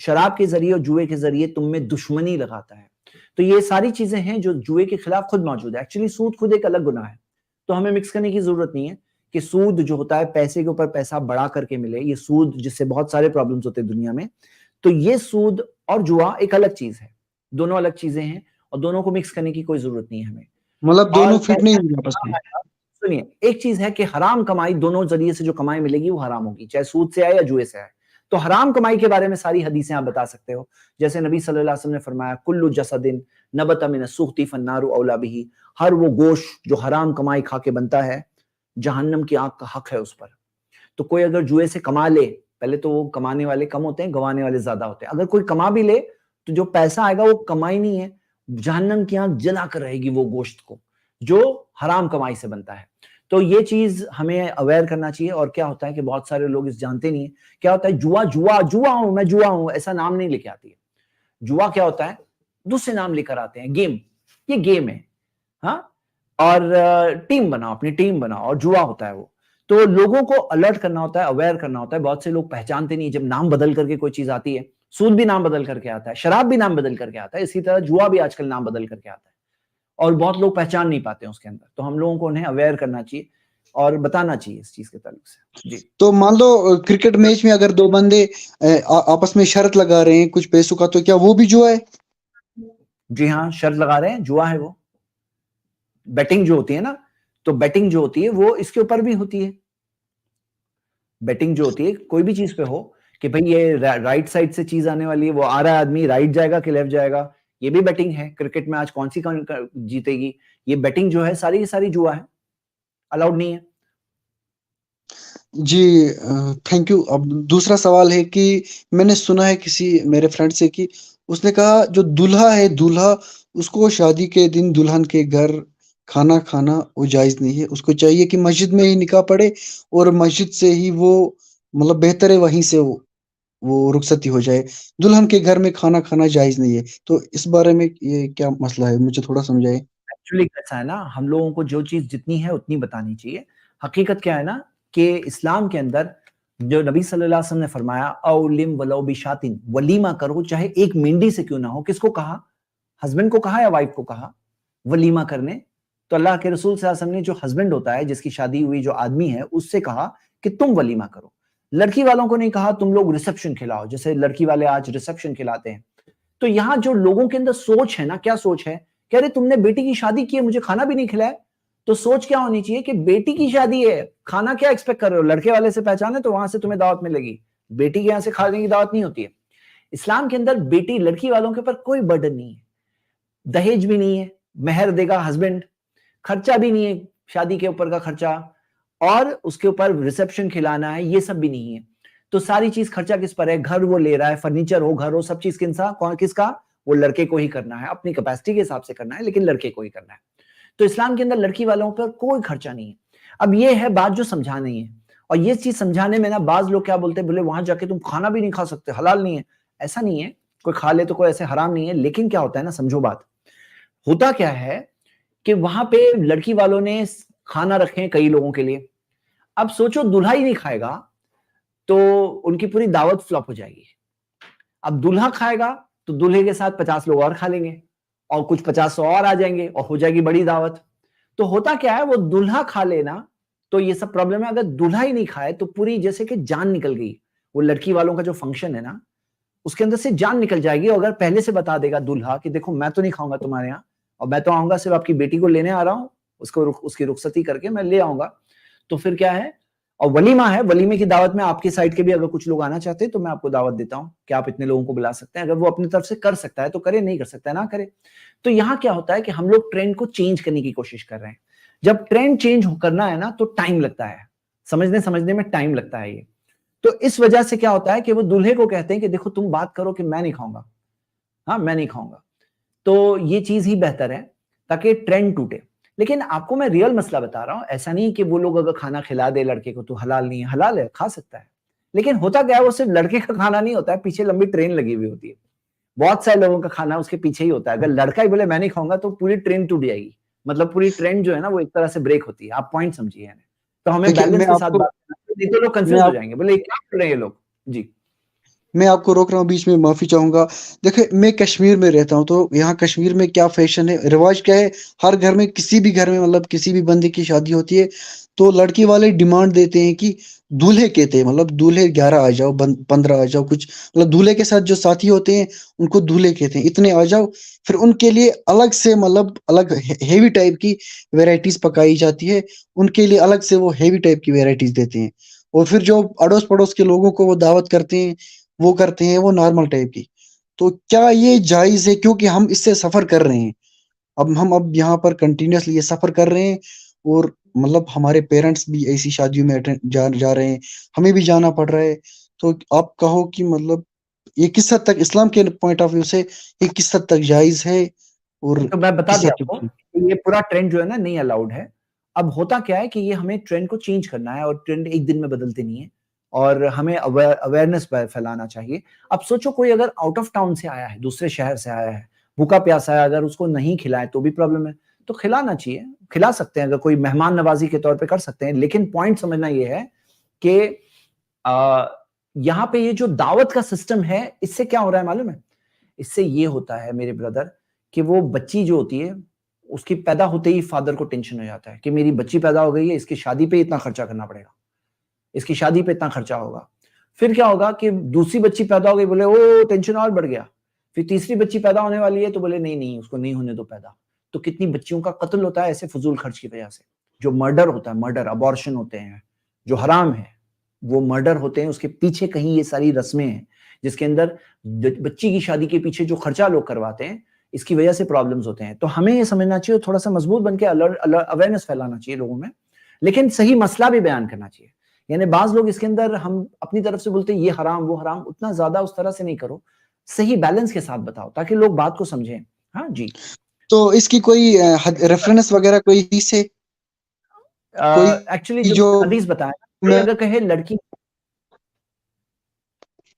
شراب کے ذریعے اور جوئے کے ذریعے تم میں دشمنی لگاتا ہے. تو یہ ساری چیزیں ہیں جو جوئے کے خلاف خود موجود ہے. ایکچولی سود خود ایک الگ گناہ ہے, تو ہمیں مکس کرنے کی ضرورت نہیں ہے کہ سود جو ہوتا ہے پیسے کے اوپر پیسہ بڑھا کر کے ملے, یہ سود جس سے بہت سارے پرابلمز ہوتے ہیں دنیا میں, تو یہ سود اور جوا ایک الگ چیز ہے, دونوں الگ چیزیں ہیں اور دونوں کو مکس کرنے کی کوئی ضرورت نہیں ہے ہمیں. مطلب دونوں فٹ نہیں ہوگی آپس میں. سنیے, ایک چیز ہے کہ حرام کمائی دونوں ذریعے سے جو کمائی ملے گی وہ حرام ہوگی, چاہے سود سے آئے یا جوئے سے آئے. تو حرام کمائی کے بارے میں ساری حدیثیں آپ بتا سکتے ہو, جیسے نبی صلی اللہ علیہ وسلم نے فرمایا کل جسد نبت من السخط فالنار اولی بہ, ہر وہ گوشت جو حرام کمائی کھا کے بنتا ہے جہنم کی آگ کا حق ہے اس پر. تو کوئی اگر جوئے سے کما لے, پہلے تو وہ کمانے والے کم ہوتے ہیں, گوانے والے زیادہ ہوتے ہیں, اگر کوئی کما بھی لے تو جو پیسہ آئے گا وہ کمائی نہیں ہے, جہنم کی آگ جلا کر رہے گی وہ گوشت کو جو حرام کمائی سے بنتا ہے. تو یہ چیز ہمیں اویئر کرنا چاہیے. اور کیا ہوتا ہے کہ بہت سارے لوگ اس جانتے نہیں ہیں, کیا ہوتا ہے جوا ہوں میں, جوا ہوں ایسا نام نہیں لے کے آتی ہے. جوا کیا ہوتا ہے, دوسرے نام لے کر آتے ہیں, گیم, یہ گیم ہے ہاں, اور ٹیم بناؤ, اپنی ٹیم بناؤ, اور جوا ہوتا ہے وہ. تو لوگوں کو الرٹ کرنا ہوتا ہے, اویئر کرنا ہوتا ہے. بہت سے لوگ پہچانتے نہیں, جب نام بدل کر کے کوئی چیز آتی ہے, سود بھی نام بدل کر کے آتا ہے, شراب بھی نام بدل کر کے آتا ہے, اسی طرح جوا بھی آج کل نام بدل کر کے آتا ہے, اور بہت لوگ پہچان نہیں پاتے ہیں اس کے اندر. تو ہم لوگوں کو انہیں اویئر کرنا چاہیے اور بتانا چاہیے اس چیز کے تعلق سے. جی, تو مان لو کرکٹ میچ میں اگر دو بندے آپس میں شرط لگا رہے ہیں کچھ پیسوں کا, تو کیا وہ بھی جوا ہے؟ جی ہاں, شرط لگا رہے ہیں, جوا ہے وہ. بیٹنگ جو ہوتی ہے نا, تو بیٹنگ جو ہوتی ہے وہ اس کے اوپر بھی ہوتی ہے. بیٹنگ جو ہوتی ہے کوئی بھی چیز پہ ہو کہ بھئی یہ رائٹ سائڈ سے چیز آنے والی ہے, وہ آ رہا ہے آدمی رائٹ جائے گا کہ لیفٹ جائے گا, یہ بھی بیٹنگ ہے. کرکٹ میں آج کون سی جیتے گی, یہ بیٹنگ جو ہے ساری کی ساری جوا ہے, الاؤڈ نہیں ہے. جی تھینک یو. اب دوسرا سوال ہے کہ میں نے سنا ہے کسی میرے فرینڈ سے کہ اس نے کہا جو دلہا ہے, دلہا اس کو شادی کے دن دلہن کے گھر کھانا کھانا وہ جائز نہیں ہے, اس کو چاہیے کہ مسجد میں ہی نکاح پڑے اور مسجد سے ہی وہ مطلب بہتر ہے وہیں سے وہ رخصتی ہو جائے. دلہن کے گھر میں کھانا کھانا جائز نہیں ہے, تو اس بارے میں یہ کیا مسئلہ ہے, مجھے تھوڑا سمجھائے. ایکچولی کیسا ہے نا, ہم لوگوں کو جو چیز جتنی ہے اتنی بتانی چاہیے. حقیقت کیا ہے نا کہ اسلام کے اندر جو نبی صلی اللہ علیہ وسلم نے فرمایا اولم ولو بشاتن, ولیمہ کرو چاہے ایک مینڈی سے کیوں نہ ہو. کس کو کہا, ہسبینڈ کو کہا یا وائف کو کہا ولیمہ کرنے؟ تو اللہ کے رسول صلی اللہ علیہ وسلم نے جو ہسبینڈ ہوتا ہے, جس کی شادی ہوئی جو آدمی ہے, اس سے کہا کہ تم ولیمہ کرو. لڑکی والوں کو نہیں کہا تم لوگ ریسپشن کھلاؤ, جیسے لڑکی والے آج ریسپشن کھلاتے ہیں. تو یہاں جو لوگوں کے اندر سوچ ہے نا, کیا سوچ ہے کہ ارے تم نے بیٹی کی شادی کی ہے, مجھے کھانا بھی نہیں کھلایا. تو سوچ کیا ہونی چاہیے کہ بیٹی کی شادی ہے, کھانا کیا ایکسپیکٹ کر رہے ہو, لڑکے والے سے پہچانے تو وہاں سے تمہیں دعوت ملے گی, بیٹی کے یہاں سے کھانے کی دعوت نہیں ہوتی ہے. اسلام کے اندر بیٹی لڑکی والوں کے اوپر کوئی برڈن نہیں ہے, دہیج بھی نہیں ہے, مہر دے گا ہسبینڈ, خرچہ بھی نہیں ہے شادی کے اوپر کا خرچہ, اور اس کے اوپر ریسپشن کھلانا ہے, یہ سب بھی نہیں ہے. تو ساری چیز خرچہ کس پر ہے, گھر وہ لے رہا ہے, فرنیچر ہو, گھر ہو, سب چیز کس کا, وہ لڑکے کو ہی کرنا ہے, اپنی کیپیسٹی کے حساب سے کرنا ہے, لیکن لڑکے کو ہی کرنا ہے. تو اسلام کے اندر لڑکی والوں پر کوئی خرچہ نہیں ہے. اب یہ ہے بات جو سمجھانی ہے, اور یہ چیز سمجھانے میں نا بعض لوگ کیا بولتے ہیں, بولے وہاں جا کے تم کھانا بھی نہیں کھا سکتے, حلال نہیں ہے. ایسا نہیں ہے, کوئی کھا لے تو کوئی ایسے حرام نہیں ہے. لیکن کیا ہوتا ہے نا, سمجھو بات, ہوتا کیا ہے کہ وہاں پہ لڑکی والوں نے کھانا رکھے ہیں کئی لوگوں کے لیے. اب سوچو دلہا ہی نہیں کھائے گا تو ان کی پوری دعوت فلپ ہو جائے گی. اب دلہا کھائے گا تو دلہے کے ساتھ 50 لوگ اور کھا لیں گے, اور کچھ 50 اور آ جائیں گے, اور ہو جائے گی بڑی دعوت. تو ہوتا کیا ہے, وہ دلہا کھا لینا تو یہ سب پرابلم ہے. اگر دلہا ہی نہیں کھائے تو پوری جیسے کہ جان نکل گئی, وہ لڑکی والوں کا جو فنکشن ہے نا اس کے اندر سے جان نکل جائے گی. اور اگر پہلے سے بتا دے گا دلہا کہ دیکھو میں تو نہیں کھاؤں گا تمہارے یہاں, اور میں تو آؤں گا صرف آپ کی بیٹی کو لینے آ رہا ہوں, اس کی رخصتی کر کے میں لے آؤں گا, تو پھر کیا ہے. اور ولیمہ ہے, ولیمے کی دعوت میں آپ کی سائڈ کے بھی اگر کچھ لوگ آنا چاہتے ہیں تو میں آپ کو دعوت دیتا ہوں کہ آپ اتنے لوگوں کو بلا سکتے ہیں. اگر وہ اپنی طرف سے کر سکتا ہے تو کرے, نہیں کر سکتا ہے نہ کرے. تو یہاں کیا ہوتا ہے کہ ہم لوگ ٹرینڈ کو چینج کرنے کی کوشش کر رہے ہیں. جب ٹرینڈ چینج کرنا ہے نا تو ٹائم لگتا ہے, سمجھنے میں ٹائم لگتا ہے. یہ تو اس وجہ سے کیا ہوتا ہے کہ وہ دلہے کو کہتے ہیں کہ دیکھو تم بات کرو کہ میں نہیں کھاؤں گا, ہاں میں نہیں کھاؤں گا. تو یہ چیز ہی بہتر ہے تاکہ ٹرینڈ ٹوٹے. لیکن آپ کو میں ریئل مسئلہ بتا رہا ہوں, ایسا نہیں کہ وہ لوگ اگر کھانا کھلا دے لڑکے کو تو حلال نہیں ہے, حلال ہے, کھا سکتا ہے. لیکن ہوتا کیا ہے, وہ صرف لڑکے کا کھانا نہیں ہوتا ہے, پیچھے لمبی ٹرین لگی ہوئی ہوتی ہے, بہت سارے لوگوں کا کھانا اس کے پیچھے ہی ہوتا ہے. اگر لڑکا ہی بولے میں نہیں کھاؤں گا تو پوری ٹرین ٹوٹ جائے گی, مطلب پوری ٹرین جو ہے نا وہ ایک طرح سے بریک ہوتی ہے. آپ پوائنٹ سمجھیے. تو ہمیں بیلنس کے ساتھ بات کرنا, نہیں تو لوگ کنفیوز ہو جائیں گے, بولے کیا کر رہے ہیں یہ لوگ. جی میں آپ کو روک رہا ہوں بیچ میں, معافی چاہوں گا. دیکھیں میں کشمیر میں رہتا ہوں, تو یہاں کشمیر میں کیا فیشن ہے, رواج کیا ہے, ہر گھر میں کسی بھی گھر میں مطلب کسی بھی بندے کی شادی ہوتی ہے تو لڑکی والے ڈیمانڈ دیتے ہیں کہ دولہے کہتے ہیں, مطلب دولہے 11 آ جاؤ, 15 آ جاؤ, کچھ مطلب دولہے کے ساتھ جو ساتھی ہوتے ہیں ان کو دولہے کہتے ہیں, اتنے آ جاؤ. پھر ان کے لیے الگ سے مطلب الگ ہیوی ٹائپ کی ویرائٹیز پکائی جاتی ہے, ان کے لیے الگ سے وہ ہیوی ٹائپ کی ویرائٹیز دیتے ہیں. اور پھر جو اڑوس پڑوس کے لوگوں کو وہ دعوت کرتے ہیں وہ کرتے ہیں وہ نارمل ٹائپ کی. تو کیا یہ جائز ہے, کیونکہ ہم اس سے سفر کر رہے ہیں, اب یہاں پر کنٹینیوسلی یہ سفر کر رہے ہیں, اور مطلب ہمارے پیرنٹس بھی ایسی شادیوں میں جا رہے ہیں, ہمیں بھی جانا پڑ رہا ہے. تو آپ کہو کہ مطلب یہ کس حد تک اسلام کے پوائنٹ آف ویو سے یہ کس حد تک جائز ہے, اور تو میں بتا کس دیا حد آپ کو تک کہ یہ پورا ٹرینڈ جو ہے نا نہیں الاؤڈ ہے. اب ہوتا کیا ہے کہ یہ ہمیں ٹرینڈ کو چینج کرنا ہے, اور ٹرینڈ ایک دن میں بدلتے نہیں ہے, اور ہمیں اویئرنیس پھیلانا چاہیے. اب سوچو کوئی اگر آؤٹ آف ٹاؤن سے آیا ہے, دوسرے شہر سے آیا ہے, بھوکا پیاسا ہے, اگر اس کو نہیں کھلائے تو بھی پرابلم ہے, تو کھلانا چاہیے, کھلا سکتے ہیں, اگر کوئی مہمان نوازی کے طور پہ کر سکتے ہیں. لیکن پوائنٹ سمجھنا یہ ہے کہ یہاں پہ یہ جو دعوت کا سسٹم ہے, اس سے کیا ہو رہا ہے معلوم ہے, اس سے یہ ہوتا ہے میرے بردر کہ وہ بچی جو ہوتی ہے اس کی پیدا ہوتے ہی فادر کو ٹینشن ہو جاتا ہے کہ میری بچی پیدا ہو گئی ہے, اس کی شادی پہ اتنا خرچہ کرنا پڑے گا, اس کی شادی پہ اتنا خرچہ ہوگا. پھر کیا ہوگا کہ دوسری بچی پیدا ہو گئی, بولے او ٹینشن اور بڑھ گیا. پھر تیسری بچی پیدا ہونے والی ہے تو بولے نہیں اس کو نہیں ہونے دو پیدا. تو کتنی بچیوں کا قتل ہوتا ہے ایسے فضول خرچ کی وجہ سے. جو مرڈر ہوتا ہے, مرڈر ابارشن ہوتے ہیں جو حرام ہے, وہ مرڈر ہوتے ہیں, اس کے پیچھے کہیں یہ ساری رسمیں ہیں جس کے اندر بچی کی شادی کے پیچھے جو خرچہ لوگ کرواتے ہیں, اس کی وجہ سے پرابلمز ہوتے ہیں. تو ہمیں یہ سمجھنا چاہیے, تھوڑا سا مضبوط بن کے اویئرنیس پھیلانا چاہیے لوگوں میں, لیکن صحیح مسئلہ بھی بیان کرنا چاہیے. یعنی بعض لوگ اس کے اندر ہم اپنی طرف سے بولتے ہیں یہ حرام وہ حرام, اتنا زیادہ اس طرح سے نہیں کرو, صحیح بیلنس کے ساتھ بتاؤ تاکہ لوگ بات کو سمجھیں. ہاں جی, تو اس کی کوئی ریفرنس وغیرہ کوئی حدیث ہے, کوئی ایکچولی جو جو حدیث بتایا, کوئی اگر کہے لڑکی,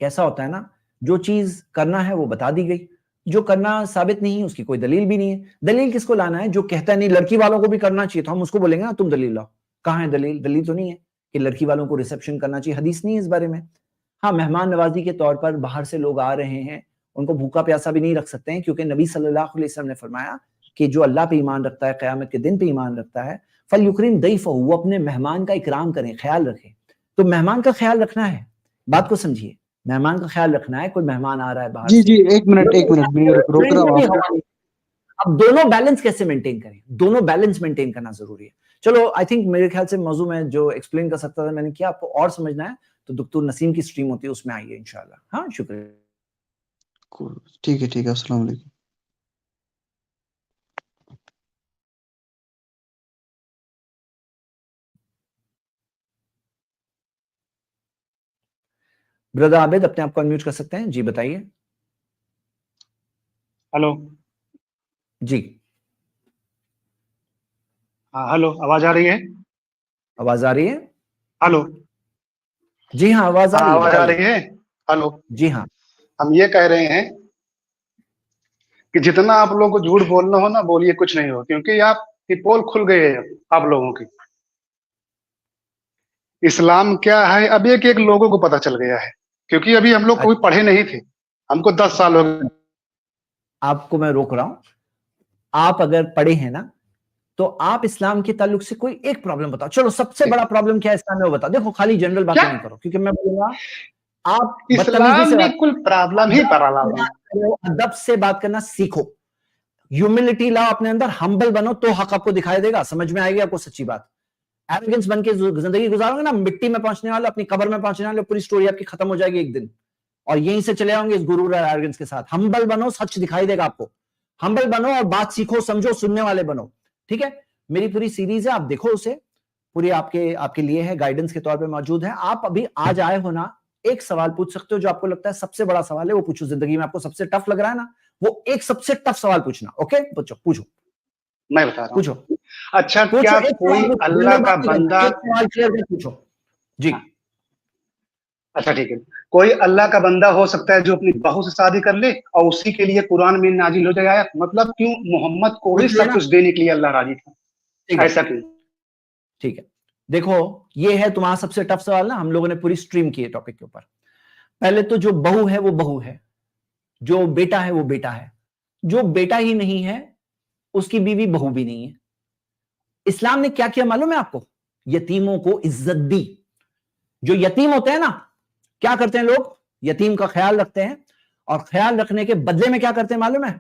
کیسا ہوتا ہے نا, جو چیز کرنا ہے وہ بتا دی گئی, جو کرنا ثابت نہیں اس کی کوئی دلیل بھی نہیں ہے. دلیل کس کو لانا ہے, جو کہتا ہے نہیں لڑکی والوں کو بھی کرنا چاہیے, تو ہم اس کو بولیں گے نا تم دلیل لاؤ. کہاں ہے دلیل؟ دلیل تو نہیں ہے کہ لڑکی والوں کو ریسیپشن کرنا چاہیے, حدیث نہیں ہے اس بارے میں. ہاں مہمان نوازی کے طور پر باہر سے لوگ آ رہے ہیں, ان کو بھوکا پیاسا بھی نہیں رکھ سکتے ہیں, کیونکہ نبی صلی اللہ علیہ وسلم نے فرمایا کہ جو اللہ پہ ایمان رکھتا ہے, قیامت کے دن پہ ایمان رکھتا ہے, فَلْيُكْرِمْ ضَيْفَهُ, وہ اپنے مہمان کا اکرام کریں, خیال رکھیں. تو مہمان کا خیال رکھنا ہے, بات کو سمجھیے, مہمان کا خیال رکھنا ہے. کوئی مہمان آ رہا ہے باہر جی سے, جی ایک منٹ میں روک رہا ہوں آپ کو. اب دونوں بیلنس کیسے مینٹین کریں, دونوں بیلنس مینٹین کرنا ضروری ہے. چلو آئی تھنک میرے خیال سے موضوع میں جو ایکسپلین کر سکتا تھا میں نے کیا, آپ کو اور سمجھنا ہے تو دکتور نسیم کی سٹریم ہوتی ہے اس میں آئیے انشاءاللہ. ہاں شکریہ. ٹھیک ہے, السلام علیکم. بردر عابد اپنے آپ کو انمیوٹ کر سکتے ہیں, جی بتائیے. ہلو جی ہاں, ہلو آواز آ رہی ہے؟ آواز آ رہی ہے؟ ہلو جی ہاں آواز آ رہی ہے, آواز آ رہی ہے. ہلو جی ہاں. ہم یہ کہہ رہے ہیں کہ جتنا آپ لوگوں کو جھوٹ بولنا ہو نا بولیے, کچھ نہیں ہو, کیونکہ آپ کی پول کھل گئی ہے آپ لوگوں کی. اسلام کیا ہے اب ایک ایک لوگوں کو پتا چل گیا ہے, کیونکہ ابھی ہم لوگ کوئی پڑھے نہیں تھے, ہم کو 10 سال ہو گئے. آپ کو میں روک رہا ہوں, آپ اگر پڑھے ہیں نا تو آپ اسلام کے تعلق سے کوئی ایک پرابلم بتاؤ. چلو سب سے بڑا پرابلم کیا ہے اسلام میں وہ بتاؤ. دیکھو خالی جنرل باتیں نہیں کرو, کیونکہ میں بولوں گا آپ بدتمیزی اسلام سے میں بات کل پرابلم ہی ادب سے بات کرنا سیکھو, ہیوملٹی لاؤ اپنے اندر, ہمبل بنو تو حق آپ کو دکھائی دے گا, سمجھ میں آئے گی آپ کو سچی بات. ایروگنس بن کے زندگی گزارو گے نا, مٹی میں پہنچنے والے, اپنی قبر میں پہنچنے والے, پوری سٹوری آپ کی ختم ہو جائے گی ایک دن, اور یہیں سے چلے آؤں گے اس غرور اور ایروگنس کے ساتھ. ہمبل بنو, سچ دکھائی دے گا آپ کو. ہمبل بنو اور بات سیکھو, سمجھو, سننے والے بنو. ٹھیک ہے, میری پوری سیریز ہے, آپ دیکھو اسے, پوری آپ کے لیے ہے, گائیڈنس کے طور پہ موجود ہے. آپ ابھی آج آئے ہو نا, ایک سوال پوچھ سکتے ہو جو آپ کو لگتا ہے سب سے بڑا سوال ہے, وہ پوچھو. زندگی میں آپ کو سب سے ٹف لگ رہا ہے نا, وہ ایک سب سے ٹف سوال پوچھنا. اوکے, پوچھو. میں بتا رہا ہوں. پوچھو. اچھا, کیا کوئی اللہ کا بندہ, پوچھو. جی اچھا ٹھیک ہے, کوئی اللہ کا بندہ ہو سکتا ہے جو اپنی بہو سے شادی کر لے اور اسی کے لیے قرآن میں نازل ہو جائے آیت؟ مطلب کیوں محمد کو ہی سب کچھ دینے کے لیے اللہ راضی تھا, ایسا کیوں؟ ٹھیک ہے, دیکھو یہ ہے تمہارا سب سے ٹف سوال نا, ہم لوگوں نے پوری سٹریم کی ہے ٹاپک کے اوپر. پہلے تو جو بہو ہے وہ بہو ہے, جو بیٹا ہے وہ بیٹا ہے, جو بیٹا ہی نہیں ہے اس کی بیوی بہو بھی نہیں ہے. اسلام نے کیا کیا معلوم ہے آپ کو؟ یتیموں کو عزت دی. جو یتیم ہوتے ہیں نا, کیا کرتے ہیں لوگ؟ یتیم کا خیال رکھتے ہیں, اور خیال رکھنے کے بدلے میں کیا کرتے ہیں معلوم ہے؟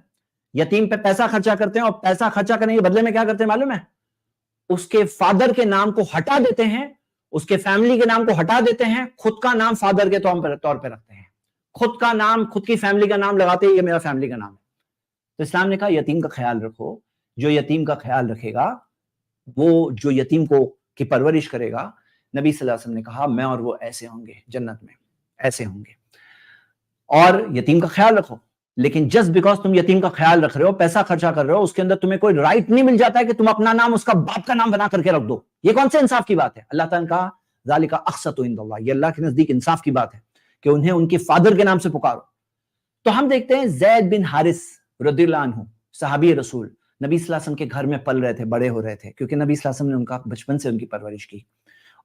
یتیم پہ پیسہ خرچہ کرتے ہیں, اور پیسہ خرچہ کرنے کے بدلے میں کیا کرتے ہیں معلوم ہے؟ اس کے فادر کے نام کو ہٹا دیتے ہیں, اس کے فیملی کے نام کو ہٹا دیتے ہیں, خود کا نام فادر کے طور پہ رکھتے ہیں, خود کا نام, خود کی فیملی کا نام لگاتے ہیں, یہ میرا فیملی کا نام ہے. تو اسلام نے کہا یتیم کا خیال رکھو. جو یتیم کا خیال رکھے گا, وہ جو یتیم کو کی پرورش کرے گا, نبی صلی اللہ علیہ وسلم نے کہا میں اور وہ ایسے ہوں گے جنت میں, ایسے ہوں گے. اور یتیم کا خیال رکھو, لیکن جسٹ بیکاز تم یتیم کا خیال رکھ رہے ہو, پیسہ خرچہ کر رہے ہو, اس کے اندر تمہیں کوئی رائٹ نہیں مل جاتا ہے کہ تم اپنا نام اس کا باپ کا نام بنا کر کے رکھ دو. یہ کون سے انصاف کی بات ہے؟ اللہ تعالیٰ نے کہا ذالک اقسط عند اللہ, یہ اللہ کے نزدیک انصاف کی بات ہے کہ انہیں ان کے فادر کے نام سے پکارو. تو ہم دیکھتے ہیں زید بن حارث رضی اللہ عنہ, صحابی رسول, نبی صلی اللہ علیہ وسلم کے گھر میں پل رہے تھے, بڑے ہو رہے تھے, کیونکہ نبی صلی اللہ علیہ وسلم نے ان کا بچپن سے ان کی پرورش کی.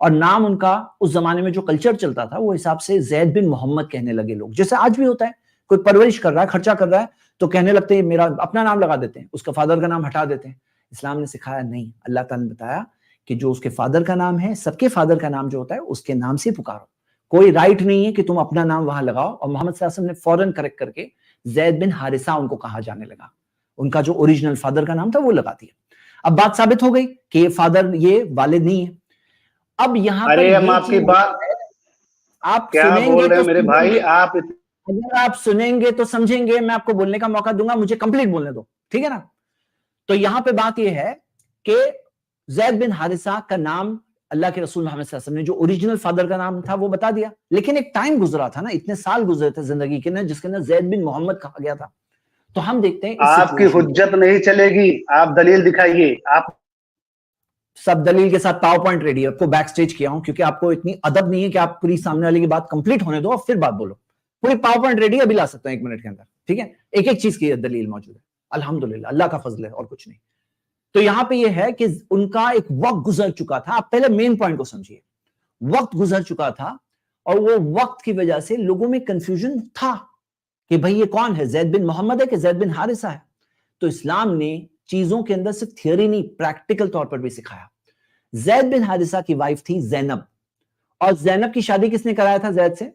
اور نام ان کا اس زمانے میں جو کلچر چلتا تھا وہ حساب سے زید بن محمد کہنے لگے لوگ, جیسے آج بھی ہوتا ہے, کوئی پرورش کر رہا ہے, خرچہ کر رہا ہے, تو کہنے لگتے ہیں میرا اپنا نام لگا دیتے ہیں, اس کا فادر کا نام ہٹا دیتے ہیں. اسلام نے سکھایا نہیں, اللہ تعالیٰ نے بتایا کہ جو اس کے فادر کا نام ہے, سب کے فادر کا نام جو ہوتا ہے اس کے نام سے پکارو. کوئی رائٹ نہیں ہے کہ تم اپنا نام وہاں لگاؤ. اور محمد صلی اللہ علیہ وسلم نے فوراً کریکٹ کر کے زید بن حارثہ ان کو کہا جانے لگا, ان کا جو اوریجنل فادر کا نام تھا وہ لگا دیا. اب بات ثابت ہو گئی کہ یہ فادر, یہ والد نہیں ہے. اب یہاں پر ہم آپ کی بات آپ کیا بول رہے ہیں میرے بھائی, آپ اگر آپ سنیں گے تو سمجھیں گے, میں آپ کو بولنے کا موقع دوں گا, مجھے کمپلیٹ بولنے دو, ٹھیک ہے نا. تو یہاں پہ بات یہ ہے کہ زید بن حارثہ کا نام اللہ کے رسول محمد صلی اللہ علیہ وسلم نے جو اوریجنل فادر کا نام تھا وہ بتا دیا, لیکن ایک ٹائم گزرا تھا نا, اتنے سال گزرے تھے زندگی کے نا, جس کے اندر زید بن محمد کہا گیا تھا. تو ہم دیکھتے ہیں آپ کی حجت نہیں چلے گی, آپ دلیل دکھائیے. آپ سب دلیل کے ساتھ پاور پوائنٹ ریڈی ہے, آپ کو بیک سٹیج کیا ہوں کیونکہ آپ کو اتنی ادب نہیں ہے کہ آپ پوری سامنے والے کی بات کمپلیٹ ہونے دو اور پھر بات بولو. پوری پاور پوائنٹ ریڈی ابھی لا سکتا ہوں 1 منٹ کے اندر, ٹھیک ہے. ایک ایک چیز کی دلیل موجود ہے, الحمدللہ, اللہ کا فضل ہے اور کچھ نہیں. تو یہاں پہ یہ ہے کہ ان کا ایک وقت گزر چکا تھا. آپ پہلے مین پوائنٹ کو سمجھیے, وقت گزر چکا تھا, اور وہ وقت کی وجہ سے لوگوں میں کنفیوژن تھا کہ بھئی یہ کون ہے, زید بن محمد ہے کہ زید بن حارثہ ہے. تو اسلام نے چیزوں کے اندر صرف تھیوری نہیں, پریکٹیکل طور پر بھی سکھایا. زید بن حارثہ کی وائف تھی زینب, اور زینب کی شادی کس نے کرایا تھا زید سے؟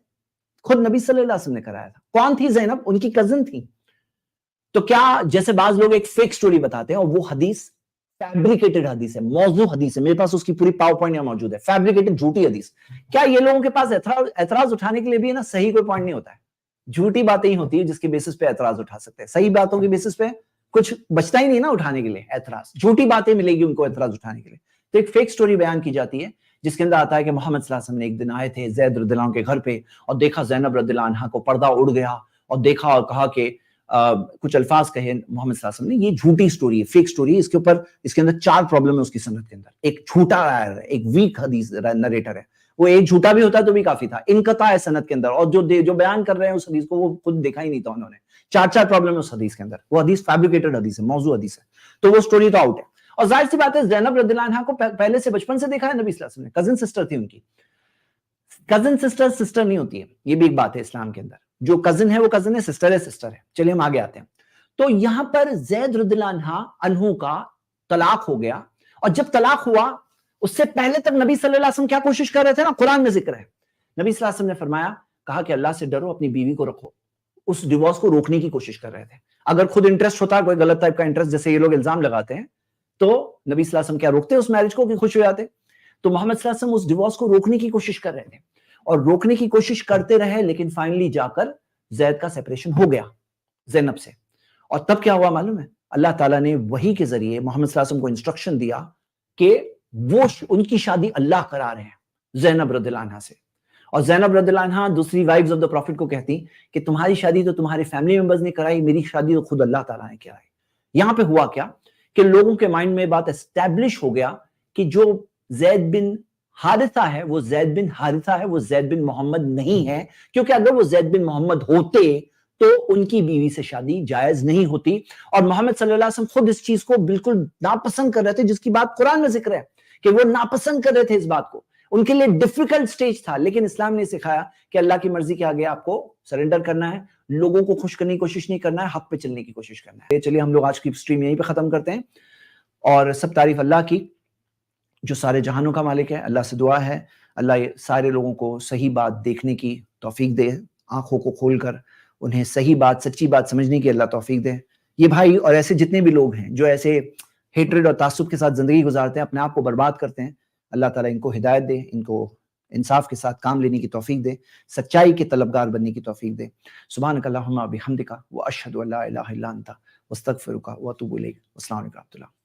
خود نبی صلی اللہ علیہ وسلم نے کرایا تھا. کون تھی زینب؟ ان کی کزن تھی. تو کیا جیسے بعض لوگ ایک فیک سٹوری بتاتے ہیں, اور وہ حدیث فیبریکیٹڈ حدیث ہے, موضوع حدیث ہے, میرے پاس اس کی پوری پاور پوائنٹ یہاں موجود ہے, فیبریکیٹڈ جھوٹی حدیث. کیا یہ لوگوں کے پاس اعتراض اٹھانے کے لیے بھی ہے نا, صحیح کوئی پوائنٹ نہیں ہوتا ہے, جھوٹی باتیں ہی ہوتی ہے جس کے بیسس پہ اعتراض اٹھا سکتے ہیں. صحیح باتوں کے بیسس پہ کچھ بچتا ہی نہیں نا اٹھانے کے لیے اعتراض, جھوٹی باتیں ملے گی ان کو اعتراض اٹھانے کے لیے. تو ایک فیک سٹوری بیان کی جاتی ہے جس کے اندر آتا ہے کہ محمد صلی اللہ علیہ وسلم نے ایک دن آئے تھے زید رضی اللہ عنہ کے گھر پہ, اور دیکھا زینب رضی اللہ عنہا کو پردہ اڑ گیا, اور دیکھا اور کہا کہ کچھ الفاظ کہے محمد صلی اللہ علیہ وسلم نے. یہ جھوٹی سٹوری ہے, فیک سٹوری ہے. اس کے اوپر اس کے اندر 4 پرابلم ہے اس کی سند کے اندر. ایک جھوٹا ہے, ایک ویک حدیث نریٹر ہے, وہ ایک جھوٹا بھی ہوتا ہے تو بھی کافی تھا, انقطاع ہے سند کے اندر, اور جو بیان کر رہے ہیں اس حدیث کو وہ خود دیکھا ہی نہیں تھا انہوں نے. 4 پرابلم ہے اس حدیث کے اندر, وہ حدیث فیبریکیٹڈ حدیث ہے, موضوع حدیث ہے. تو وہ سٹوری تو آؤٹ ہے. اور ظاہر سی بات ہے زینب رضی اللہ عنہا کو پہلے سے بچپن سے دیکھا ہے نبی صلی اللہ علیہ وسلم نے, کزن سسٹر تھی ان کی. کزن سسٹر نہیں ہوتی ہے, یہ بھی ایک بات ہے اسلام کے اندر. جو کزن ہے وہ کزن ہے, سسٹر ہے سسٹر ہے. چلیے ہم آگے آتے ہیں. تو یہاں پر زید رضی اللہ عنہ کا طلاق ہو گیا, اور جب طلاق ہوا اس سے پہلے تک نبی صلی اللہ علیہ وسلم کیا کوشش کر رہے تھے نا, قرآن میں ذکر ہے. نبی صلی اللہ علیہ وسلم نے فرمایا, کہا کہ اللہ سے ڈرو, اپنی بیوی کو رکھو. اس ڈیورس کو روکنے کی کوشش کر رہے تھے. اگر خود انٹرسٹ ہوتا, کوئی غلط ٹائپ کا انٹرسٹ جیسے یہ لوگ الزام لگاتے ہیں, تو نبی صلی اللہ علیہ وسلم کیا روکتے اس میرج کو کہ خوش ہو جاتے؟ تو محمد صلی اللہ علیہ وسلم اس ڈیورس کو روکنے کی کوشش کر رہے تھے, اور روکنے کی کوشش کرتے رہے, لیکن فائنلی جا کر زید کا سیپریشن ہو گیا زینب سے. اور تب کیا ہوا معلوم ہے؟ اللہ تعالیٰ نے وحی کے ذریعے محمد صلی اللہ علیہ وسلم کو انسٹرکشن دیا کہ وہ ان کی شادی اللہ کرا رہے ہیں زینب رضی اللہ عنہا سے. اور زینب رضی اللہ عنہا دوسری وائفز آف دا پروفٹ کو کہتی کہ تمہاری شادی تو تمہارے فیملی ممبرز نے کرائی, میری شادی تو خود اللہ تعالیٰ نے کرائی. یہاں پہ ہوا کیا کہ لوگوں کے مائنڈ میں بات اسٹیبلش ہو گیا کہ جو زید بن حارثہ ہے وہ زید بن حارثہ ہے, وہ زید بن محمد نہیں ہے, کیونکہ اگر وہ زید بن محمد ہوتے تو ان کی بیوی سے شادی جائز نہیں ہوتی. اور محمد صلی اللہ علیہ وسلم خود اس چیز کو بالکل ناپسند کر رہے تھے, جس کی بات قرآن میں ذکر ہے کہ وہ ناپسند کر رہے تھے اس بات کو. ان کے لیے ڈیفیکلٹ سٹیج تھا، لیکن اسلام نے سکھایا کہ اللہ کی مرضی کے آگے آپ کو سرنڈر کرنا ہے، لوگوں کو خوش کرنے کی کوشش نہیں کرنا ہے، حق پہ چلنے کی کوشش کرنا ہے۔ چلیے ہم لوگ آج کی سٹریم یہیں پہ ختم کرتے ہیں، اور سب تعریف اللہ کی جو سارے جہانوں کا مالک ہے۔ اللہ سے دعا ہے اللہ سارے لوگوں کو صحیح بات دیکھنے کی توفیق دے، آنکھوں کو کھول کر انہیں صحیح بات، سچی بات سمجھنے کی اللہ توفیق دے۔ یہ بھائی اور ایسے جتنے بھی لوگ ہیں جو ایسے ہیٹریڈ اور تعصب کے ساتھ زندگی گزارتے ہیں، اپنے آپ کو برباد کرتے ہیں، اللہ تعالیٰ ان کو ہدایت دے، ان کو انصاف کے ساتھ کام لینے کی توفیق دے، سچائی کے طلبگار بننے کی توفیق دے۔ سبحانک اللہم و بحمدک واشہد ان لا الہ الا انت واستغفرک واتوب الیک۔ السلام علیکم و رحمۃ اللہ۔